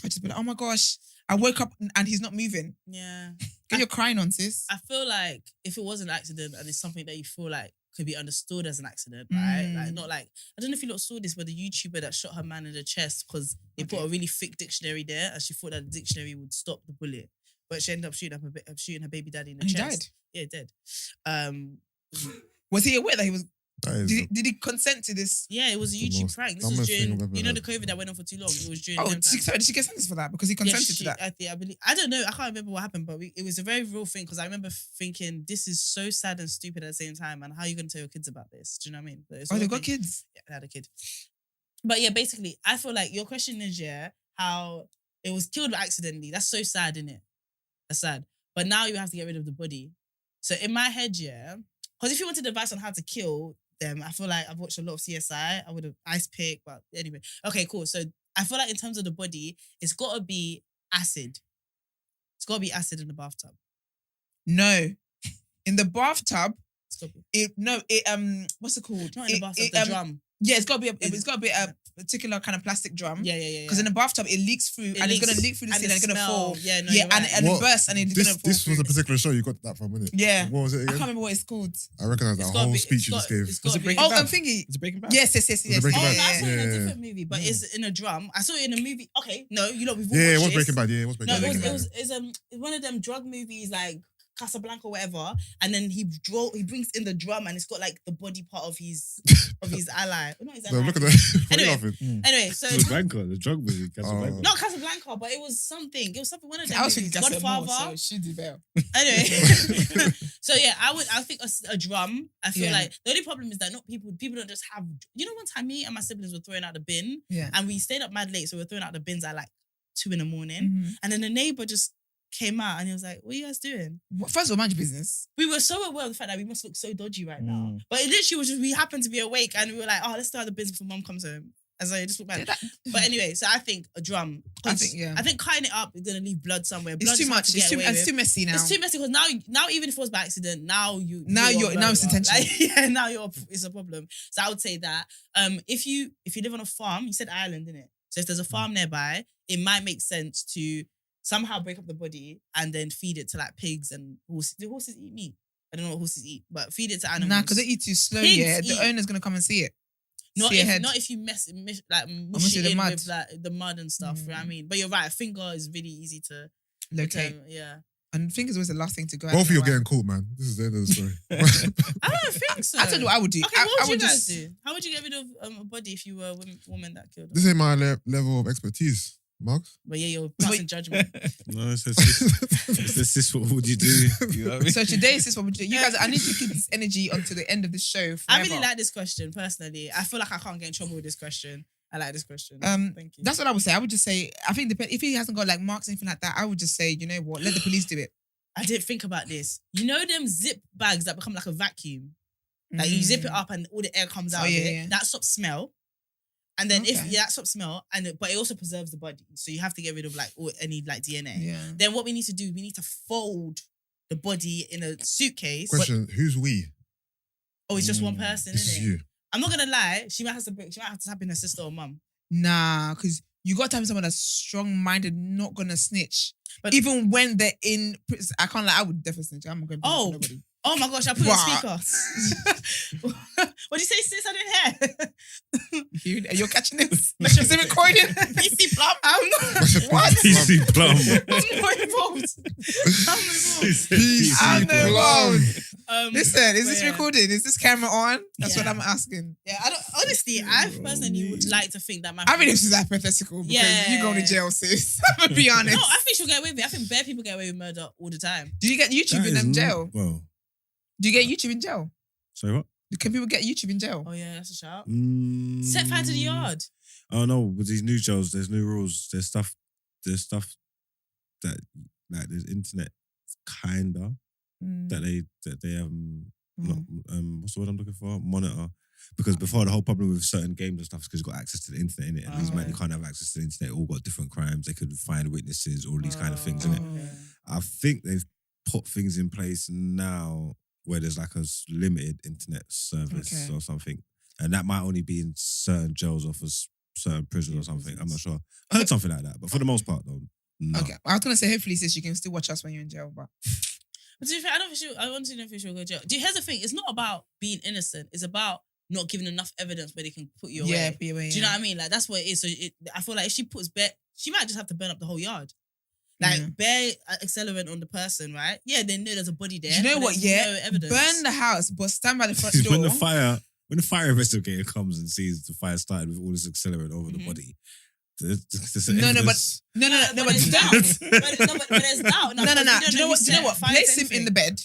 I just be like, oh my gosh, I woke up and he's not moving. Yeah. Get your crying on, sis. I feel like if it was an accident and it's something that you feel like could be understood as an accident, right? Like, not like, I don't know if you lot saw this, but the YouTuber that shot her man in the chest because they put a really thick dictionary there and she thought that the dictionary would stop the bullet. But she ended up shooting her baby daddy in the chest. He died? Yeah, dead. Was he aware that he was... Did he consent to this? Yeah, it was a YouTube prank. This was during, you know, the COVID that went on for too long. It was during. Did she get sentenced for that? Because he consented to that. I don't know. I can't remember what happened, but it was a very real thing because I remember thinking, this is so sad and stupid at the same time. And how are you going to tell your kids about this? Do you know what I mean? They got kids? Yeah, they had a kid. But yeah, basically, I feel like your question is, how it was killed accidentally. That's so sad, isn't it? That's sad. But now you have to get rid of the body. So in my head, because if you wanted advice on how to kill them, I feel like I've watched a lot of CSI. I would have ice pick, but anyway. Okay, cool. So I feel like in terms of the body, it's got to be acid. It's got to be acid in the bathtub. No. In the bathtub, it's got to be. What's it called? Not in the bathtub, the drum. Yeah, it's got to be a particular kind of plastic drum. Yeah. Because in the bathtub, it leaks through and it's going to leak through the ceiling and it's going to fall. Yeah, no, and it bursts and it's going to fall. This was a particular show you got that from, wasn't it? Yeah. What was it again? I can't remember what it's called. I recognize that whole speech you just gave. Was it Breaking Oh, Bad? I'm thinking. Is it Breaking Bad? Yes. Breaking Bad? I saw it in a Yeah. different movie, but it's in a drum. I saw it in a movie. Okay, no, we've all Yeah, it watched was this. Breaking Bad. Yeah, it was Breaking No, Bad. it's one of them drug movies like Casablanca or whatever, and then he brings in the drum and it's got like the body part of his ally. Not his ally. No, look at that. Anyway. Anyway, so Casablanca, the drug movie. Casablanca. not Casablanca, but it was something. It was something. One of them. I was thinking Godfather. so she did better. Anyway, so yeah, I think a drum. I feel like the only problem is that not people don't just have. You know, one time me and my siblings were throwing out the bin, and we stayed up mad late, so we were throwing out the bins at like 2 a.m, and then the neighbor just came out and he was like, "What are you guys doing?" First of all, mind your business. We were so aware of the fact that we must look so dodgy right now, but it literally was just we happened to be awake and we were like, "Oh, let's throw out the bins before mum comes home." As I just look back. Yeah, that- But anyway, so I think a drum. I think, yeah. I think cutting it up is gonna leave blood somewhere. Blood It's too is hard much. to get away It's with. too messy now. It's too messy because now even if it was by accident, now you're Now it's a murderer. intentional. Like, yeah, now it's a problem. So I would say that if you live on a farm, you said island, didn't it? So if there's a farm nearby, it might make sense to somehow break up the body and then feed it to like pigs and horses. Do horses eat meat? I don't know what horses eat, but feed it to animals. Nah, because they eat too slow. Pigs Yeah, the eat. owner's gonna come and see it. Not See ahead. if you mush with it the in mud. with like the mud and stuff. You know what I mean? But you're right. A finger is really easy to Locate. yeah. And I think it's always the last thing to go. Both of you are out. getting caught, man. This is the end of the story. I don't think so. I told you what I would do. Okay, what I would you guys just do? How would you get rid of a body if you were a woman that killed? This ain't my level of expertise, Marks. But yeah, you're passing judgment. No, it's this. What would you do? You know what I mean? So today is this what we do. You guys, I need to keep this energy until the end of the show. I Forever. really like this question personally. I feel like I can't get in trouble with this question. I like this question. Thank you. That's what I would say. I would just say, I think if he hasn't got like marks or anything like that, I would just say, you know what, let the police do it. I didn't think about this. You know them zip bags that become like a vacuum? Like you zip it up and all the air comes out of it. Yeah. That stops smell. And then Okay. that stops smell, but it also preserves the body. So you have to get rid of like any like DNA. Yeah. Then what we need to do, we need to fold the body in a suitcase. Question: Who's we? Oh, it's just one person, This isn't is it? you. I'm not gonna lie. She might have to tap in her sister or mum. Nah, because you got to have someone that's strong-minded, not gonna snitch. But- Even when they're in prison, I can't lie. I would definitely snitch. I'm not gonna do Oh. nobody. Oh my gosh! I put it on What? speaker. What do you say, sis? I didn't hear. You're catching this? Is it recording? PC Plum? I'm not. What? PC Plum. I'm not involved. I'm not involved. Listen, is but this yeah. recorded? Is this camera on? That's what Yeah. I'm asking. Yeah, I don't. Honestly, I personally would like to think that my. I mean, this is hypothetical because Yeah. you going to jail, sis. I'm gonna be honest. No, I think she'll get away with it. I think bare people get away with murder all the time. Do you get YouTube in jail? Well, Do you get YouTube in jail? sorry, what? Can people get YouTube in jail? Oh yeah, that's a shout. Set Set fire to the yard. Oh no, with these new jails, there's new rules. There's stuff that like there's internet kinda that they not, what's the word I'm looking for? Monitor. Because before the whole problem with certain games and stuff is because you've got access to the internet in it. And these men who can't have access to the internet all got different crimes. They could find witnesses, all these kind of things in it. I think they've put things in place now where there's like a limited internet service or something. And that might only be in certain jails or for certain prisons or something. I'm not sure. I heard something like that. But for the most part, though, no. Okay, I was gonna say hopefully, sis, you can still watch us when you're in jail, but But to be fair, I honestly don't think she'll go to jail. Here's the thing: it's not about being innocent. It's about not giving enough evidence where they can put you away. be away. Do you know what I mean? Like that's what it is. So I feel like if she puts she might just have to burn up the whole yard. Like bare accelerant on the person, right? Yeah, they know there's a body there. Do you know but what? there's Yeah, no evidence. burn the house, but stand by the front door. when the fire investigator comes and sees the fire started with all this accelerant over the body, there's No, evidence. but there's doubt. but there's doubt. No. Do you know what? Fire Place him anything. in the bed.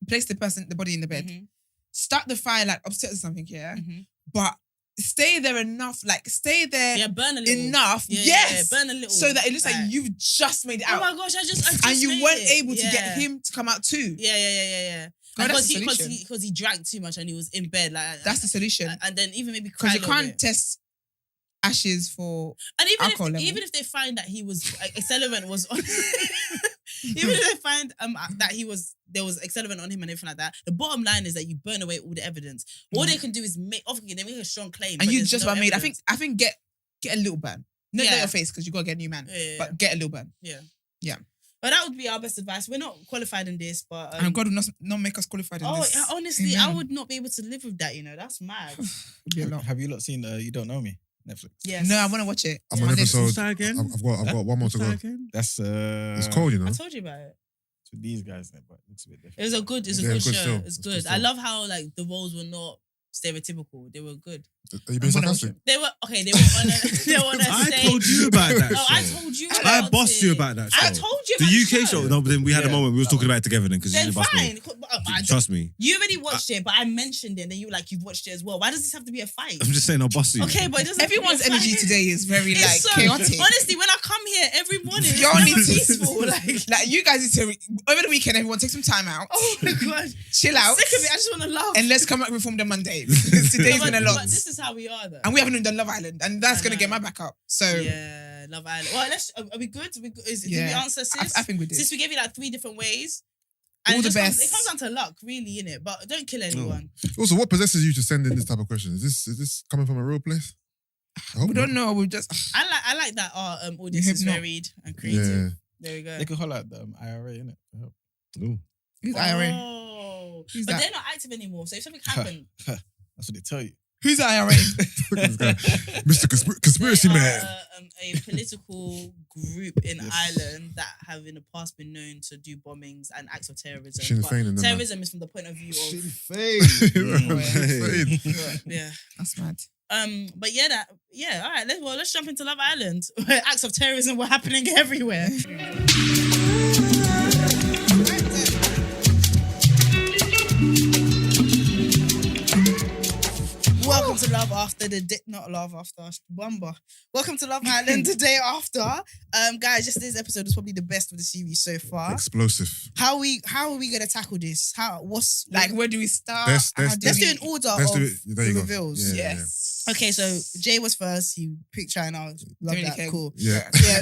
Place the body in the bed. Mhm. Start the fire like upstairs or something, yeah. Mhm. But stay there enough, like stay there Yeah, burn a little. enough, Yeah, yes, burn a little. so that it looks like you've just made it Oh out, my gosh, I just and you made weren't it. able to get him to come out too. Yeah. God, that's Because the solution. he drank too much and he was in bed. Like That's the solution. and then even maybe Because cry you a little can't bit. test ashes for And alcohol level. even if they find that he was accelerant was on, even if they find that there was accelerant on him and everything like that, the bottom line is that you burn away all the evidence. All they can do is make a strong claim. and but you there's just no about made. evidence. I think get a little burn. Not Yeah. your face because you gotta get a new man, Yeah. but get a little burn. But that would be our best advice. We're not qualified in this, but And God will not make us qualified in this. honestly, I Amen. would not be able to live with that. That's mad. It'd be a lot. Have you lot seen You Don't Know Me? Netflix. Yes. No, I want to watch it. I'm on Monday. episode. What's that again? I've got one more to go. That's It's cold, you know. I told you about it. to these guys, but it looks a bit different. It was a good Yeah, good good show. still. It's It's good. good I still. love how like the roles were not stereotypical. They were good. Are you being I'm gonna watch sarcastic? They were okay. They were on a I stage. told you about that Oh, I show. told you. I about bossed it. you about that show. I told you The about UK show. No, but then we had a Yeah. moment we was talking about it together then because you Then didn't bust me. fine. Trust me. You already watched it, but I mentioned it, and then you were like, you've watched it as well. Why does this have to be a fight? I'm just saying, I'll boss you. Okay, but it doesn't. Everyone's energy today is very It's like so, chaotic. honestly, when I come here every morning, it's Y'all never need to- peaceful. Like you guys need to over the weekend. Everyone take some time out, oh my god, chill out, sick of it. I just want to laugh. and let's come up with Reform the Monday. Because today's but, been a lot, but this is how we are, though. and we haven't even done Love Island, and that's I gonna know. get my back up. So Yeah, Love Island. Well, are we good? Did we answer, sis? I think we did. Since we gave you like 3 different ways. All it the just best. It comes down to luck, really, innit? But don't kill anyone. Also, what possesses you to send in this type of question? Is this coming from a real place? I hope We not. don't know. We just I like that our audience is Hypno. varied and creative. Yeah. There we go. They could holler at the IRA, innit? Ooh. who's IRA? Oh. Who's But that? they're not active anymore. So if something happened, That's what they tell you. Who's IRA? Mr. Conspiracy they Man. are a political group in Yes. Ireland that have in the past been known to do bombings and acts of terrorism. Sinn But Féin and them, man. terrorism is from the point of view of Sinn Féin. Féin. yeah. That's mad. But all right. Let's jump into Love Island, where acts of terrorism were happening everywhere. Welcome to Love After not Love After Bumba. Welcome to Love Island the day after. Guys, yesterday's episode was probably the best of the series so far. Explosive. How are we gonna tackle this? What's Like, where do we start? Let's How do let's we- do an order Let's of do it. There you the go. reveals. Yeah, yeah, Yes. Okay, so Jay was first. He picked China. Love Really that. came. Cool. Yeah. Yeah.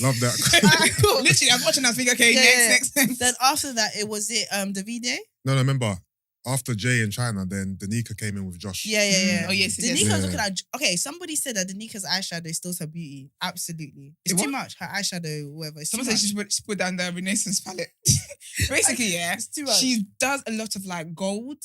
Love that. Alright, cool. Literally, I was watching that. Think, okay, Yeah, next. Then after that, it was Davide. No, remember, after Jay and China, then Danica came in with Josh. Yeah. Oh yes, yes. Danica Yeah. was looking at. Okay, somebody said that Danica's eyeshadow steals her beauty. Absolutely, it's What? too much. Her eyeshadow, whatever. It's Someone too said much. she put down the Renaissance palette. Basically, yeah, It's too much. she does a lot of like gold.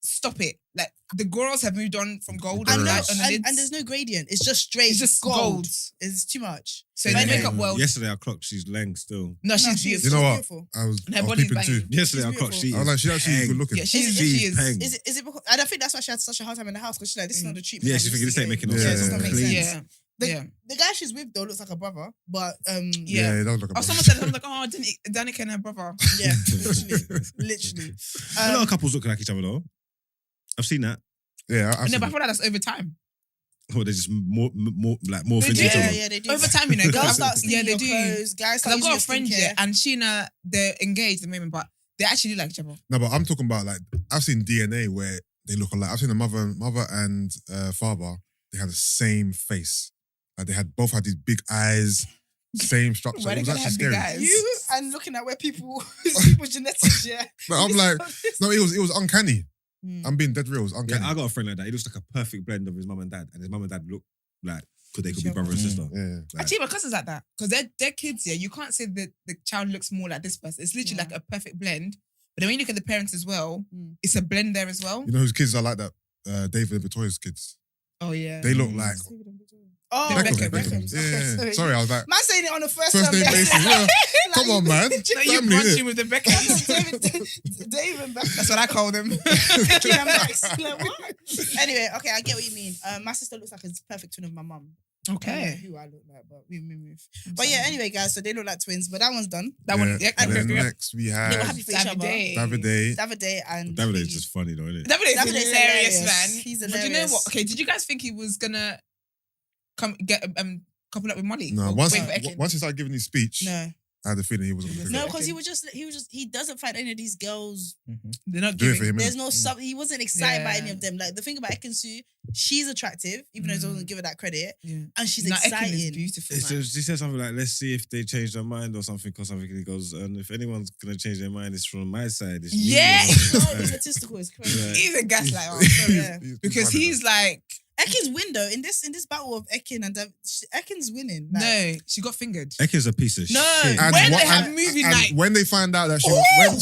Stop it! Like the girls have moved on from gold And, and, no, like, on the lids. and there's no gradient. It's just straight. It's just gold. gold. It's too much. So Yeah. the makeup world. Yesterday I clocked she's leng still. No, she's No, beautiful. You know what? beautiful. I was And her body's peeping too. banging. Yesterday She's I clocked she beautiful. I was like, she actually peng. good looking. Yeah, she is. She's She is. peng. Is it because I don't think that's why she had such a hard time in the house because she's like, this is not the treatment. Yeah, I'm she's used thinking this to ain't making no getting. sense. It doesn't make Please. sense. Yeah. The guy she's with though looks like a brother, but Yeah. that was like a Oh, someone said, I'm like, oh, Danica and her brother. yeah, literally. A lot of couples look like each other though. I've seen that. Yeah, I've No, seen but I it. feel like that's over time. Or they just more They into do. each other. Yeah, they do. Over time, you know. Girls Girls start yeah, stealing they your do. clothes. Guys Because start I've got a using friend your here, skincare. and Sheena, they're engaged at the moment, but they actually do like each other. No, but I'm talking about like I've seen DNA where they look alike. I've seen the mother and father. They had the same face. Like they both had these big eyes, same structure. Why It they was gotta actually have big scary. eyes? You and looking at where people's genetics, yeah. But I'm like, no, it was uncanny. Mm. I'm being dead real. It was uncanny. Yeah, I got a friend like that. He looks like a perfect blend of his mum and dad, and his mum and dad look like they could be brother and sister. Yeah. Like, Actually, my cousin's like that. Because they're kids, yeah. You can't say that the child looks more like this person. It's literally Yeah. like a perfect blend. But then when you look at the parents as well, Mm. it's a blend there as well. You know whose kids are like that? David and Victoria's kids. Oh, yeah. They look like Oh, Beckham. Beckham. Yeah. Sorry, I was like, Man saying it on the first first name time. basis. Yeah. Come on, man. No, you Family, brunching innit? with the Beckhams. Dave and Beckham. That's what I call them. Becky and Max. Like, what? Anyway, okay, I get what you mean. My sister looks like a perfect twin of my mum. I don't know Okay. who I look like, but we move. But yeah, anyway, guys, so they look like twins, but that one's done. That one. Yeah, And then yeah. next we They had were happy for each other. Davide. Davide. and David is just funny though, isn't it? Davide's Davide's hilarious, hilarious. man. He's But you know hilarious. what? Okay, did you guys think he was gonna come get couple up with Molly? No, Or once wait for Ekin? he started giving his speech, no, I had the feeling he wasn't going to pick no, it up. because he doesn't find any of these girls. They're not Do it giving. for him. There's innit? no sub. He wasn't excited by Yeah. any of them. Like the thing about Ekin Sue, she's attractive, even though he doesn't give her that credit, Yeah. and she's No, Ekin is exciting. beautiful. It's Man. just, he said something like, "Let's see if they change their mind or something." Or something. He goes, "And if anyone's gonna change their mind, it's from my side." It's me," Yeah. or something. Oh, the statistical is crazy. Yeah. He's a gaslighter. Oh, sorry, yeah. Because he's like, Ekin's window in this battle of Ekin and Ekin's winning. Like, no, she got fingered. Ekin's a piece of No. shit. And When what- they have and- movie and night. when they find out that she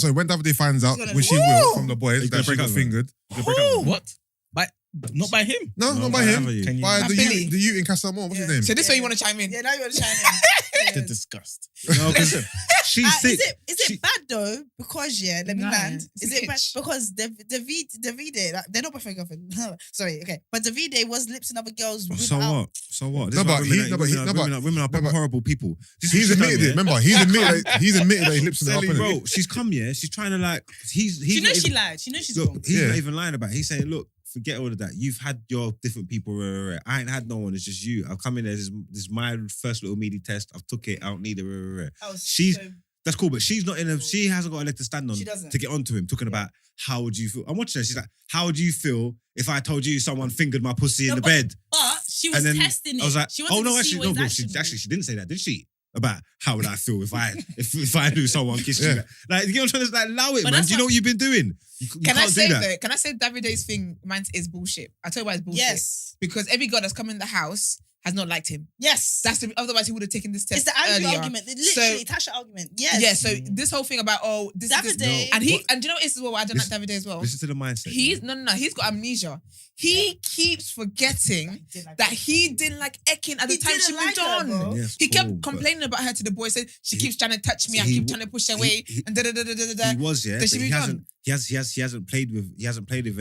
when Davide finds out, He's gonna- which he will from the boys, He's that gonna she break got up with her. fingered. You can break up with him. What? Not by him. No, No, not by by him. Avenue. Can you? By By the Billy. youth, the youth in Castelmore. What's his Yeah. name? So this way you want to chime in? Yeah, now you want to chime in. The Yeah. disgust. No, because She's sick. Is it bad though? Because let me No, land. it's Is an it bad? itch. Because Davide, like, they're not boyfriend girlfriend. Sorry, okay. But Davide was lipsing other girls. So without- what? So what? This No, is why but women he- are- no, but he- women no, are- but- women are- women are no, but- horrible people. This is He's what she's admitted done, it. yeah? Remember, he's admitted that he lips in the Selly, up, innit? bro, she's come here. She's trying to like. He's She not knows she even- lied. She knows she's Look, wrong. he's Yeah. not even lying about it. He's saying, look, forget all of that. You've had your different people. I ain't had no one. It's just you. I've come in there. This is my first little meaty test. I've took it. I don't need it. That was She's- so- That's cool, but she's not in a. She hasn't got a leg to stand on She doesn't. to get onto him. Talking about how would you feel? I'm watching her. She's like, how would you feel if I told you someone fingered my pussy in No, the but- bed? But she was And then testing it. I was like, she wanted oh no, to see actually, what no, his bro. action was. She didn't say that, did she? About how would I feel if I knew someone kissed Yeah. you? Like, you know what I'm trying to like, allow it, But man. that's Do you know what you've been doing? You Can I can't say do that. though? Can I say Davide's thing, mine is bullshit. I'll tell you why it's bullshit. Yes. Because every girl that's come in the house has not liked him. Yes. Otherwise he would have taken this test It's the Andrew earlier. argument. Literally, So- Tasha argument. Yes. Yeah, so this whole thing about this Davide. this, and do you know what is as well? I don't like Davide as well. Listen to the mindset. He's no. He's got amnesia. He keeps forgetting that he didn't like Ekin at the He time she didn't moved like her, on. bro. Yes, He cool, kept but complaining about her to the boys. Said she keeps trying to touch me. I He keep w- trying to push her away. he- And da da da da da da. He was, yeah. Then she But he moved hasn't. on. He hasn't played with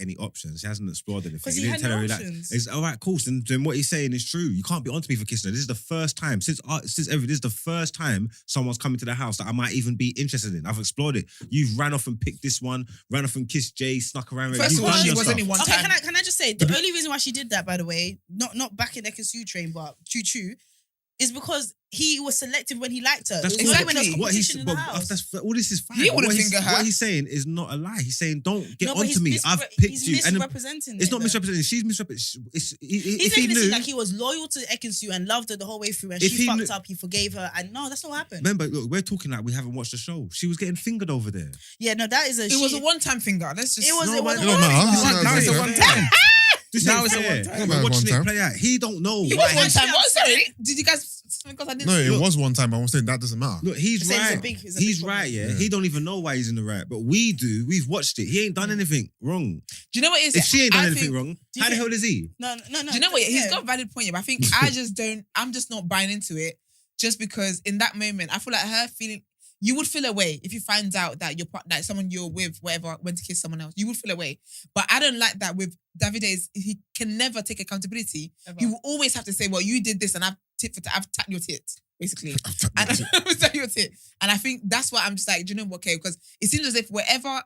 any options. He hasn't explored anything. Because He he didn't had tell no her that. options. It's all right, cool. Then what he's saying is true. You can't be onto me for kissing her. This is the first time since ever. This is the first time someone's come into the house that I might even be interested in. I've explored it. You've ran off and picked this one, ran off and kissed Jay, snuck around. First You've of all, done she your was stuff. only one Okay, time. can I just say the only reason why she did that, by the way, not back in Ekin Su train, but choo, is because he was selective when he liked her. That's It was like when there was exactly what he's. competition in the But house. that's all. This is fine. He wouldn't What he's- finger her. What he's saying is not a lie. He's saying don't get No, but onto he's me. I've picked he's you, and misrepresenting it's it, not though. misrepresenting. She's misrepresenting. He's If he making it knew, seem like he was loyal to Ekin Su and loved her the whole way through, and If she he fucked knew- up. He forgave her, and no, that's not what happened. remember, look, we're talking like we haven't watched the show. She was getting fingered over there. Yeah, no, that is a. It was a one-time finger. Let's just. It was. No, It was. It don't matter. It's It's Now it's a not- one time. This Now ain't it's a fair. one-time. We're It was watching one it play out. He don't know. It why was one he- time. What? Sorry. Did you guys? Because I didn't. No, see it was one time, but I'm saying that doesn't matter. Look, he's It's a right. big- it's a He's big right. problem. Yeah, Yeah. he don't even know why he's in the right, but we do. We've watched it. He ain't done anything wrong. Do you know what it is? If she ain't done I anything think- wrong, you how the think- hell is he? No. Do you know what? He's Yeah. got a valid point, yeah, but I think I just don't. I'm just not buying into it, just because in that moment I feel like her feeling. You would feel away if you find out that your partner, that someone you're with, whatever, went to kiss someone else. You would feel away. But I don't like that with Davide. He can never take accountability. He will always have to say, "Well, you did this, and I've tapped your tit, basically." And I've tapped your tit. And I think that's why I'm just like, do you know what? Okay, because it seems as if whatever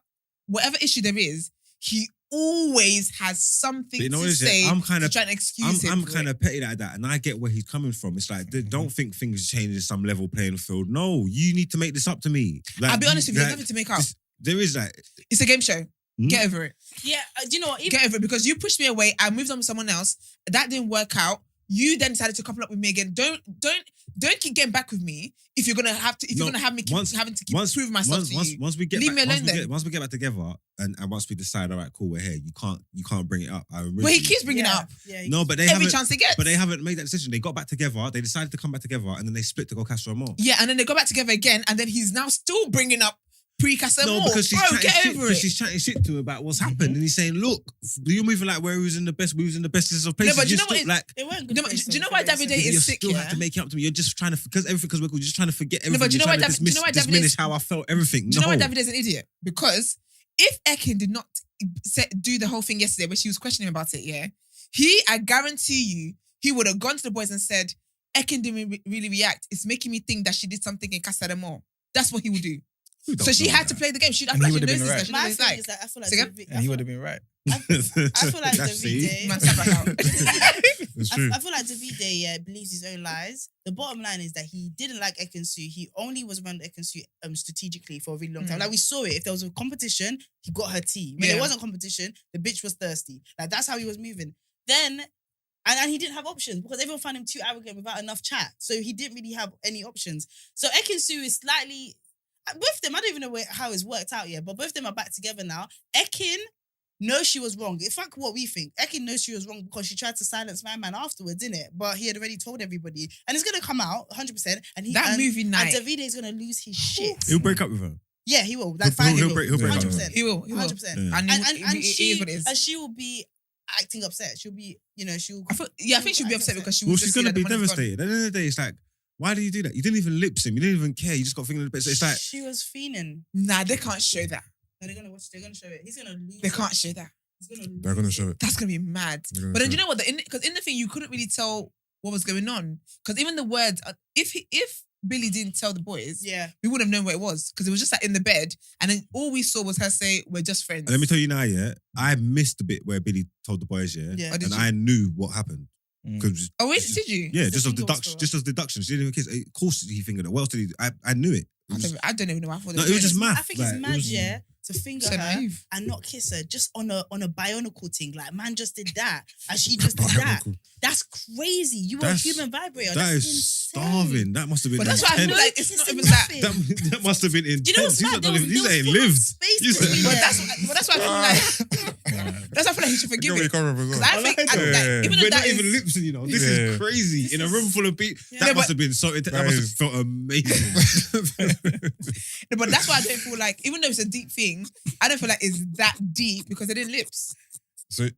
issue there is, he always has something But you know what to is it? say I'm kind to of- try and excuse him. I'm for kind it. of petty like that, and I get where he's coming from. It's like, don't think things change in some level playing field. No, you need to make this up to me. Like, I'll be honest with you, there's like, nothing to make up. There is like, It's a game show. Hmm? Get over it. Yeah, do you know what? Even, Get over it because you pushed me away. I moved on with someone else. That didn't work out. You then decided to couple up with me again. Don't keep getting back with me if you're gonna have to. If No, you're gonna have me keep, having to keep proving myself to you. once we get Leave back, me alone then. once we get back together, and once we decide, all right, cool, we're here. You can't bring it up. But he keeps bringing it yeah, up Yeah, No, but they every haven't. chance he gets. But they haven't made that decision. They got back together. They decided to come back together, and then they split to go Castro Mall. Yeah, and then they go back together again, and then he's now still bringing up pre-Casa No, Mall. because she's Bro, chatting get shit. over Because it. she's chatting shit to him about what's happened, and he's saying, "Look, you're moving like where we was in the best of places." but you know still, what like, They weren't good. No, but do you know why Davide you is sick? still Yeah? have to make it up to me. You're just trying to because we're cool. You're just trying to forget everything. but do you know You're why trying to do you know why Davide diminish is- how I felt everything. Do you know No. why Davide is an idiot? Because if Ekin did not do the whole thing yesterday where she was questioning him about it, yeah, I guarantee you, he would have gone to the boys and said, Ekin didn't really react. It's making me think that she did something in Casa de Mall. That's what he would do. We don't So she know had to that. play the game. I And feel he like she would have knows been this. right. That My she knows thing like. is that I feel like Say again? David- And he would have been right. I feel like See? Davide. Man, step back out. It's true. I feel like Davide believes his own lies. The bottom line is that he didn't like Ekin Su. He only was around Ekin Su strategically for a really long time. Mm. Like we saw it. If there was a competition, he got her tea. When Yeah. there wasn't competition, the bitch was thirsty. Like that's how he was moving. Then, and he didn't have options because everyone found him too arrogant without enough chat. So he didn't really have any options. So Ekin Su is slightly. Both of them, I don't even know how it's worked out yet, but both of them are back together now. Ekin knows she was wrong. It's like what we think. Ekin knows she was wrong because she tried to silence my man afterwards, didn't it? But he had already told everybody. And it's going to come out 100%. And That movie night. And Davide is going to lose his shit. He'll break up with her. Yeah, he will. He'll Like, fine, break- he will. he'll break up with 100%. He will. 100%. Yeah. And, And it is what it is. she will be acting upset. She'll be, she'll... I think she'll be upset because she Well, was she's just gonna see be that the money's gone. devastated. At the end of the day, it's like Why did you do that? You didn't even lip sync. You didn't even care. You just got thinking of the best. So it's like she was fiending. Nah, they can't show that. No, they're gonna watch. They're gonna show it. He's gonna lose. They can't show that. He's gonna lose. They're gonna show it. That's gonna be mad. They're gonna But then show you know what? Because in the thing, you couldn't really tell what was going on. Because even the words, if Billy didn't tell the boys, Yeah. we wouldn't have known what it was. Because it was just like in the bed, and then all we saw was her say, "We're just friends." And let me tell you now, yeah, I missed the bit where Billy told the boys, yeah, Yeah. Oh, did and you? I knew what happened. Because Oh wait, did you? yeah, It's just the as finger deduction, whisperer. just as deduction. She didn't even kiss. Of course, he fingered it. What else did he do? I knew it. I don't even know. I thought No, they it was just were math. I think like, it's it mad, was- yeah, to finger so her naive. and not kiss her just on a bionicle thing. Like, man just did that and she just did that. Bionicle. That's crazy. You are a That's- human vibrator. That That's is insane. starving. That must have been. But that's why I feel intense. like it's This not is even that. nothing. That must have been intense. You know what's These mad? are not even- these ain't full of lived. space These between are- But them. that's why I feel like. That's why I feel like he should forgive Give me it. cover up as well. 'Cause I think, like I, that. like, Yeah. even We're if that not even is, lips, you know. This Yeah. is crazy. This In a is- room full of people, Yeah. that No, must but- have been so. That That must is- have felt amazing. no, but that's why I don't feel like, even though it's a deep thing, I don't feel like it's that deep because they didn't lips. So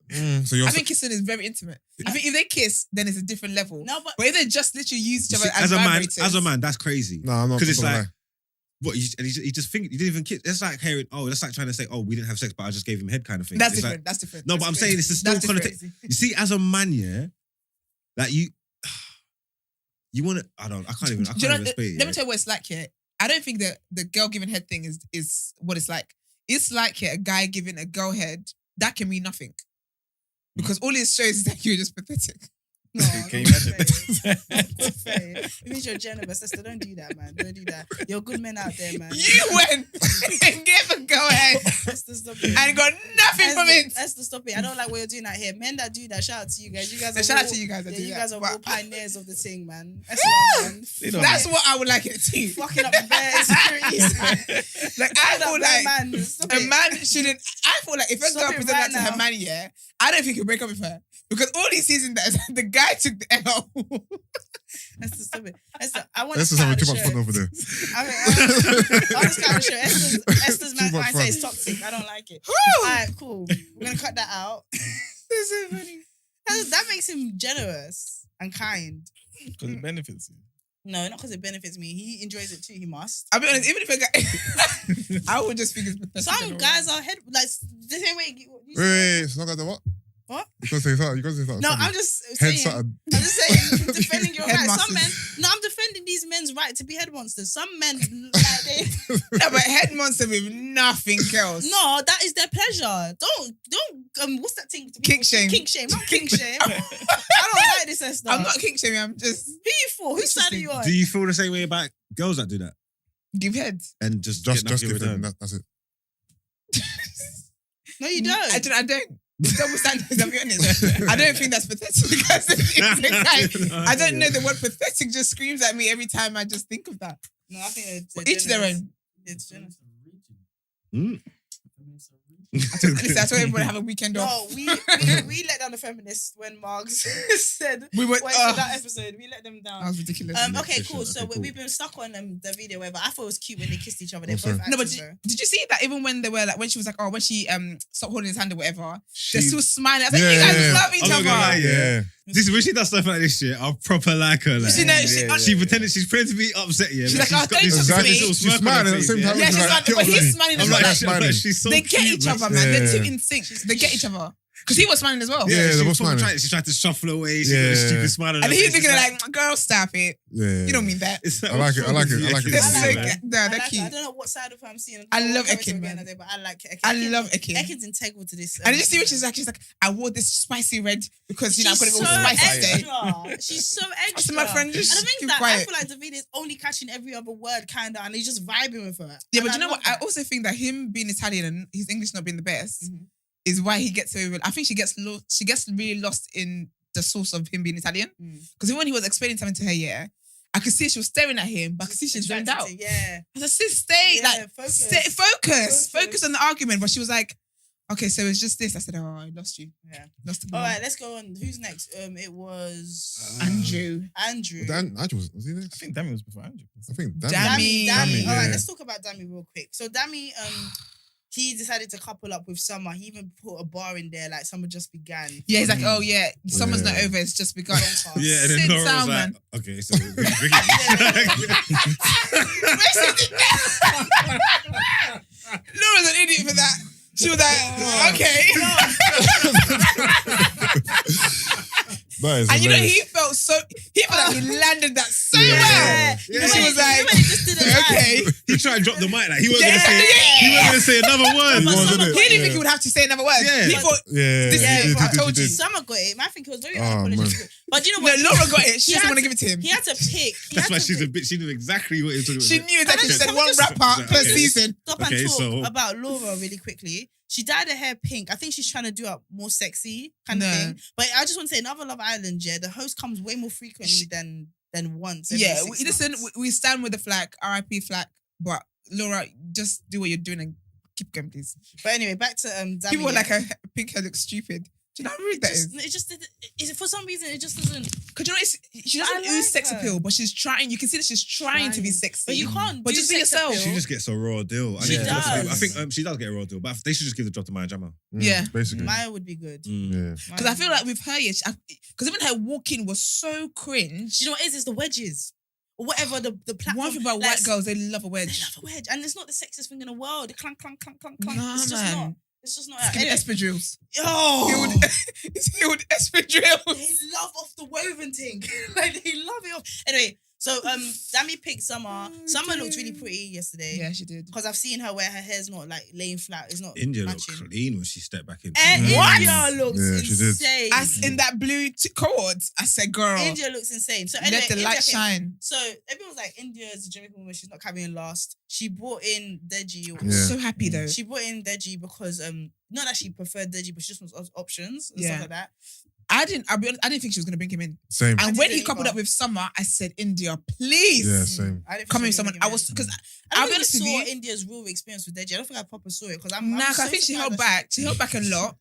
you're I think kissing is very intimate. I think if they kiss, then it's a different level. No, but But if they just literally use each You other see, as as a man, that's crazy. no, I'm not. Because it's gonna like, lie. what? He just think you didn't even kiss. It's like hearing, oh, that's like trying to say, oh, we didn't have sex, but I just gave him head kind of thing. that's It's different. Like, That's different. no, That's but I'm different. saying it's still That's connotation. different. You see, as a man, yeah, like you want to. I can't even Do you know, explain it. let me Yeah. tell you what it's like here. I don't think that the girl giving head thing is what it's like. It's like here, a guy giving a girl head, that can mean nothing. Because all it shows is that you're just pathetic. no, Can you don't imagine? say it. It means you're generous, sister. Don't do that, man. Don't do that. You're good men out there, man. You went and gave a girl head Esther, stop it. and got nothing from it. Esther, stop it. I don't like what you're doing out here. Men that do that, shout out to you guys. You guys So are shout out real- to you guys that Yeah, do you that. guys are But real pioneers of the thing, man. Esther, man. They don't That's what I would like it to. Fucking up the bare insecurities. Like I feel like man. Stop a it. man shouldn't. I feel like if a Stop girl it presents right that to her now. man, yeah, I don't think he'll break up with her because all he sees in that is the guy took the L. Esther, stop it. Esther, I want This to is having start too the much show. fun over there. I was kind of sure Esther's Too much mindset fun. is toxic. I don't like it. Woo! Alright, cool. We're gonna cut that out. This is funny. That makes him generous and kind. Because it benefits you. No, not because it benefits me. He enjoys it too. He must. I'll be honest, even if a guy, I would just think it's pathetic. Some guys are head like the same way. Wait, it's not gonna what? What? You gotta say something. You gotta say something. No, funny. I'm just Head saying. something. I'm just saying, defending your right. Some men. Headmasters. No, I'm defending these men's right to be head monsters. Some men, like they. No, but head monster with nothing else. No, that is their pleasure. Don't. What's that thing? Kink shame. Kink shame. Not kink shame. I don't like this Esther. I'm not kink shaming. I'm just Who you for? Whose side are you on? Do you feel the same way about girls that do that give head. and just Just get nothing in give them. return? That's it. No, you don't. I don't. Double standards, I'll be honest. I don't think that's pathetic because I don't know the word pathetic just screams at me every time I just think of that. No, I think it's Each their own. It's generous. Listen, I told everybody to have a weekend off. No, we let down the feminists when Margs said We were. for that episode. We let them That down. was ridiculous. Okay, for cool. sure. So Okay, cool. we've been stuck on the video, whatever. I thought it was cute when they kissed each other. They Also- both No, but acted, though. did you see that even when they were like, when she was like, oh, when she stopped holding his hand or whatever, they're She- still smiling. I was like, Yeah, you guys yeah. love each I'm not gonna lie, other. yeah. This when she does stuff like this shit, I proper like her. Like, She know- she- she pretended she's pretending to be upset. Yeah, She's but like, oh, got don't this talk to got me. this little She's smirk on her smiling at the face, same yeah. time. Yeah, she's Like, like, get but off he's me. smiling I'm as like, well. shit, smiling. but she's so They get cute, each man. other, man. They're too Yeah. in sync. They get each other. Because he was smiling as well. Yeah, she they was were probably smiling. She tried to shuffle away. She got a Yeah. stupid smile on her And he was face. thinking It's like, girl, stop it. Yeah. You don't mean that. it's I like it, I like it, I like it. They're Yeah. so Yeah. good. No, I they're like it. cute. I don't know what side of her I'm seeing. I don't know love what Ekin, again man. But I like Ekin. I love Ekin. Ekin's integral to this. And did you see what she's like? She's like, I wore this spicy red because, you know, I'm going to She's go so spicy today. extra. She's so extra. said, my friend, just and the thing keep is that I quiet. feel like David is only catching every other word, kind of, and he's just vibing with her. Yeah, And but you know love what? I that. also think that him being Italian and his English not being the best Mhm. is why he gets over. I think she gets really lost in the source of him being Italian. Mm. Because when he was explaining something to her, yeah, I could see she was staring at him, but I could see she's zoned out. Attracted to- Yeah. I said, sis, stay, Yeah, like, focus. focus Focus. on the argument. But she was like, okay, so it's just this. I said, oh, I lost you. Yeah. Lost the All right, let's go on. Who's next? It was Andrew. Andrew. Andrew was he I next? think Dammy was before Andrew. I think Damn. Dammy. Dammy, All right, yeah. let's talk about Dammy real quick. So Dammy, he decided to couple up with Summer. He even put a bar in there, like Summer just began. Yeah, he's like, oh yeah, summer's not over, it's just begun. Yeah, and then Sit Laura was down, like, man. okay, so Ricky. Laura's an idiot for that. She was like, okay. That is And you know, hilarious. he felt like he landed that so well. Yeah. She was like, just did it okay. He tried to drop the mic, like he wasn't gonna say another word. He wasn't it? He didn't think he would have to say another word. Yeah. He thought, Yeah, This he is did, what I he told did. you. Summer got it. I think it was very Oh, unapologetic. But you know no, what? Laura got it. She He doesn't had want to to- give it to him. He had to pick. That's why she's a bitch. She knew exactly what he was talking about. She knew that she Can said we one just- rapper per Okay. season. Stop Okay, and talk so- about Laura really quickly. She dyed her hair pink. I think she's trying to do it more sexy kind No. of thing. But I just want to say, another Love Island, yeah, the host comes way more frequently than once. Every Yeah, 6 listen, months. we stand with the flag, RIP flag. But Laura, just do what you're doing and keep going, please. But anyway, back to Dami. People were like, her pink hair looks stupid. Do you know how rude that is? It just for some reason it just doesn't. Because you know, she doesn't I like ooze sex her. appeal, but she's trying. You can see that she's trying to be sexy. But you can't. But do just be sex yourself. appeal. She just gets a raw deal. She I does. think she does get a raw deal, but they should just give the job to Maya Jama. Yeah. Basically. Maya would be good. Yeah. Because I feel like with her, because even her walking was so cringe. You know what it is? It's the wedges. Or whatever the platform. One thing about like, white girls, they love a They wedge. love a wedge. And it's not the sexiest thing in the world. The clank, clank, clank, clank, clank. Nah, It's just man. not. It's just not. Give me espadrilles. Oh, It's healed espadrilles. they love off the woven thing. Like they love it off. Anyway, so Dami picked Summer. Summer looked really pretty yesterday. Yeah, she did. Because I've seen her where her hair's not like laying flat. It's not India looked matching. clean when she stepped back in. And What? India looks Yeah, she did. insane. As in that blue cord, I said, girl, India looks insane. So anyway, let the India light came- shine. So everyone's like, India is a Jamaican woman. She's not carrying last. She brought in Deji. I'm Yeah. so happy though. She brought in Deji because not that she preferred Deji, but she just wants options and Yeah. stuff like that. I'll be honest, I didn't think she was gonna bring him in. Same. And I when didn't he coupled either. up with Summer, I said, India, please. Yeah, same. I didn't Come in think with she someone. was gonna I was get because in. I'll I be don't honest think with we you. saw India's real experience with Deji. I don't think I proper saw it because I'm. Nah, I'm 'cause I so think she surprised held that back. She held back a lot.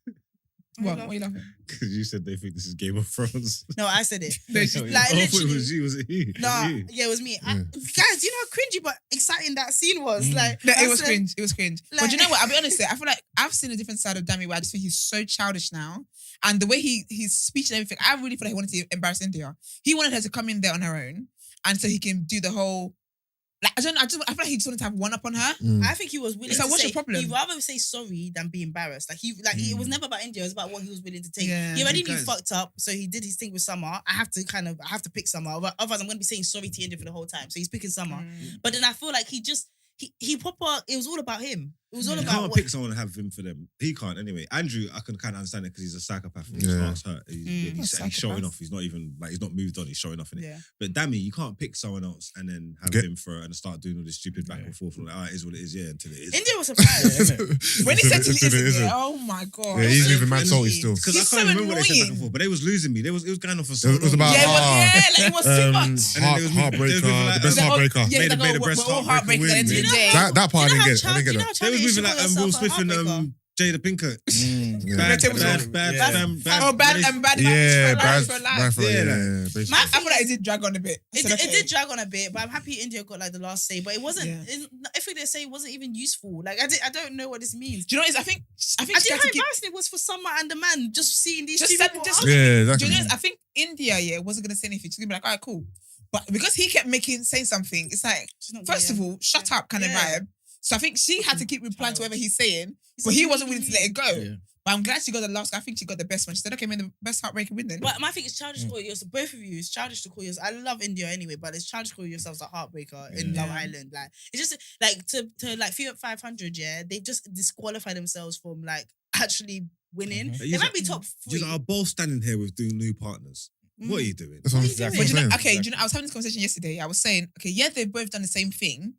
What? What are you laughing? Because you said they think this is Game of Thrones. No, I said it. No, she- Like I thought it literally. was you. Was it you? No, Was it you? yeah, it was me. Yeah. Guys, you know how cringy but exciting that scene was. Like, No, I it was said- cringe. It was cringe. But like- you know what? I'll be honest here. I feel like I've seen a different side of Dami where I just think he's so childish now. And the way his speech and everything, I really feel like he wanted to embarrass India. He wanted her to come in there on her own. And so he can do the whole. Like, I feel like he just wanted to have one up on her. I think he was willing So to what's say, your problem? he'd rather say sorry than be embarrassed. Like it was never about India, it was about what he was willing to take. Yeah. He already knew Guys. fucked up, so he did his thing with Summer. I have to pick Summer. Otherwise I'm gonna be saying sorry to India for the whole time. So he's picking Summer. But then I feel like he proper, it was all about him. It was all You about can't what, pick someone and have him for them. He can't anyway. Andrew, I can kind of understand it because he's a psychopath. His Yeah. heart's hurt. He's Psychopath. showing off. He's not even like he's not moved on. He's showing off in it. yeah. But Dami, you can't pick someone else and then have Get- him for and start doing all this stupid back and forth. Like, it is what it is. Yeah, until it is. India was surprised. When he said to It's in it, listen, isn't it? oh my God. Yeah, he's so leaving mad cringy. salty still. Because I He's can't so remember what they said back and annoying. forth, but they was losing me. It was going on for so It was long. about- Yeah, it was too much. And then there was- Heartbreaker, there was the best like, heartbreaker. Yeah, Made like, a oh, breast we're all heartbreaker heartbreaker at the end of the win. day. That part I didn't get. I didn't You get know that. how They was Charlie moving should like call herself Will a Smith and heartbreaker? Jada Pinkett. Yeah. Bad, Table bad, talk. bad, Yeah. bad. Oh, bad and bad. Yeah, bad bad for life. bad for life. Yeah, Yeah, like- yeah, basically. My I feel like it did drag on a bit. I It, said, it okay. did drag on a bit, but I'm happy India got like the last say. But it wasn't. Yeah. If they say it wasn't even useful. Like I don't know what this means. Do you know what it is? I think I she think had how to keep. embarrassing it was for Summer and the man just seeing these Just two said- people. just- out. Yeah, Do you exactly. know what it is? I think India, wasn't gonna say anything. She's gonna be like, all right, cool. But because he kept saying something, it's like, She's not first good, of yeah. all, shut up kind of Yeah. vibe. So I think she had to keep replying to whatever he's saying, He's but like, he wasn't willing to let it go. Yeah. But I'm glad she got the last. I think she got the best one. She said, okay, man, the best heartbreaker win then. But my thing is childish to call yourself. Both of you, it's childish to call yourself. I love India anyway, but it's childish to call yourselves a heartbreaker in Yeah. Love Island. Like it's just like to like Fear 500. Yeah, they just disqualify themselves from like actually winning. Mhm. They might be top three. You are both standing here with two new partners. What are you doing? That's what I'm What are you doing? But you know, saying. okay, do you know, I was having this conversation yesterday. I was saying, okay, yeah, they've both done the same thing,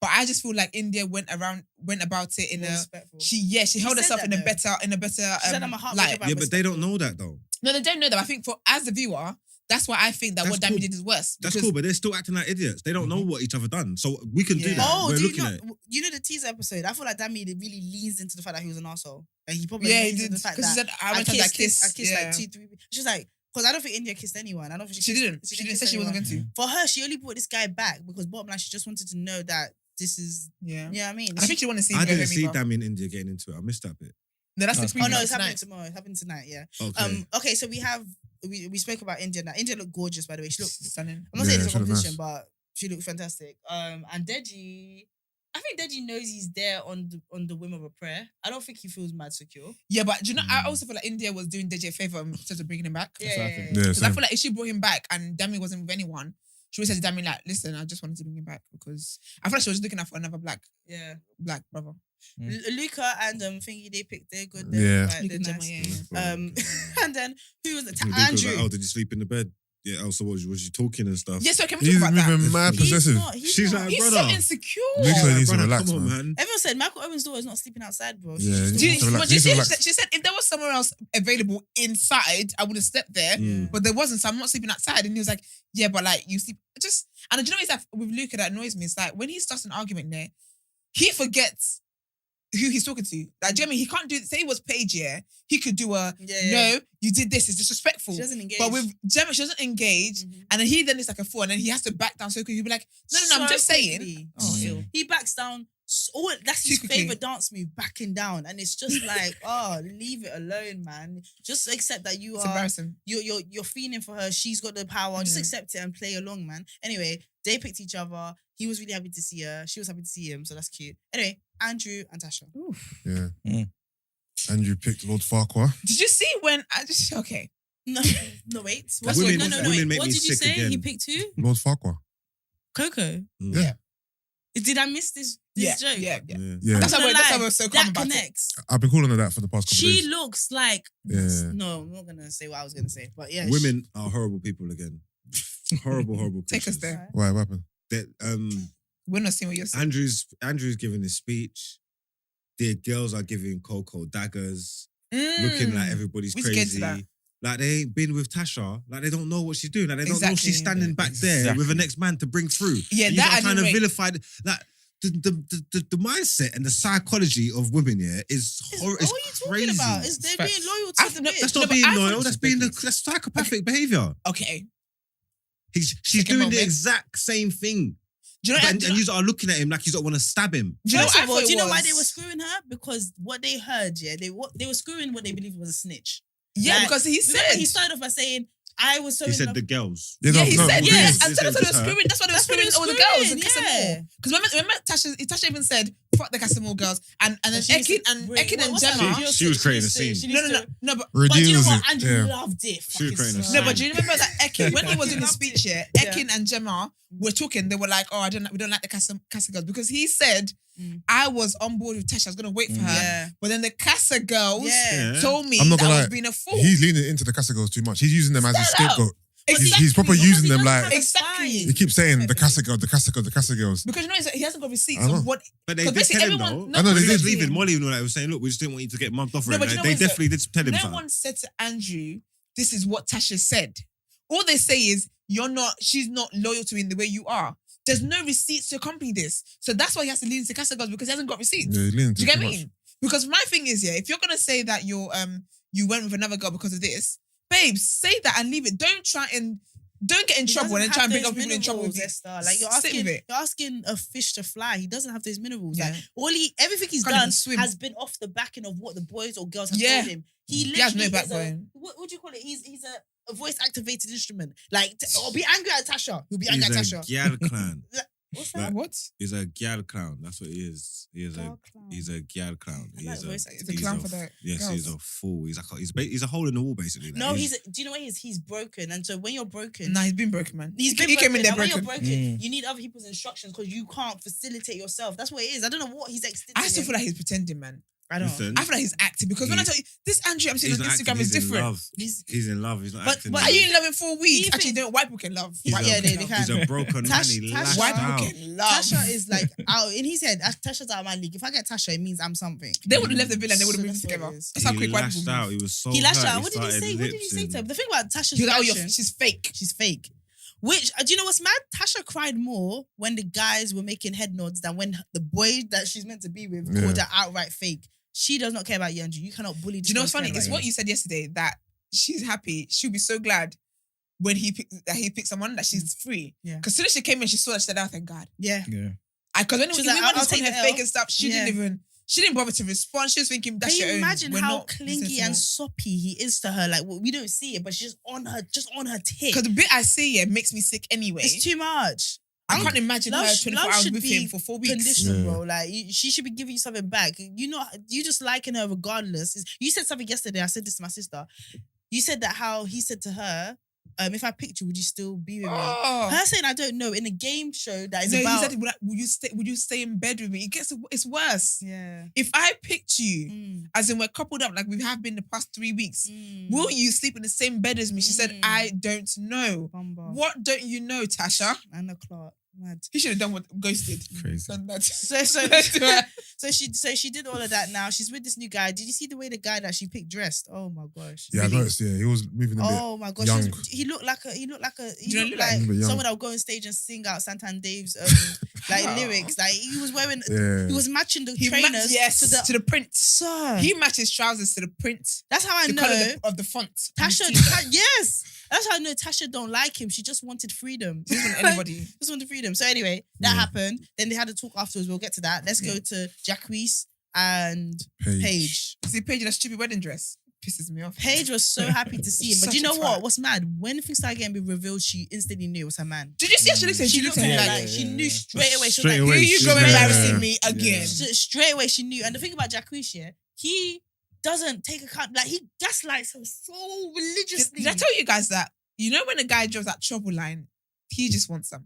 but I just feel like India went about it in More a. respectful. She held said herself that in a though. better She said, I'm a heartbreaker, light. but Yeah, but they don't know that though. No, they don't know that. I think for as the viewer, that's why I think that That's what Dami cool. did is worse. That's because- cool, but they're still acting like idiots. They don't know what each other done. So we can do Yeah. that. Oh, We're do you looking know? at it. You know the teaser episode. I feel like Dami really leans into the fact that he was an arsehole. Like he probably Yeah, he leans did. into the fact Because he that said, I went to that kiss. I kissed Yeah. like 2-3 people. She's like, because I don't think India kissed anyone. I don't think She didn't. She didn't say she wasn't going to. For her, she only brought this guy back because bottom line, she just wanted to know that this is, Yeah. yeah, I mean. I think you want to see. I didn't Him see either. Damien India getting into it. I missed that bit. No, that's the Oh, preview. Oh no, it's happening tonight. tomorrow. It's happening tonight, yeah. Okay. Okay, so we spoke about India now. India looked gorgeous, by the way. She looked, Stunning. I'm not saying Yeah, it's a she looked competition, nice. but she looked fantastic. And Deji, I think Deji knows he's there on the whim of a prayer. I don't think he feels mad secure. Yeah, but do you know? I also feel like India was doing DJ a favor instead of bringing him back. That's what I think. Yeah, Because I same. feel like if she brought him back and Dami wasn't with anyone, she would say to Dami like, "Listen, I just wanted to bring him back because I feel like she was looking out for another black Yeah. brother." Luca and Thingy, they picked. They're good. Yeah. They're, right, Luca they're and nice. Gemma, yeah. And then who was it? And Luke was Andrew. like, oh, did you sleep in the bed? Yeah. Oh, so was you talking and stuff? Yeah, so can we He's talk about that? moving mad He's possessive. not. He's She's not. like, He's brother. so insecure. Luca Like, needs to brother, relax, come on, man. Everyone said Michael Owen's daughter is not sleeping outside, bro. She's Yeah, just Do Needs to you, relax, but needs to she relax. said, she said if there was somewhere else available inside, I would have slept there. Mm. But there wasn't, so I'm not sleeping outside. And he was like, "Yeah, but like you sleep just." And do you know what's that with Luca that annoys me? It's like when he starts an argument there, he forgets who he's talking to. Like, do you know what I mean? He can't do. Say it was Paige, yeah. He could do a no. You did this. It's disrespectful. She doesn't engage. But with Gemma, she doesn't engage, and then he then is like a fool, and then he has to back down so quickly. He'll be like, "No, I'm just saying." quickly. Oh, ew. He backs down. That's his Too quickly. favorite dance move, backing down, and it's just like, oh, leave it alone, man. Just accept that you It's are embarrassing. you're feeling for her. She's got the power. Just Yeah. accept it and play along, man. Anyway, they picked each other. He was really happy to see her. She was happy to see him, so that's cute. Anyway, Andrew and Tasha. Yeah. Mm. Andrew picked Lord Farquhar. Did you see when I just okay? No, no, wait. Women- women Wait. make What me did you sick say? He again. picked who? Lord Farquhar. Coco. Yeah. Did I miss this Yeah, joke? yeah. Yeah. That's I'm why gonna that's why lie, we're so calm that about it. connects. I've been calling her that for the past couple She of days. looks like Yeah. no, I'm not gonna say what I was gonna say, but yeah, Women are horrible people again. Horrible Take us creatures. there. Why? What happened? That, We're not seeing what you're saying. Andrew's giving his speech. The girls are giving Coco daggers, looking like everybody's We scared to that. crazy. Like they ain't been with Tasha. Like they don't know what she's doing. Like they don't know Exactly. she's standing back there Exactly. with the next man to bring through. Yeah, And that you I trying to didn't rate. vilify like the mindset and the psychology of women. Yeah, is What are you talking crazy. about? Is they being Facts. loyal to the bitch? That's No, not but being I loyal. thought- That's psychopathic behavior. Okay. She's Second doing the moment. exact same thing. Do you know? And you are looking at him like you don't want to stab him. Do you know First what I of all, thought do you it know why was? they were screwing her? Because what they heard, yeah, they were screwing what they believed was a snitch. Yeah, Like, because he Remember, said he started off by saying, "I was so He in said love." the girls. Yeah, he said, please, yeah. please, And that's what they were her. screaming. That's what they were That's what they screaming were all the girls screaming, and yeah. Casamore. Because remember Tasha even said, fuck the Casamore girls. And then she used to Ekin and bring- Ekin and what's that Gemma. video? She was creating a used to- scene. she No, used no, to- no, but But do you know Reduce what? it. Andrew Yeah. loved it. She was creating a Fucking scene. no, but do you remember that Ekin, when he was in his Loved speech it. here, Yeah. Ekin and Gemma were talking, they were like, oh, we don't like the Casa girls. Because he said, Mm. I was on board with Tasha, I was going to wait for her. Yeah. But then the Casa girls Yeah. told me I'm not that I gonna was lie. being a fool. He's leaning into the Casa girls too much. He's using them as a Stand up. scapegoat. Exactly. He's proper Because using he them doesn't like have a Exactly. spine. he keeps saying the Casa girl, the Casa girl, the Casa girls. Because you know he hasn't got receipts I know. of what. But they Because did basically tell him everyone- though. I know they He was did. leaving. Molly and all that was saying, look, we just didn't want you to get mugged off. No, Right? but you Like, know they what, sir? definitely did tell him No something. one said to Andrew, this is what Tasha said. All they say is, she's not loyal to you in the way you are. There's no receipts to accompany this. So that's why he has to lean into Casa girls because he hasn't got receipts. Yeah, he's leaning Do you too get much. me? Because my thing is, yeah, if you're gonna say that you went with another girl because of this, babes, say that and leave it. Don't get in He trouble and then doesn't try and have bring other those people in trouble with minerals, you. Esther. Like you're Sit with it. asking a fish to fly. He doesn't have those minerals. Yeah. Like everything he's Can't done even swim. has been off the backing of what the boys or girls have Yeah. told him. He He has no literally is backbone. what do you call it? He's a voice activated instrument. Like or be angry at Tasha. He'll be angry at He's a Tasha. gyal clown. What's Like, that? What? He's a gyal clown. That's what he is. He's Gyal clown. a gyal clown. I like voice It's a activated. clown for the Yes, he's girls. a fool. He's a hole in the wall basically. Like, No, do you know what he is? He's broken. And so when you're broken, Nah, he's been broken, man. he He came in there and when broken. you're broken, you need other people's instructions because you can't facilitate yourself. That's what it is. I don't know what he's extending. I still feel like he's pretending, man. I don't know. Listen, I feel like he's acting because when I tell you this Andrew I'm seeing he's on not Instagram acting, is he's different. In love. He's in love. He's not But- acting. but Are you in love in 4 weeks? He Actually, thinks- don't white people can love. He's White Yeah, people they can can. love. He's a broken man. Tash- He Tash- lashed White out. people can love. Tasha is like out in his head. Tasha's out of my league. If I get Tasha, it means I'm something. They would have left the villa and they would have So moved that's what together. it is. That's how He quick white lashed people out. move. He was so He lashed hurt. out. What did he started say? What did he say to lip-syncing. her? The thing about Tasha's He was like, oh, reaction, she's fake. she's fake. Which do you know what's mad? Tasha cried more when the guys were making head nods than when the boy that she's meant to be with Yeah. called her outright fake. She does not care about you, Andrew. You cannot bully. Do you know what's this funny? girl's It's friend what about you said yesterday that she's happy. She'll be so glad when he picked someone that she's free. Yeah. Because soon as she came in, she saw that she said, "Oh, thank God." Yeah. Yeah. Because when She was we like, wanted I'll to take take her the fake L. and stuff, she Yeah. didn't bother to respond. She was thinking, that's Can your you own. imagine We're how not clingy business and more. soppy he is to her? Like we don't see it, but she's on her tit. Because the bit I see makes me sick anyway. It's too much. I can't imagine Love her sh- 24 love hours should with be him for 4 weeks. Conditional, Yeah. bro. Like she should be giving you something back. You just liking her regardless. You said something yesterday. I said this to my sister. You said that how he said to her, if I picked you, would you still be with me? Oh. Her saying, I don't know, in a game show that is No, about... he said, would you stay in bed with me? It's worse. Yeah. If I picked you, Mm. as in we're coupled up like we have been the past 3 weeks, Mm. will you sleep in the same bed as me? She said, Mm. I don't know. Bumba. What don't you know, Tasha? And the clock. Mad. He should have done what ghosted. Crazy. Done that. So she did all of that now. She's with this new guy. Did you see the way the guy that she picked dressed? Oh my gosh. Yeah, I Really? noticed. Yeah, he was moving a bit. Oh my gosh. young. He looked like Do you know like look like? But young. someone that would go on stage and sing out Santan Dave's like Oh. lyrics. Like he was wearing Yeah. he was matching the He trainers matched, yes, to the print. sir. He matched his trousers to the print. That's how I The know colour of the font. on his Tasha. t-shirt. Yes, that's how I know Tasha don't like him. She just wanted freedom. He doesn't want anybody. Just wanted freedom. So anyway, that Yeah. happened. Then they had a talk afterwards. We'll get to that. Let's go to Jacquees and Paige. See Paige in a stupid wedding dress. Pisses me off. Paige was so happy to see him. But Such you know a what? twat. What's mad? When things started getting revealed, she instantly knew it was her man. Did you see how she looked at him? She looked looked at at him him like, she knew straight away. She Straight was like, away. here you she's go there. embarrassing me again. Yeah. straight away she knew. And the thing about Jacquees, yeah, he doesn't take account. Like he gaslights her so religiously. Did I tell you guys that? You know when a guy drops that trouble line, he just wants some.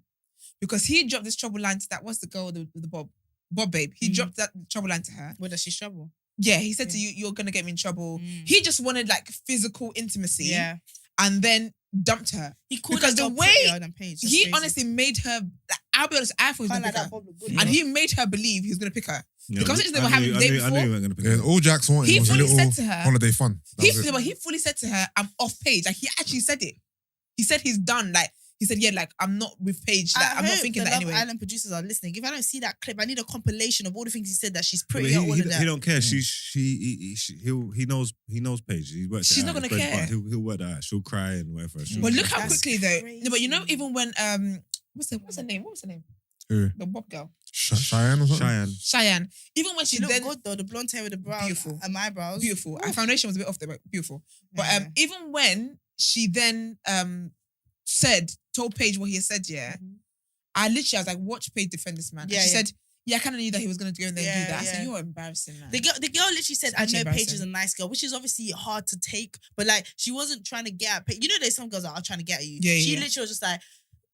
Because he dropped this trouble line to that, what's the girl with the Bob babe. He dropped that trouble line to her. What does she trouble? Yeah, he said to Yeah. you, you're going to get me in trouble. Mm. He just wanted like physical intimacy Yeah. and then dumped her. He called Because her the girl way prettier than Paige. That's He crazy. honestly made her, like, I'll be honest, I thought he was Can't going let to pick that her. Bob look good. And bro. he made her believe he was going to pick her. Yeah, The conversation they were I having knew- the day I knew before, you weren't gonna pick Yeah, it up. all Jax wanted He was a fully little said to her- holiday fun. That was it. He fully said to her, I'm off Paige. Like, he actually said it. He said he's done. Like, he said, yeah, like, I'm not with Paige. Like, I'm not hope thinking the that Love anyway. Island producers are listening. If I don't see that clip, I need a compilation of all the things he said that she's But pretty. All of that. he don't care. He knows Paige. He works. She's it not out. gonna It's bread and care. butter. He'll work that out. She'll cry and whatever. She'll- But look how That's quickly though. crazy. No, but you know, even when what's her name? What was her name? Who? The Bob girl, Cheyenne or something? Cheyenne. Even when She she looked then good though. The blonde hair with the brown Beautiful. and eyebrows. beautiful. Her foundation was a bit off there, but beautiful. But Yeah. even when she then told Paige what he had said, yeah, Mhm. I was like, watch Paige defend this man. And Yeah, she yeah. said, yeah, I kind of knew that he was going to go in there and Yeah, do that. I yeah. said, you're embarrassing, man. The girl literally said, It's I actually know Paige is embarrassing. a nice girl, which is obviously hard to take, but like she wasn't trying to get at Paige. You know, there's some girls that are trying to get at you. Yeah, She yeah. literally was just like,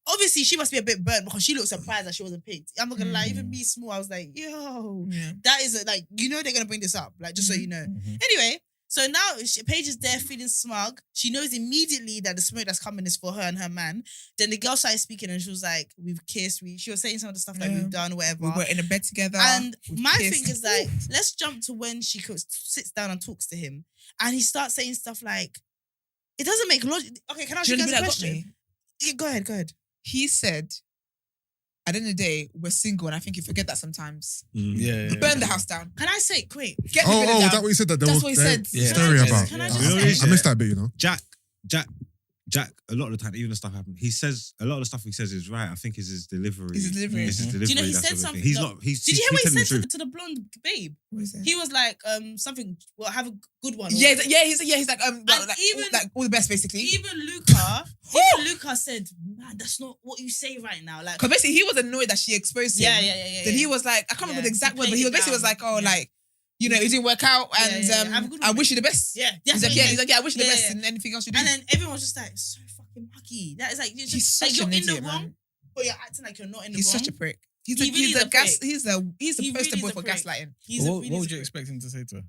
obviously she must be a bit burnt because she looked surprised that she wasn't picked. I'm not gonna lie, even me small, I was like, yo, Yeah. that is like, you know, they're gonna bring this up, like just so you know. Mhm. Anyway, so now Paige is there feeling smug. She knows immediately that the smoke that's coming is for her and her man. Then the girl started speaking and she was like, we've kissed, she was saying some of the stuff that Yeah. we've done, whatever. We were in a bed together. And we my kissed. thing is like, let's jump to when she sits down and talks to him, and he starts saying stuff like, "It doesn't make logic." Okay, can I ask Do you you know guys a that got question? me? Yeah, go ahead. He said, at the end of the day, we're single, and I think you forget that sometimes. Mm. Yeah. Burn the house down. Can I say, wait? Get the villa Oh, down. is that what he said? That there That's was what he there- said. Yeah. Hysteria Can I about. just- can I just I say- missed that bit, you know. Jack, a lot of the time, even the stuff happened. He says a lot of the stuff he says is right. I think is his delivery. It's his delivery. It's his Mhm. delivery. Do you know he that's said everything. something He's that- not. He's. Did you hear what he telling the said truth. to the blonde babe? What is it? He was like, something. Well, have a good one. or- Yeah, he's like like, even- like all the best basically. Even Luca said, "Man, that's not what you say right now." Like, Because basically he was annoyed that she exposed him. yeah. Then he was like, I can't remember the Yeah, exact he word, but played he it was basically was down. like, oh, Yeah. like, you know, it didn't work out, Yeah, and yeah. Have a good I one, wish you babe. the best. yeah, He's like, yeah. I wish you the Yeah, best yeah. in anything else you do. And then everyone's just like, so fucking mucky. That is like, you're He's just such like you're an in idiot, the wrong, man. but you're acting like you're not in the He's wrong. such a prick. He's He really is a prick. he's the He poster really boy is a for prick. gaslighting. What would you expect him to say to her?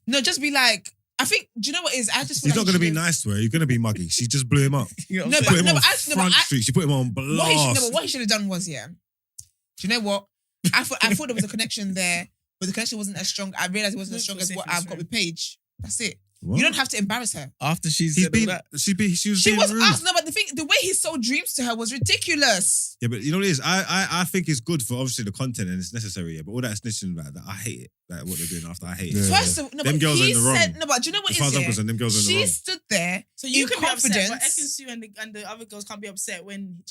No, just be like, I think. Do you know what it is? I just feel He's like not going to he be should- nice to her. He's going to be muggy. She just blew him up. No, She but put him on actually, front street. She put him on blast. What he should have done was, yeah. Do you know what? I thought there was a connection there, but the connection wasn't as strong. I realized it wasn't as strong as what I've got with Paige. That's it. What? You don't have to embarrass her. After she's He's said all been. that. She was She being was rude. asked, no, but the way he sold dreams to her was ridiculous. Yeah, but you know what it is? I think it's good for obviously the content and it's necessary. Yeah, but all that snitching like that, I hate it. Like what they're doing after, I hate it. Yeah. First of all, no, Them but girls are he in the wrong. said, no, but do you know what As it far as I'm is? concerned, them girls are in the She wrong. stood there So you in can be upset, but confidence. Ekin Sue and the other girls can't be upset when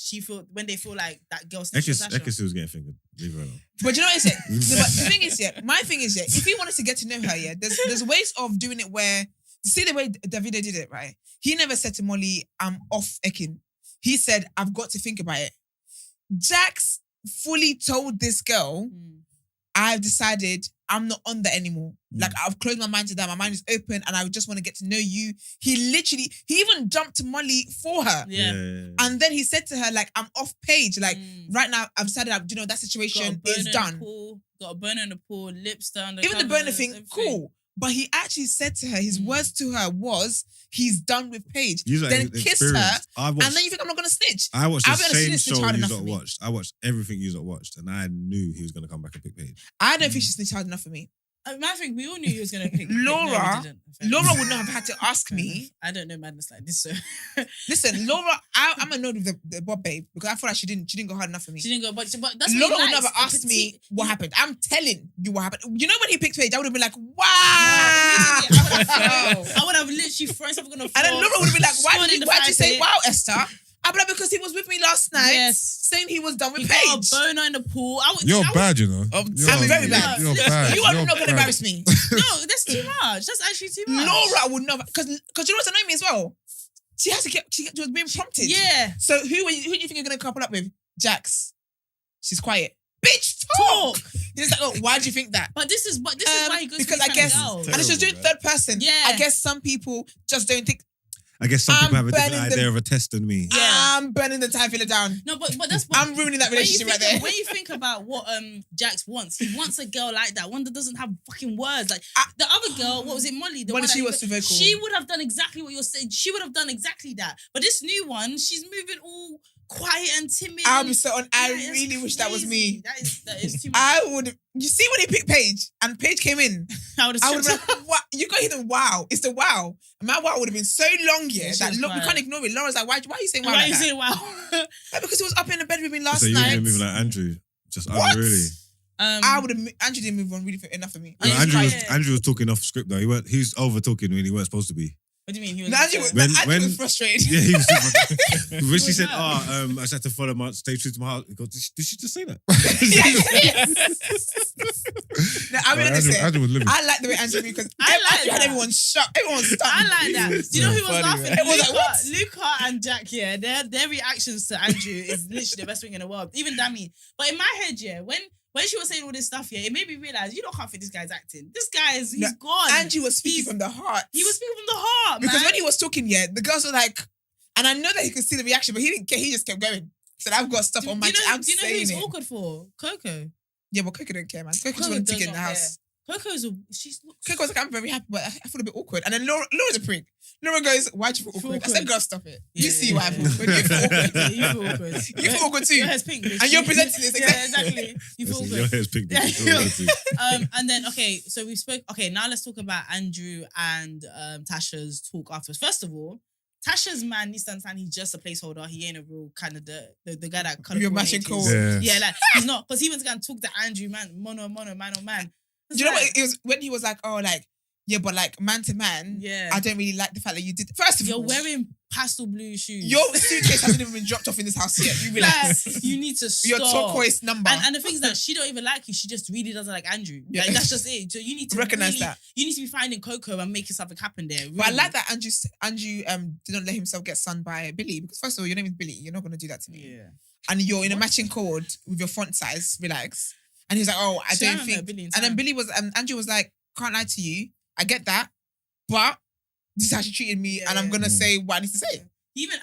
they feel like that girl. snitched on Tasha. Ekin Sue's getting fingered. Leave her alone. But you know what it is? No, but the thing is, my thing is, if you wanted to get to know her, there's ways of doing it where, see the way Davide did it, right? He never said to Molly, I'm off Ekin. He said, I've got to think about it. Jax fully told this girl, I've decided I'm not on that anymore. Like, I've closed my mind to that. My mind is open and I just want to get to know you. He even jumped to Molly for her. Yeah. And then he said to her, like, I'm off page. Like, right now, I've decided, that situation is done. Got a burner in the pool, lips down. Even the burner thing, cool. But he actually said to her, his words to her was, he's done with Paige. Then kissed her, and then you think I'm not going to snitch. I watched the same show you lot watched. I watched everything you lot watched, and I knew he was going to come back and pick Paige. I don't think she snitched hard enough for me. I think we all knew he was going to pick Laura. No, Laura would not have had to ask me. I don't know madness like this, so. Listen, Laura, I'm annoyed with the Bob babe because I feel like she didn't go hard enough for me. She didn't go, but that's Laura what would never ask me what happened. I'm telling you what happened. You know when he picked Paige, I would have been like, wow. I would have literally thrown something on the floor. And then Laura would have been like, why'd you say wow, Esther? I'd be like, because he was with me last night, saying he was done with Paige. Got a boner in the pool. You're bad, you know. I'm very bad. You're bad. You are not going to embarrass me. No, that's too much. That's actually too much. Laura would not, because you know what's annoying me as well? She was being prompted. Yeah. So who do you think you're going to couple up with? Jax. She's quiet. Bitch, talk. He's like, oh, why do you think that? But this is why he goes because I guess, girls. and she's doing third person. Yeah. I guess some people just don't think. I guess some people have a different idea of a test than me. Yeah. I'm burning the time filler down. No, but that's I'm ruining that relationship right there. When you think about what Jax wants, he wants a girl like that, one that doesn't have fucking words. Like the other girl, what was it, Molly? The when one she was too vocal. She would have done exactly what you're saying. She would have done exactly that. But this new one, she's moving all quiet and timid. I'll be so on. I really wish that was me. That is too much. I would. You see when he picked Paige and Paige came in, I would have been like, "What? You got to hear the wow. It's the wow." And my wow would have been so long, that look, we can't ignore it. Laura's like, "Why are you saying wow?" Why are you saying wow? Like, because he was up in the bed with me last so night. So you were moving like Andrew, just what? Really. I would have. Andrew didn't move on really enough for me. No, Andrew was talking off script though. He was over talking when he weren't supposed to be. What do you mean? He was Andrew was frustrated. Yeah, he was too frustrated. When she said, I just had to follow my, stay true to my heart, he goes, did she just say that? No, I mean, Andrew was living. I like the way Andrew because Andrew had everyone shocked. Everyone stunned. I like that. Do you know who was laughing? It was like, what? Luca and Jack, their reactions to Andrew is literally the best thing in the world. Even Dami. But in my head, when she was saying all this stuff, it made me realize, can't think this guy's acting. This guy he's gone. Andrew was speaking from the heart. He was speaking from the heart, because man. when he was talking, the girls were like, and I know that he could see the reaction, but he didn't care. He just kept going. Said, I've got stuff on my. I'm do you know who he's awkward for? Coco. Yeah, but Coco don't care, man. Coco just want to get in the house. Coco's like, I'm very happy, but I feel a bit awkward. And then Laura's a prick. Laura goes, why'd you feel awkward? I said, girl, stop it. You see why I feel awkward. You feel awkward. You feel awkward. You feel awkward too. Your hair's pink. And you're presenting this. Exactly. You feel awkward. Your hair's pink. Too. And then, so we spoke. Okay, now let's talk about Andrew and Tasha's talk afterwards. First of all, Tasha's man needs to understand he's just a placeholder. He ain't a real kind of the guy that kind of. You're matching calls. Yeah, like he's not, because he went to go and talk to Andrew, man, mono, man on man. Do you know what it was when he was like, but like man to man, I don't really like the fact that you did. First of all, you're wearing pastel blue shoes. Your suitcase hasn't even been dropped off in this house yet. You relax. You need to stop. Your turquoise number. And the thing is that she don't even like you. She just really doesn't like Andrew. Like, that's just it. So you need to recognize that. You need to be finding Coco and making something happen there. Really. But I like that Andrew didn't let himself get sunned by Billy, because first of all, your name is Billy. You're not going to do that to me. Yeah. And you're in a matching code with your font size. Relax. And he was like, I don't think. And then Billy was, Andrew was like, can't lie to you. I get that. But this is how she treated me, and I'm going to say what I need to say.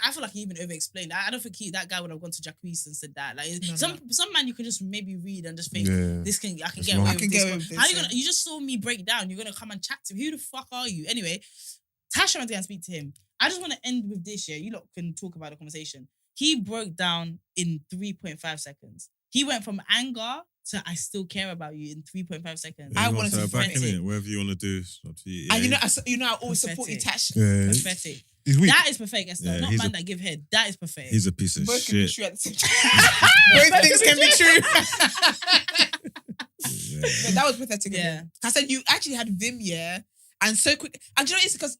I feel like he even over-explained. I don't think that guy would have gone to Jacquees and said that. Like No. some man you can just maybe read and just think I can get wrong. away I can with get this. away with this, How you gonna? You just saw me break down. You're gonna come and chat to me. Who the fuck are you? Anyway, Tasha went to go and speak to him. I just want to end with this. You lot can talk about the conversation. He broke down in 3.5 seconds. He went from anger to I still care about you in 3.5 seconds. Yeah, I wanted to back in it. Whatever you want to do, it's up to you. Yeah. And I always support you, Tash. Yeah. Pathetic. He's weak. That is pathetic, Esther. Yeah, Not man that give head. That is pathetic. He's a piece of Both can be shit. true at the same time. Both things can be true. Yeah. No, that was pathetic. Yeah. I said you actually had Vim, and so quick. And you know it's because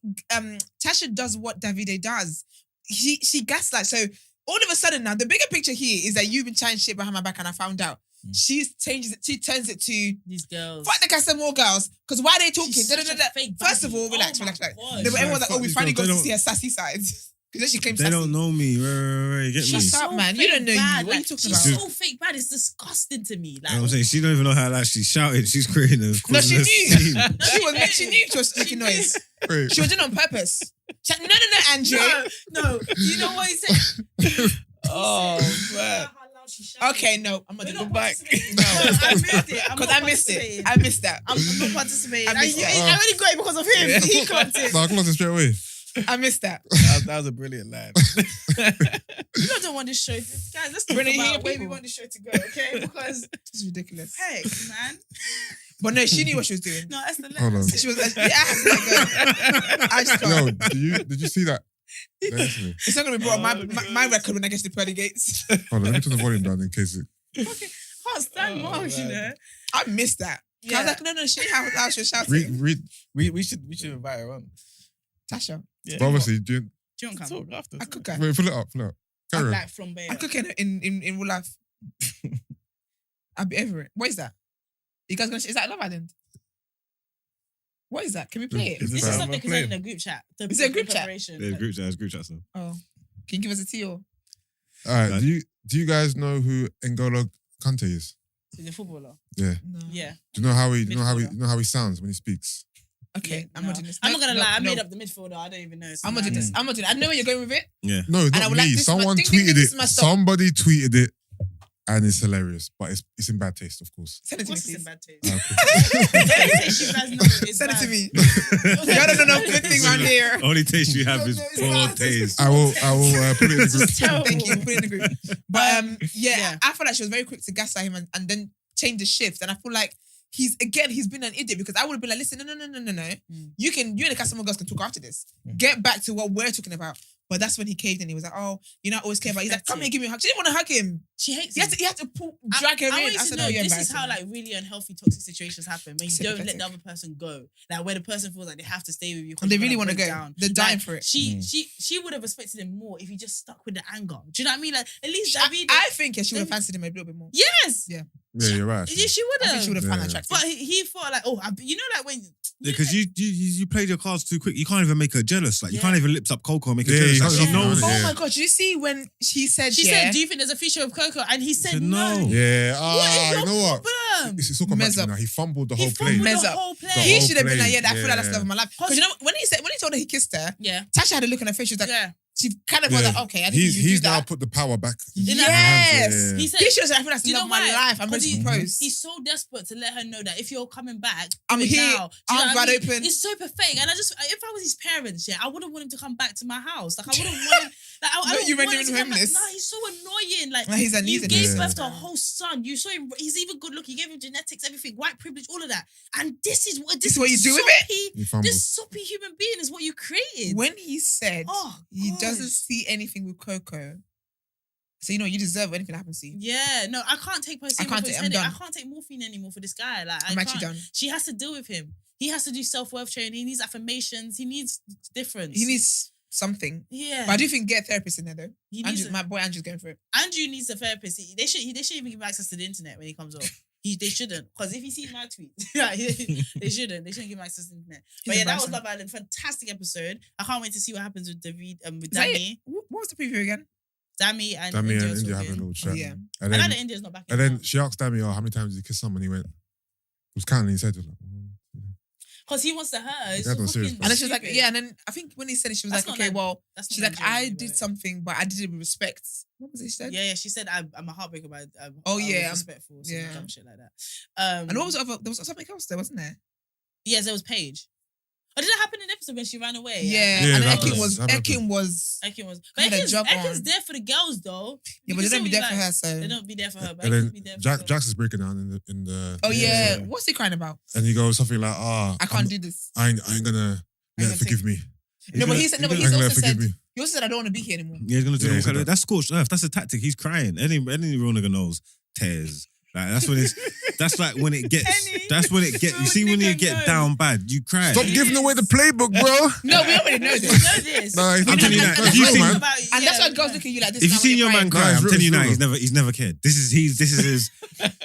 Tasha does what Davide does. She gaslights. So all of a sudden now, the bigger picture here is that you've been chatting shit behind my back, and I found out. She turns it to These girls. fuck the cast and more girls. Because why are they talking? She's Da, da, such da, a da. fake First of baddie. all, relax. Oh my No, God. but everyone's like, oh, we Fuck finally these got to girls. see her sassy side. Because then she came They sassy. don't know me. Right, get me. Shut She's up, so man. You don't know fake you. bad. What are you Like, talking she's about? so fake bad. It's disgusting to me. You Like, know what I'm saying? She don't even know how like she's shouting. She's creating a No, she causing a knew. scene. She knew she was making noise. Wait, She was doing it on purpose. She's like, no, Andrew. no. You know what he said? Oh, man. Okay, no, I'm gonna We're go not back. participating. No, I missed it. I'm because not I missed it. participating. I missed that. I'm not participating. I missed that. I only got it because of him. Yeah. He clocked it. no, I closed it straight away. I missed that. That was a brilliant line. You don't want this show. Guys, let's talk Brennan, you hear about where we people? want this show to go, okay? Because, It's ridiculous. heck, man. But no, she knew what she was doing. No, Esther, let Hold us on. sit. She was like, yeah, I just can't. Yo, did you see that? No, listen to me. It's not gonna be brought on my record when I get to the pearly gates. Hold on, let me turn the volume down in case it. Can't stand Mark, you know. I missed that. I was like, no, she how she was shouting. Read. We should invite her on. Tasha, Yeah. But obviously, do you, Do you want to come? Talk after. I cook her. wait, pull it up. Carry on. Like flambe. I cook her in real life. I'll be everywhere. What is that? You guys gonna? Is that Love Island? What is that? Can we play it? Is This is Am I something playing? in a group chat. Is it a group chat? preparation. Yeah, group chat stuff. Oh, can you give us a tea or? All right. Do you guys know who N'Golo Kante is? He's a footballer. Yeah. No. Yeah. Do you know how he? You know Midfielder. how he sounds when he speaks? Okay, I'm not doing this. I'm not gonna No, lie. I no. made up the midfielder. I don't even know. I'm not doing this. I'm not doing it. I know where you're going with it. Yeah. No, it's I not would like me. this is my- Someone ding, ding, ding, tweeted this it. is my stop. Somebody tweeted it, and it's hilarious. But it's in bad taste, of course. Send it Of to me, course, it's in please. bad taste. Okay. Any taste you guys know is Send it bad. to me. Y'all don't know good thing around here. Only taste you have No, is no, it's poor not. taste. I will put it in the This group. is terrible. Thank you. Put it in the group. But yeah, Yeah. I feel like she was very quick to gaslight him and then change the shift. And I feel like he's been an idiot because I would have been like, listen, no. You and the customer girls can talk after this. Get back to what we're talking about. But that's when he caved in. He was like, oh, you're not always care about. He's like, come here, give me a hug. She didn't want to hug him. She hates You him. have to drag her in. I want you I to said, know oh, you're this is how embarrassing. like really unhealthy toxic situations happen when you don't let Sympathetic. the other person go. Like where the person feels like they have to stay with you. 'cause And they you're really gonna want to break go. down. They're dying Like, for it. She would have respected him more if he just stuck with the anger. Do you know what I mean? Like at least David. I think she would have fancied him a little bit more. Yes. Yeah. Yeah, you're right. Yeah, she would I have. think she would have found Yeah. that attractive. But he thought like, oh, you know, like when Because you played your cards too quick. You can't even make her jealous. Like you Yeah. can't even lips up Coco and make her Yeah, jealous. you Like, can't she even- knows. Yeah. Oh my god! Did you see when she said? she yeah, said, do you think there's a feature of Coco? And he said said no. no. Yeah. What is You your know what? problem? It's all come back Mess to me up. now. He fumbled the He whole play. fumbled Mess the up. whole play. The he whole should have been like, play, yeah, I feel like that's yeah. the love of my life. Because you know when he told her he kissed her, Yeah. Tasha had a look on her face. She was like, Yeah. she kind of was like, okay, I didn't think you He's do now that. put the power back. In her Yes. hands, yeah. He said, He should have said, I feel that's Do the you love know of my why? life. I'm ready to Because propose. he's so desperate to let her know that if you're coming back, I'm do it here, now. Do you know arms what I wide mean? open. It's so pathetic. And if I was his parents, yeah, I wouldn't want him to come back to my house. Like I wouldn't want him. Like I No, don't you want render him to him come back. homeless. Nah, he's so annoying. Like No, he's an you easy gave nigga. birth to a whole son. You saw him. He's even good looking. You gave him genetics, everything, white privilege, all of that. And this is what This is what you do with it? it. He fumbled. This soppy human being is what you created. When he said Oh, he gosh. doesn't see anything with Coco, so you know you deserve anything that happens to you. Yeah, no, I can't take I can't take- I'm done. I can't take morphine anymore for this guy. Like I'm I actually can't. done. She has to deal with him. He has to do self-worth training. He needs affirmations. He needs difference. He needs something. Yeah. But I do think get a therapist in there though. He needs My boy Andrew's going for it. Andrew needs a therapist. They shouldn't even give him access to the internet when he comes off. They shouldn't. Because if he sees my tweets, they shouldn't. They shouldn't give him access to the internet. But yeah, that was embarrassing. Love Island. Fantastic episode. I can't wait to see what happens with David with Is that it? Dami. What was the preview again? Dami and Dami India and India talking. having a little chat. Oh, yeah. And And now then, that India's not back in and then town. she asked Dami, "Oh, how many times did you kiss someone?" He went, "It was Caan." And he said, Because he wants to hurt her. It's That's so not serious, fucking bro. And then she was like, stupid. yeah. And then I think when he said it, she was That's like, not okay, well, That's she's not like, Nigerian I anyway. did something, but I did it with respect. What was it she said? Yeah, she said I'm a heartbreaker, but Oh, I yeah, was respectful, some yeah. dumb shit like that. And what was the other? There was something else there, wasn't there? Yes, there was Paige. Oh, did that happen in the episode when she ran away? Yeah. Yeah, And that Ekin was- was that Ekin was. Ekin was. Had But a job Ekin's on. there for the girls though. Yeah, You but they can don't be still there for like- her. So. They don't be there for her. But and Ekin then be there for her. Jax is breaking down in the. Oh yeah. Yeah. What's he crying about? And he goes something like, I can't do this. I ain't gonna let her forgive me. No, but he said. No, but I he's ain't gonna also let her said. forgive me. He also said I don't want to be here anymore. Yeah, he's gonna do Yeah, all he said kind of- that. That's scorched earth. That's a tactic. He's crying. Any real nigga knows tears. Like that's when it's. That's like when it gets. Any That's when it gets. You see when you nigga get knows. down bad, you cry. Stop giving away the playbook, bro. No, we already know You this. know this. Nah, he's I'm telling you And that. that's If you what see- it's about, And that's yeah, why girls look at you like this. If you now when seen you're your man crying. cry, I'm Nah, telling you now, it's he's never cared. This is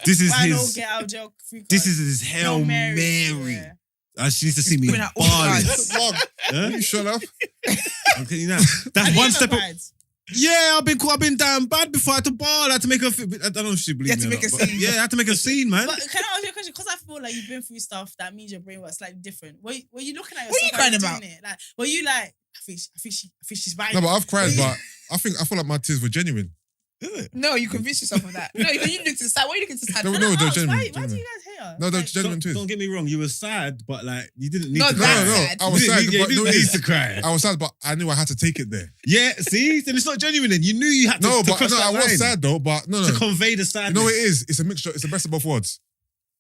This is Final his. get out of jail free card. This is his Hail Mary. Yeah. She needs to see me putting out all balling. cards. Log, Huh? you shut up. I'm telling you that. That's Have you one ever step. cried? Yeah, I've been down bad before. I had to ball. I had to make a. I don't know if she believes You me. had to or make not, a but scene. Yeah, I had to make a scene, man. But can I ask you a question? Because I feel like you've been through stuff that means your brain works slightly different. Were you looking at yourself? What are you how crying you're about? doing it? Like, were you like, I think she's biting. No, but I've cried, but I feel like my tears were genuine. No, you convince yourself of that. No, you look to the side. Why are you looking to the side? No, for? no, they're Why genuine. do you genuine. guys hate? No, they're Like, genuine tears. Don't get me wrong. You were sad, but like you didn't need No, to that's cry. No, sad. I was You sad, didn't but need, no, you it didn't need is. to cry. I was sad, but I knew I had to take it there. Yeah, see, then it's not genuine. Then you knew you had to. No, to but cross no, that I was line sad though. But no, to no. convey the You sadness. know what it is? It's a mixture. It's the best of both worlds.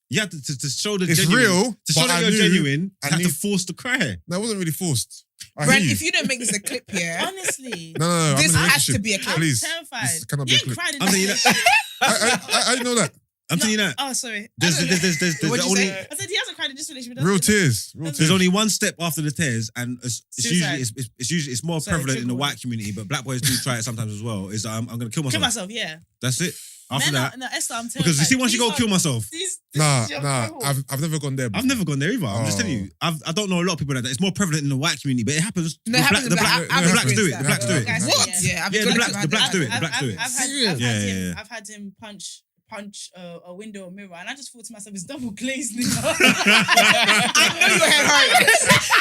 You had to show the It's genuine. real, To show but that I you're knew genuine, I you had to knew- force to cry. No, it wasn't really forced. I Brent, hear you. if you don't make this a clip here, honestly, No, I'm this in a has to relationship. be a clip. Please. I'm terrified. This cannot be You a ain't clip. cried in I'm telling you that. I didn't know that. I'm telling you that. Oh, sorry. There's What'd the you only. say? I said he hasn't cried in this relationship. Real tears. Real There's There's tears. only one step after the tears, and it's Suicide. usually it's more Sorry, prevalent in the trigger white community, but black boys do try it sometimes as well. Is I'm gonna kill Kill myself. myself, yeah. That's it. After Men that, are, no, Esther, I'm terrified. because you see, once you These go are- kill myself, this Nah, is your nah. problem. I've never gone there. I've never gone there either. I'm just Oh. telling you. I don't know a lot of people like that. It's more prevalent in the white community, but it happens. No, it the happens in the black- black- I've the blacks do it. experienced The that. blacks do it. Guys, What? yeah. Yeah, Yeah, the blacks do it. The blacks do it. I've had him punch a window or mirror, and I just thought to myself, it's double glazed. I know your head hurt.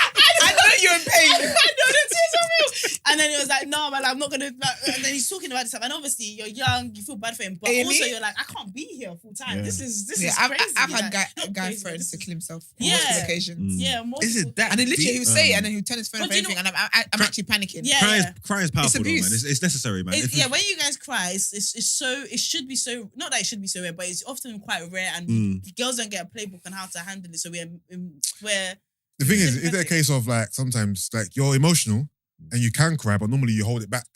I know you're in pain. I know the tears are real. And then he was like, no, man, I'm not gonna. And then he's talking about this stuff, and obviously you're young, you feel bad for him, but Amy? also you're like, I can't be here full time. Yeah. This is Yeah, is I've crazy. had Like, guy not crazy, but friends this to is- kill himself on Yeah. multiple occasions. Yeah, multiple Is it that And then literally he would say it and then he'd turn his phone But off do you everything and I'm actually panicking. Yeah, Crying is powerful, though, man. abuse. It's necessary, man. It's, If yeah, when you guys cry, it's so it should be so not that it should be so rare, but it's often quite rare, and girls don't get a playbook on how to handle it. So we're The thing is it a sympathetic. case of like sometimes like you're emotional and you can cry, but normally you hold it back.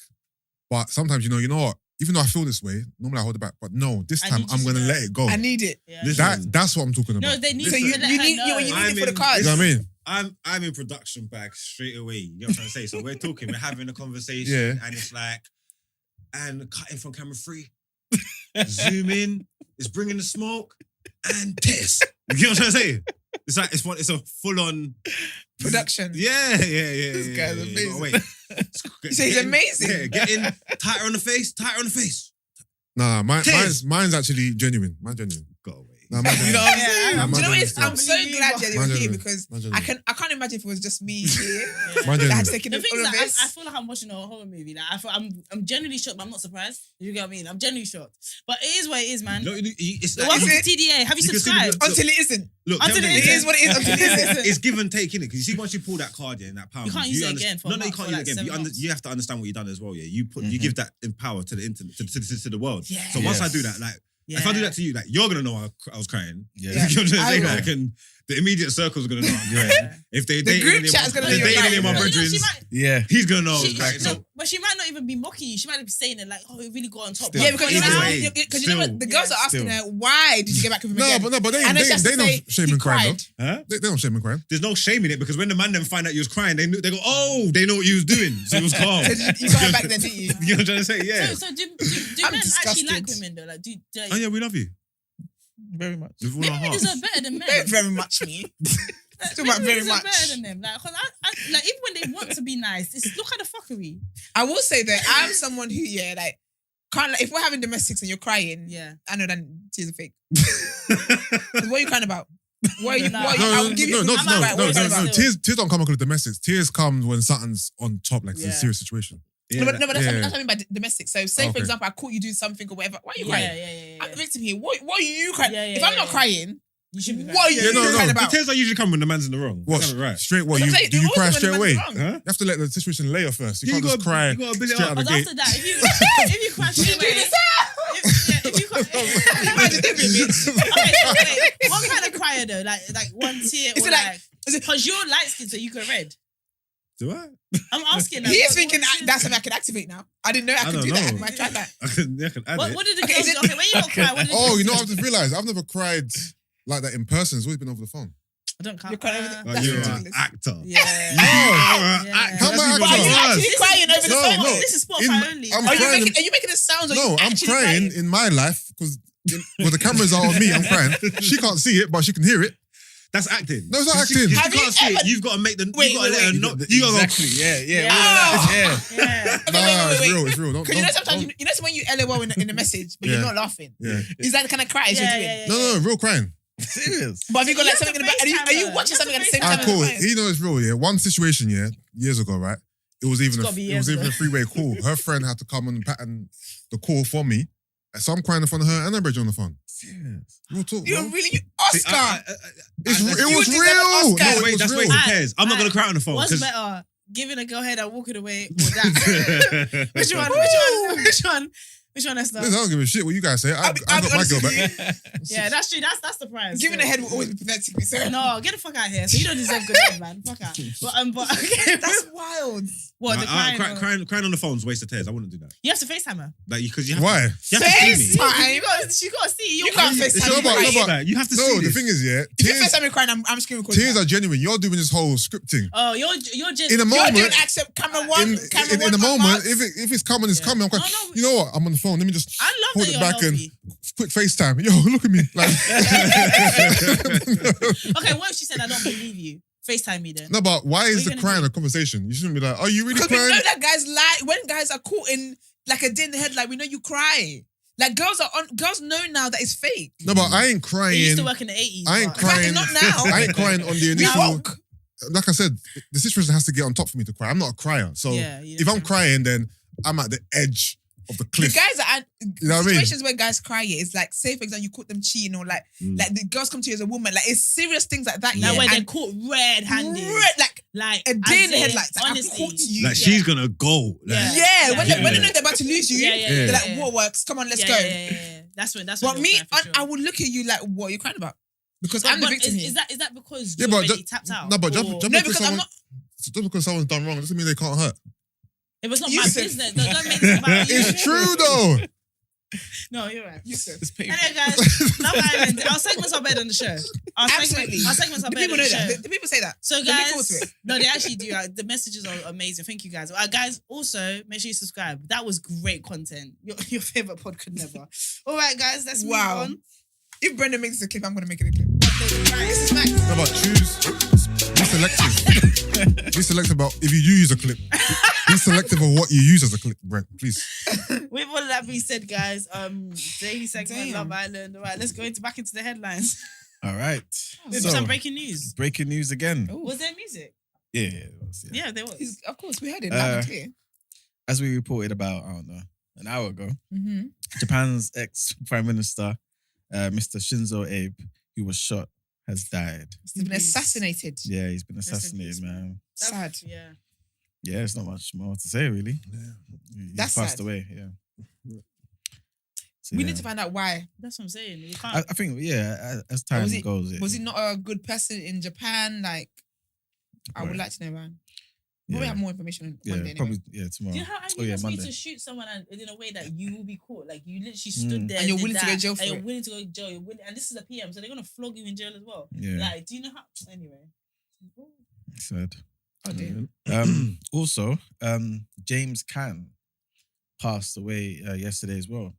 But sometimes you know what? Even though I feel this way, normally I hold it back. But no, this I time need you I'm to gonna know. let it go. I need it. yeah. Listen, That's what I'm talking about. No, they need So to you let her need know. you I'm need it for the in- cards. You know what I mean? I'm in production bag straight away. You know what I'm trying to say? So we're talking, we're having a conversation, Yeah. and it's like, and cutting from camera 3, zoom in, it's bringing the smoke, and test. You know what I'm trying to say? It's like it's a full on Production. Yeah. This guy's yeah. amazing. Wait, So he's amazing. Yeah, getting tighter on the face. Nah, Tears. mine's actually genuine. Mine's genuine. Go away. Nah, mine's You know genuine. what I'm Yeah, saying? I- Do you know what it is? I I'm so believe glad you. you're Mine here genuine. because Mine I genuine. can't imagine if it was just me here Mine that had genuine. taken The thing all is of that this. I feel like I'm watching a horror movie. Like I'm genuinely shocked, but I'm not surprised. You get what I mean? I'm genuinely shocked. But it is what it is, man. No, it's Welcome like, to TDA. Have you You can see subscribed? the- Until it isn't. look, Until tell it me It this. is what it is until it isn't. It's give and take, innit? Because you see, once you pull that card in, that power, You can't use it again for a no, you month, can't for use it like again. 7 months. You have to understand what you've done as well. Yeah, you give that in power to the internet, to the world. Yeah. So once I Yes. do that, like Yeah. if I do that to you, like you're gonna know I was crying. Yeah. You know what I'm I saying? will. Like, and the immediate circle's gonna know I'm crying. Yeah. If they The dating group any of chat my- is gonna if know they you're dating any of my lying. But you know, brethren, she might, Yeah. he's gonna know. she, like, no, so but she might not even be mocking you. She might be saying it like, "Oh, it really got on top." Still. Yeah, because you Either know, way, because you know what? The girls are asking Still. her, why did you get back with him again? No, but they And then she has to don't say, shame he and crying cried. though. huh? They don't shame and crying. There's no shame in it because when the man then find out you was crying, they go, oh, they know what you was doing, so it was calm. So you got her back then, didn't you? You know what I'm trying to say? Yeah. So do I'm men actually like disgusted. women though? Like, do Oh yeah, we love you. Very much. With all maybe our we hearts. deserve better than men? Don't very much me. Like, Still maybe about we very deserve much. better than them. Like, 'cause like even when they want to be nice, it's look at the fuckery. I will say that I'm someone who, like, can't, like, if we're having domestics and you're crying, Yeah. I know that tears are fake. What are you crying about? What are you, No. what are you, I'll give you, I'm like, right, what are you crying about? Tears don't come because of domestics. Tears come when something's on top, like it's a Yeah. serious situation. Yeah, No, but that's, Yeah. what, that's what I mean by domestic. So say, for Okay. example, I caught you doing something or whatever. Why are you Yeah, crying? yeah. I'm the victim here. What are you crying? Yeah, yeah, if I'm yeah, not yeah. crying, You should be what are you Yeah, no, crying no. The about? tears don't usually come when the man's in the wrong. What? That's right. Straight what? I'm You, saying, do you always cry when the straight man's away? wrong. Huh? You have to let the situation layer first. You Yeah, can't you just gotta- cry you gotta build it straight up. out the But gate. after that, if you cry straight away, if you cry, Imagine that, bitch. okay, so wait, what kind of crier though? Like one tear Is or it like- because you're light skinned, so you go red. Do I? I'm asking. He is what- thinking what- that's something I can activate now. I didn't know I could don't do that. know. I tried that. I can add What, it. what did the Okay, girls is do? it- Okay, when you don't cry, what did Oh, the you know, girls I've just realised I've never cried like that in person. It's always been over the phone. I don't cry. You're crying over the- Oh, That's you're an ridiculous. actor. Yeah. You are an Yeah. actor. How am I That's even But are you acting? worse. actually crying over the No, phone? no. This is Spotify In- only. I'm Are you crying. making the sounds? Or No, you I'm actually crying in my life because Well, the cameras are on me. I'm crying. She can't see it, but she can hear it. That's acting. No, it's not If acting. you Have you can't see ever- it. You've got to make the. Wait, you got to wait, let her wait. know. You got to Exactly. Yeah. Yeah. Yeah. Nah, wait. it's real. It's real. Don't, Because you know sometimes you know when you LOL in the message, but you're Yeah. not laughing. yeah. Is that the kind of cry you're doing? No, real crying. Serious. But have you got You like have something to in the back? Are you FaceTime watching her. something You at have the to same FaceTime time? Ah, cool. as well? He knows it's real. Yeah. One situation. Yeah, years ago, right. It was even gotta be it was years even a ago. three-way call. Her friend had to come and pattern the call for me. So I'm crying in front of her and her bridge on the phone. Serious. Real talk, You're bro. really See, Oscar. It You was deserve real. an Oscar. No, it was That's real. wasting tears. I'm not going to cry on the phone. What's 'cause- better? Giving a girl head and walking away or that? Which one? Which one? Which one, Esther? Listen, I don't give a shit what you guys say. I I'll be got my honest girl with back. you. Yeah, that's true. That's the prize. Giving a head will always be pathetic. Me, sir. No, get the fuck out of here. So you don't deserve good head, man. Fuck out. But okay. That's wild. What the crying? Crying on the phone is a waste of tears. I wouldn't do that. You have to FaceTime her. Like, because you have Why? To, you have to see me. FaceTime? She got to see You can't It's FaceTime not me about- crying. no, but- Like, you have to see No, the this. thing is, yeah, If you tears, FaceTime me crying, I'm screaming. calling tears you. are genuine. You're doing this whole scripting. Oh, you're just In a You're moment, doing accent camera one, camera in one. the one moment, marks. if it's coming, it's Yeah. coming. I'm quite, No, no. you know what? I'm on the phone. Let me just I love hold that it you're back and healthy. quick FaceTime. Yo, look at me. Like, Okay, what if she said I don't believe you? FaceTime me then. no, but why What is are you the gonna crying do? a conversation? You shouldn't be like, are you really Because we crying? know that guys lie. When guys are caught in like a deer in the headlight, we know you cry. Like girls know now that it's fake. No, but I ain't It crying. used to work in the 80s. I ain't but- crying. Not now. I ain't crying on the We initial. woke. Like I said, the situation has to get on top for me to cry. I'm not a crier. So Yeah, you if know. I'm crying, then I'm at the edge of the The cliff. guys are You know what I mean? situations where guys cry. It's like, say for example, you caught them cheating, or like the girls come to you as a woman. Like it's serious things like that. Now Yeah, where they're and caught red-handed. like Like a day in the as headlights. Like, I honestly. caught you. Like, she's going to go. Like, Yeah. Yeah, when Yeah. they know they're about to lose you, Yeah. they're like, yeah. "What works? Come on, let's Yeah, go." yeah. That's when But you're me, crying for sure. I would look at you like, "What are you crying about?" Because But- I'm the but victim here. is that because Yeah, you're but already just- tapped out? No, but Or- No, because I'm not. just because someone's done wrong doesn't mean they can't hurt. It was not You my said- business. Don't make it about you. It's true though. No, you're right. It's painful. Anyway, guys, Love Island. Our segments are better than the show. Absolutely. Our segments are The better people than know the show. that. The people say that. So, They look forward to guys, it. no, they actually do. The messages are amazing. Thank you, guys. Guys, also make sure you subscribe. That was great content. Your favorite pod could never. All right, guys, let's move Wow. on. If Brenda makes a clip, I'm gonna make it a clip. This is Max. No, but be selective. Be selective about if you do use a clip. Be selective of what you use as a clip, Brent. Please. With all of that being said, guys, daily segment, Damn. Love Island. All right, let's go back into the headlines. All right. With So, some breaking news. breaking news again. Ooh. Was there music? Yeah, it was, yeah. Yeah, there was. Of course, we heard it loud and clear. As we reported about, I don't know, an hour ago, Mm-hmm. Japan's ex-prime minister, Mr. Shinzo Abe, who was shot, has died. He's been assassinated. Yeah, he's been in assassinated, peace, man. Sad. Yeah. Yeah, it's not much more to say, really. He That's passed sad. away, yeah. So, We yeah. need to find out why. That's what I'm saying. We can't. I think, yeah, as time Was he- goes. Was he not a good person in Japan? Like, I would Right. like to know, man. We'll Yeah. have more information on Yeah, Monday. probably, Anyway. tomorrow. Do you know how angry Oh, it yeah, must be Monday. to shoot someone in a way that you will be caught? Like you literally stood there And you're did willing to go that, jail for and it. you're willing to go to jail. You're willing, and this is a PM, so they're gonna flog you in jail as well. Yeah, Like, do you know how? Anyway. sad. Oh, dear. Also, James Caan passed away yesterday as well.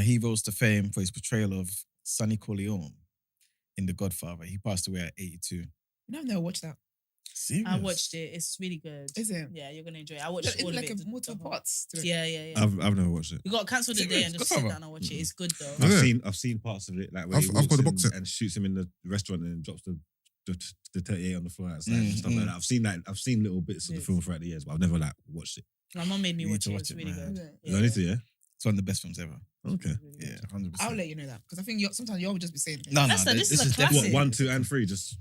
He rose to fame for his portrayal of Sonny Corleone in The Godfather. He passed away at 82. No, I've never watched that. Serious? I watched it. It's really good. Is it? Yeah, you're gonna enjoy it. I watched It's all like of it. a multiple the whole- parts to it. Yeah, yeah, yeah. I've never watched it. You got to cancel the day Serious? and just Godfather? sit down and watch it. It's good though. Yeah. I've seen parts of it, like where I've he got walks the in box set. and shoots him in the restaurant and drops the 38 on the floor outside and stuff Mm. like that. I've seen that. I've seen little bits of the Yes. film throughout the years, but I've never like watched it. My mom made me You need watch to it. watch It's it, really man. good. I need to, yeah. It's one of the best films ever. Okay. Yeah, 100%. I'll let you know that because I think sometimes you will just be saying things. No, That's no, this is a definitely- classic. What 1, 2, and 3? Just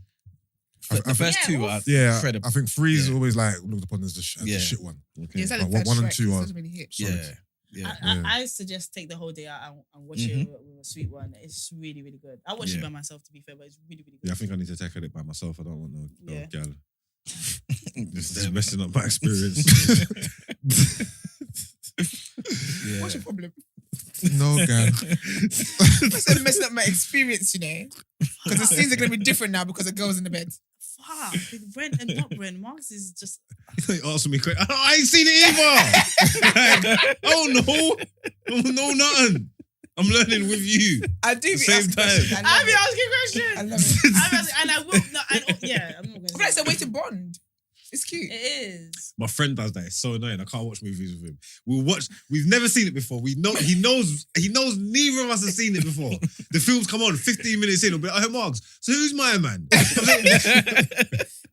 The first two are Yeah, incredible. I think three is Yeah. always like looked upon as the Yeah. shit one. Yeah, okay. it's like the But third one and Shrek, two it are- doesn't really hit. Yeah, yeah. I suggest take the whole day out and watch it with a sweet one. It's really, really good. I watched it Yeah. by myself, to be fair, but it's really, really good. Yeah, I think I need to tackle it by myself. I don't want no Yeah. gal. Just messing up my experience. Yeah. What's your problem? No, girl. I said messing up my experience, you know, because the scenes are going to be different now because the girl's in the bed. Fuck. Brent and not Brent. Marks is just. He asked me quick. I ain't seen it either. Like, oh no, no, nothing. I'm learning with you. I do be Same asking time. questions. I I'll love be it. asking I questions. love it. And I will. No, yeah, I'm not I going feel like it's a way to bond. It's cute. It is. My friend does that. It's so annoying. I can't watch movies with him. We've never seen it before. We know he knows neither of us have seen it before. The film's come on 15 minutes in. He'll be like, "Oh, Marks, so who's my man?"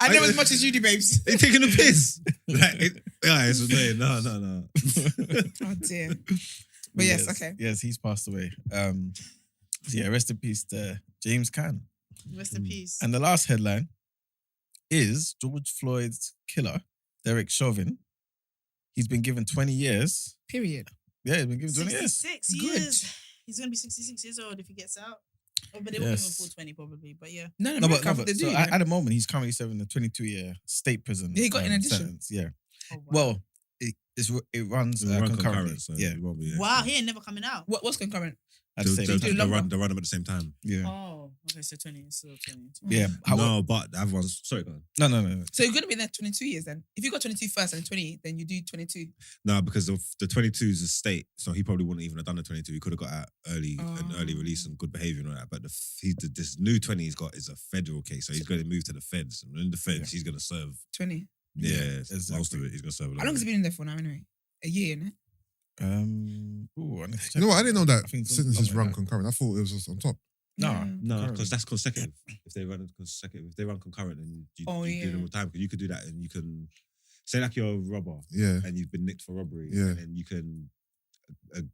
I know as much as you do, babes. They taking a piss. It's annoying. No. Oh dear. But yes, okay. Yes, he's passed away. Rest in peace to James Caan. Rest in peace. And the last headline is George Floyd's killer, Derek Chauvin. He's been given 20 years. Period. Yeah, he's been given 20 years. 66 Good. years. He's going to be 66 years old if he gets out. Oh, but they won't give him full 20 probably, but yeah. No, No, but but they do. so at the moment, he's currently serving a 22-year state prison. Yeah, he got an addition. sentence. Yeah. Oh, wow. Well, it runs It run concurrently. so Yeah. it won't be, Wow, he ain't never coming out. What's concurrent? At the same They'll time. run them at the same time. Yeah. Oh, okay, so 20. So 20. Yeah. No, but the other ones. Sorry, go on. No. So you're going to be there 22 years then? If you got 22 first and 20, then you do 22. No, because the 22 is a state, so he probably wouldn't even have done the 22. He could have got out early, an early release and good behaviour and all that. But this new 20 he's got is a federal case, so he's going to move to the feds, and in the feds he's going to serve. 20. Most of it he's going to serve. How long has he been in there for now anyway? A year, innit? I need to check. You know what? I didn't know that I think it's sentences something run like that. concurrent. I thought it was just on top. No. No, because that's consecutive. If they run consecutive, if they run concurrent, then you do them all the time. Because you could do that, and you can say like you're a robber, Yeah. and you've been nicked for robbery, Yeah. and then you can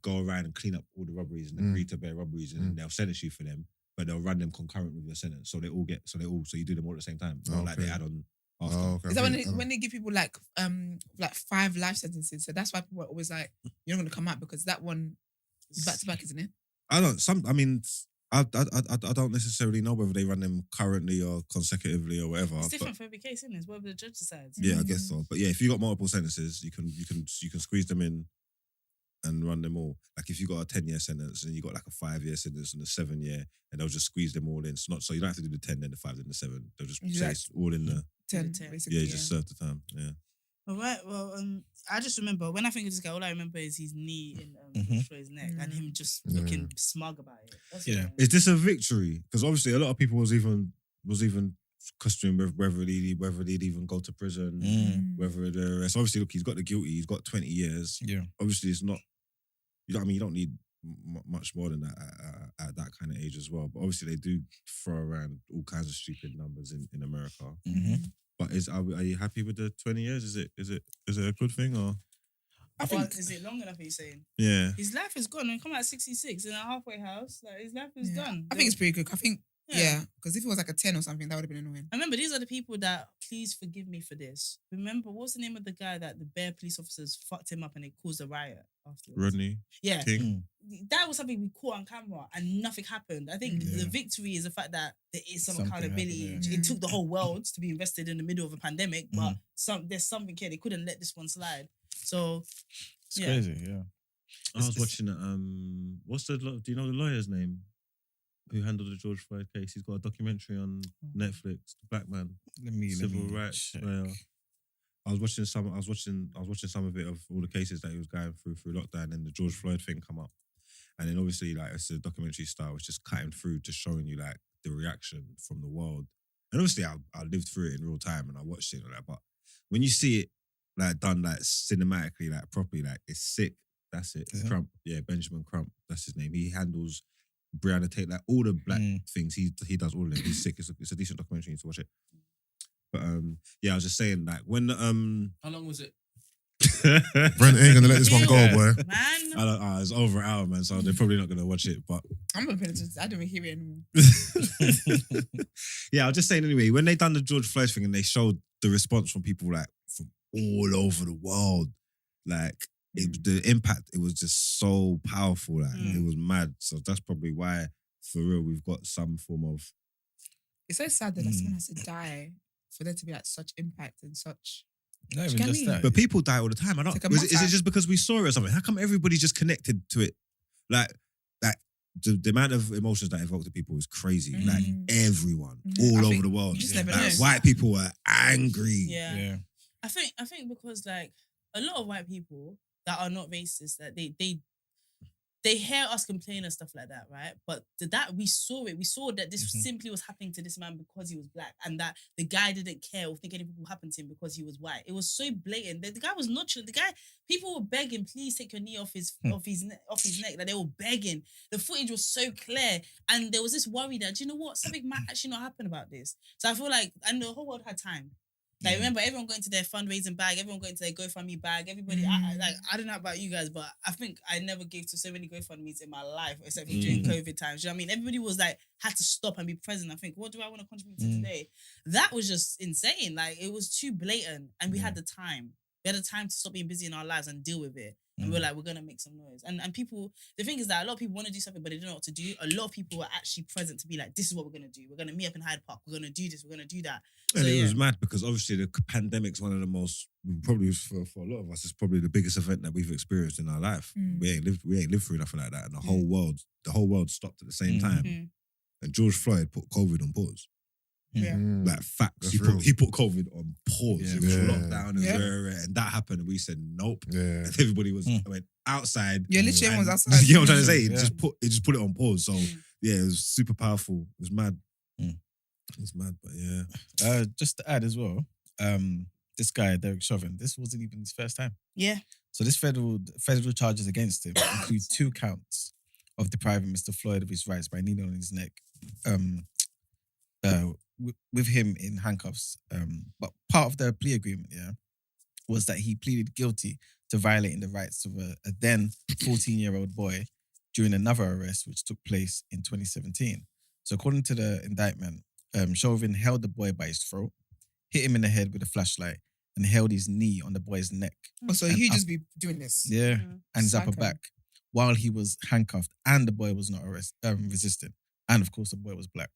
go around and clean up all the robberies and agree to bear robberies, and then they'll sentence you for them, but they'll run them concurrent with your sentence, so you do them all at the same time. It's not like they Okay. add on after. Oh, okay. Is that when they give people like 5 life sentences? So that's why people are always like, you're not going to come out because that one is back to back, isn't it? I don't necessarily know whether they run them currently or consecutively or whatever. It's but- different for every case, isn't it? It's whatever the judge decides. Yeah, I guess so. But yeah, if you got multiple sentences, you can squeeze them in and run them all. Like if you got a 10-year sentence and you got like a 5-year sentence and a 7-year, and they'll just squeeze them all in. It's not so you don't have to do the 10, then the 5, then the 7. They'll just say it's all in the 10, 10. basically. you just serve the time. Yeah. All right. Well, I just remember when I think of this guy, all I remember is his knee in George Floyd's neck and him just looking smug about it. That's Yeah. it. Is this a victory? Because obviously a lot of people was even questioning whether he'd even go to prison, whether the arrest. Obviously, look, he's got the guilty. He's got 20 years. Yeah. Obviously, it's not. You know what I mean? You don't need much more than that at that kind of age as well. But obviously, they do throw around all kinds of stupid numbers in America. Mm-hmm. But are you happy with the 20 years? Is it a good thing or? I think Is it long enough? Are you saying Yeah. his life is gone? And come out at 66 in a halfway house. Like his life is done. I think it's pretty good. I think, because if it was like a 10 or something, that would have been annoying. I remember these are the people that, please forgive me for this. Remember, what's the name of the guy that the Bear police officers fucked him up and it caused a riot afterwards? Rodney Yeah. King. That was something we caught on camera and nothing happened. I think the victory is the fact that there is some Something accountability. happened, It took the whole world to be invested in the middle of a pandemic, but there's something here. They couldn't let this one slide. So, It's crazy, yeah. I was watching do you know the lawyer's name who handled the George Floyd case? He's got a documentary on Netflix, The Black Man, Let me Civil Rights. check. Lawyer. I was watching some of it of all the cases that he was going through lockdown, and the George Floyd thing come up. And then obviously, like, it's a documentary style, it's just cutting through, just showing you like the reaction from the world. And obviously I lived through it in real time and I watched it and all that. But when you see it like done like cinematically, like properly, like it's sick. That's it. Is it? Crump. Yeah, Benjamin Crump. That's his name. He handles Brianna Tate, like all the black things. He does all of them. He's sick. It's a decent documentary. You need to watch it. But yeah, I was just saying, like when How long was it? Brent ain't gonna let this one go, boy. man. it's over an hour, man. So they're probably not gonna watch it. But I'm going to pay attention. I don't even hear it anymore. yeah, I was just saying anyway. When they done the George Floyd thing and they showed the response from people like from all over the world, like the impact, it was just so powerful. Like it was mad. So that's probably why, for real, we've got some form of. It's so sad that someone has to die for there to be like such impact and such. Not Do even you get just me? that. But people die all the time. I don't. It's like a Is it matter. just because we saw it or something? How come everybody's just connected to it? Like the amount of emotions that evoke to people is crazy. Like everyone, all I over think the world. you just never Like know. white people are angry. Yeah. Yeah. I think because like a lot of white people that are not racist, that they they hear us complain and stuff like that, right? But that we saw it. We saw that this simply was happening to this man because he was black, and that the guy didn't care or think anything would happen to him because he was white. It was so blatant. The guy was not chill. The guy, people were begging, please take your knee off his neck. Like they were begging. The footage was so clear, and there was this worry that, you know what, something might actually not happen about this. So I feel like, and the whole world had time. Like, remember, everyone going to their fundraising bag, everyone going to their GoFundMe bag, everybody, I don't know about you guys, but I think I never gave to so many GoFundMes in my life, except for during COVID times. You know what I mean? Everybody was like, had to stop and be present. I think, what do I want to contribute to today? That was just insane. Like, it was too blatant, and we had the time. We had the time to stop being busy in our lives and deal with it. And we're like, we're going to make some noise. And people, the thing is that a lot of people want to do something, but they don't know what to do. A lot of people are actually present to be like, this is what we're going to do. We're going to meet up in Hyde Park. We're going to do this. We're going to do that. And it was mad because obviously the pandemic's one of the most, probably for a lot of us, it's probably the biggest event that we've experienced in our life. We ain't lived through nothing like that. And the whole world stopped at the same time. And George Floyd put COVID on pause. Like facts. He put COVID on pause. It was locked down and that happened, and we said nope. And everybody was went outside. Yeah, literally everyone was outside. You know what I'm trying to say? It just put it on pause. So yeah, it was super powerful. It was mad. It was mad, but yeah. Just to add as well, this guy, Derek Chauvin, this wasn't even his first time. Yeah. So this federal charges against him include 2 counts of depriving Mr. Floyd of his rights by kneeling on his neck. With him in handcuffs. But part of the plea agreement, was that he pleaded guilty to violating the rights of a then 14-year-old boy during another arrest which took place in 2017. So according to the indictment, Chauvin held the boy by his throat, hit him in the head with a flashlight, and held his knee on the boy's neck. Oh, so he just be doing this? Yeah, and his upper back while he was handcuffed, and the boy was not resisting. And of course, the boy was black.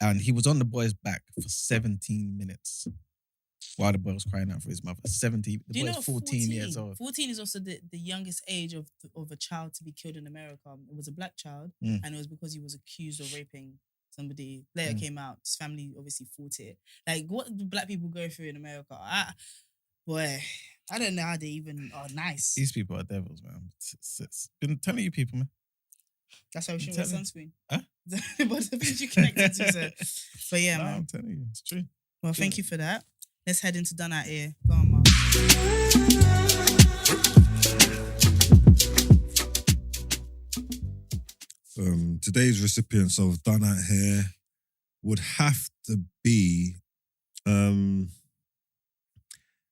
And he was on the boy's back for 17 minutes while the boy was crying out for his mother. 17. The boy is 14 years old. 14 is also the youngest age of a child to be killed in America. It was a black child, and it was because he was accused of raping somebody. Later came out, his family obviously fought it. Like, what do black people go through in America? I don't know how they even are nice. These people are devils, man. It's been telling you people, man. That's why we should wear sunscreen. Huh? But the things you connected to, so. But yeah, man. I'm telling you, it's true. Well, thank you for that. Let's head into Done Out Ere. Go on, man. Today's recipients of Done Out Here would have to be,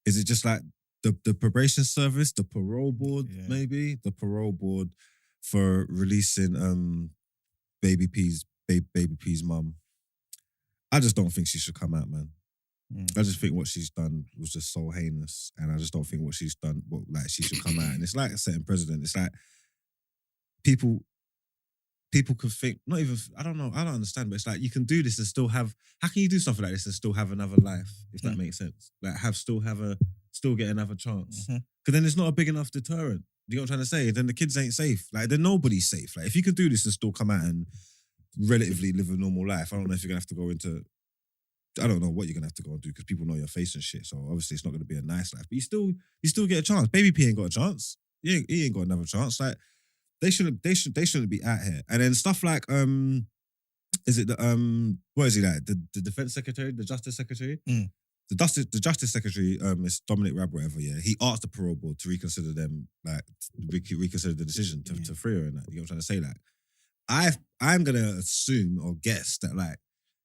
is it just like the probation service, the parole board, maybe? The parole board for releasing Baby P's mum. I just don't think she should come out, man. I just think what she's done was just so heinous, and I just don't think what she's done, she should come out. And it's like a setting precedent. It's like people could think, not even, I don't know, I don't understand, but it's like you can do this and still have, how can you do something like this and still have another life, if that makes sense? Like still get another chance. Because then it's not a big enough deterrent. Do you know what I'm trying to say? Then the kids ain't safe. Like, then nobody's safe. Like, if you can do this and still come out and relatively live a normal life, I don't know if you're going to have to go into, I don't know what you're going to have to go and do because people know your face and shit. So obviously it's not going to be a nice life. But you still get a chance. Baby P ain't got a chance. He ain't got another chance. Like, they shouldn't be out here. And then stuff like, is it the, what is he like? The defense secretary, the justice secretary? The Justice Secretary is Dominic Raab, whatever. Yeah, he asked the parole board to reconsider them, like reconsider the decision to free her, and that. You know what I'm trying to say? Like, I'm gonna assume or guess that like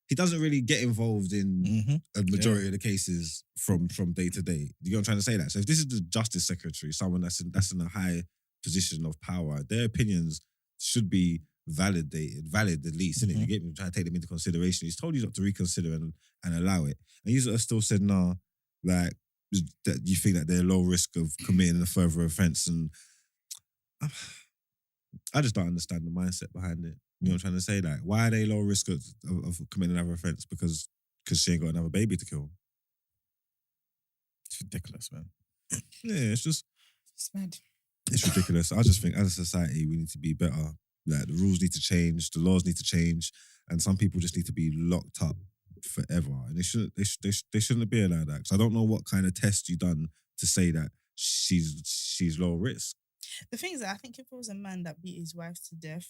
he doesn't really get involved in a majority of the cases from day to day. You know what I'm trying to say? That. So if this is the Justice Secretary, someone that's in a high position of power, their opinions should be valid at least, innit? You get me? Trying to take them into consideration. He's told you not to reconsider and allow it. And you still said, nah, like, that you think that they're low risk of committing a further offence. And I just don't understand the mindset behind it. You know what I'm trying to say? Like, why are they low risk of committing another offence? Because she ain't got another baby to kill. It's ridiculous, man. Yeah, it's mad. It's ridiculous. I just think as a society, we need to be better. Like, the rules need to change, the laws need to change, and some people just need to be locked up forever. And they shouldn't be allowed that. Because I don't know what kind of test you done to say that she's low risk. The thing is that I think if it was a man that beat his wife to death,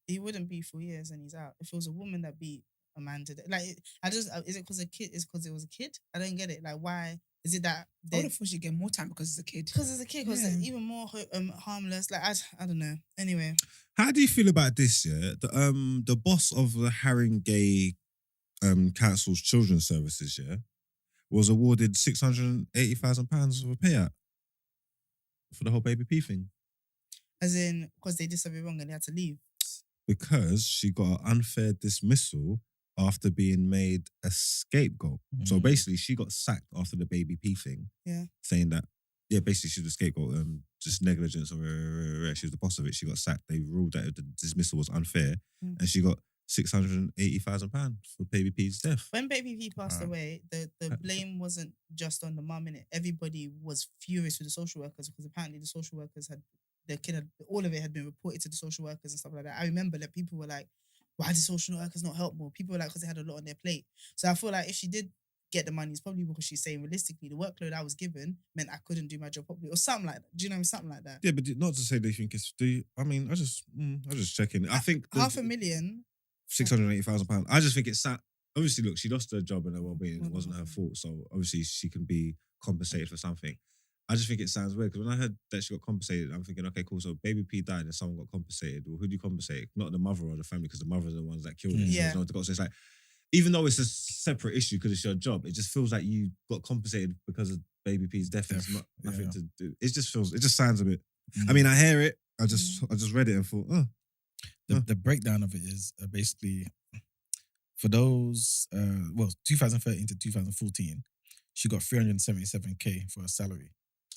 he wouldn't be 4 years and he's out. If it was a woman that beat a man to death, like is it because a kid? Is because it was a kid? I don't get it. Like why is it that? I would have thought she'd get more time because it's a kid. Because it's a kid. Because Yeah. they're even more harmless. Like I don't know. Anyway, How do you feel about this? Yeah, the boss of the Haringey Council's Children's Services, yeah, was awarded £680,000 of a payout for the whole baby P thing as in because they did something wrong and they had to leave. because she got an unfair dismissal after being made a scapegoat. So basically, she got sacked after the baby P thing. Yeah. Saying that, yeah, basically she was the scapegoat, just negligence or she was the boss of it. She got sacked. They ruled that the dismissal was unfair, and she got £680,000 for baby P's death. When baby P passed away, the blame wasn't just on the mum, innit? Everybody was furious with the social workers because apparently the social workers all of it had been reported to the social workers and stuff like that. I remember that people were like, why did social workers not help more? People were like, because they had a lot on their plate. So I feel like if she did get the money, it's probably because she's saying realistically, the workload I was given meant I couldn't do my job properly or something like that. Do you know what I mean? Something like that. Yeah, but not to say they think it's. I mean, I just checking. I think $500,000. £680,000. I just think it's sad. Obviously, look, she lost her job and her well-being. It wasn't her fault, so obviously she can be compensated for something. I just think it sounds weird because when I heard that she got compensated, I'm thinking, okay, cool. So baby P died and someone got compensated. Well, who do you compensate? Not the mother or the family, because the mother are the ones that killed her. Yeah. So it's like, even though it's a separate issue because it's your job, it just feels like you got compensated because of baby P's death. It's not nothing to do. It just sounds a bit. I mean, I hear it. I just read it and thought, The breakdown of it is basically for those 2013 to 2014, she got 377k for her salary.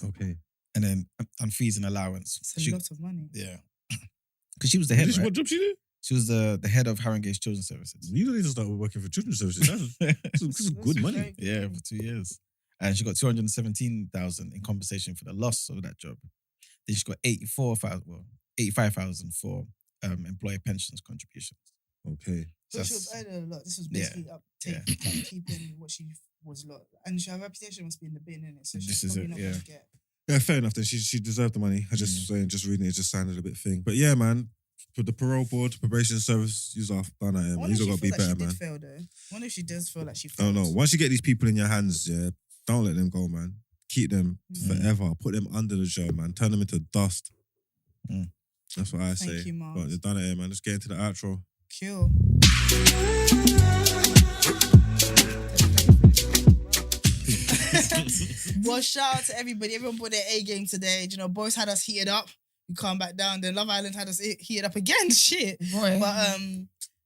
Okay. And then on fees and allowance. It's a lot of money. Yeah. Because she was the head, right? What job she did? She was the head of Haringey's Children's Services. You don't need to start working for children's services. That's good money. Yeah, for 2 years. And she got 217,000 in compensation for the loss of that job. Then she got 85,000 for employer pensions contributions. Okay. So she was earning a lot. This was basically keeping what she was lot. And her reputation must be in the bin, innit? So she's probably not going to get. Yeah, fair enough. Then she deserved the money. I just saying, just reading it just sounded a bit thing. But yeah, man, for the parole board, probation service, you're off. Done at him. You've got to be better, man. Fail, though. I wonder if she does feel like she I failed. don't know. Once you get these people in your hands, yeah, don't let them go, man. Keep them forever. Put them under the jail, man. Turn them into dust. That's what I say. Thank you, Mars. But you're done at here, man. Let's get into the outro. Cool. Well, shout out to everybody. Everyone put their A game today. You know, Boys had us heated up. We calmed back down. Then Love Island had us heated up again. Shit. Boy.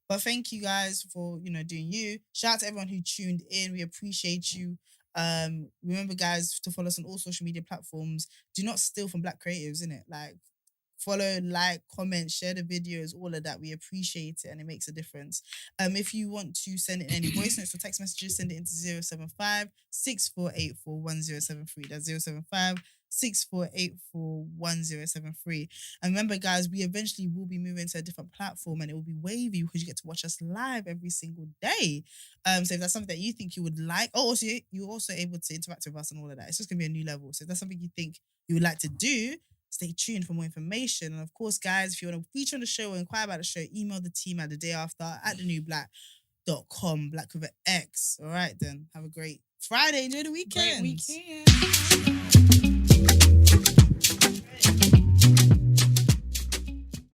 But thank you guys for, doing you. Shout out to everyone who tuned in. We appreciate you. Remember, guys, to follow us on all social media platforms. Do not steal from Black creatives, innit? Like, follow, like, comment, share the videos, all of that. We appreciate it and it makes a difference. If you want to send in any voice notes or text messages, send it into 075-6484-1073. That's 075-6484-1073. And remember, guys, we eventually will be moving to a different platform and it will be wavy because you get to watch us live every single day. So if that's something that you think you would like, also you're also able to interact with us and all of that. It's just going to be a new level. So if that's something you think you would like to do, stay tuned for more information. And of course, guys, if you want to feature on the show or inquire about the show, email the team at THENEWBLXCK.com, Black with an X. All right, then. Have a great Friday. Enjoy the weekend. Great weekend.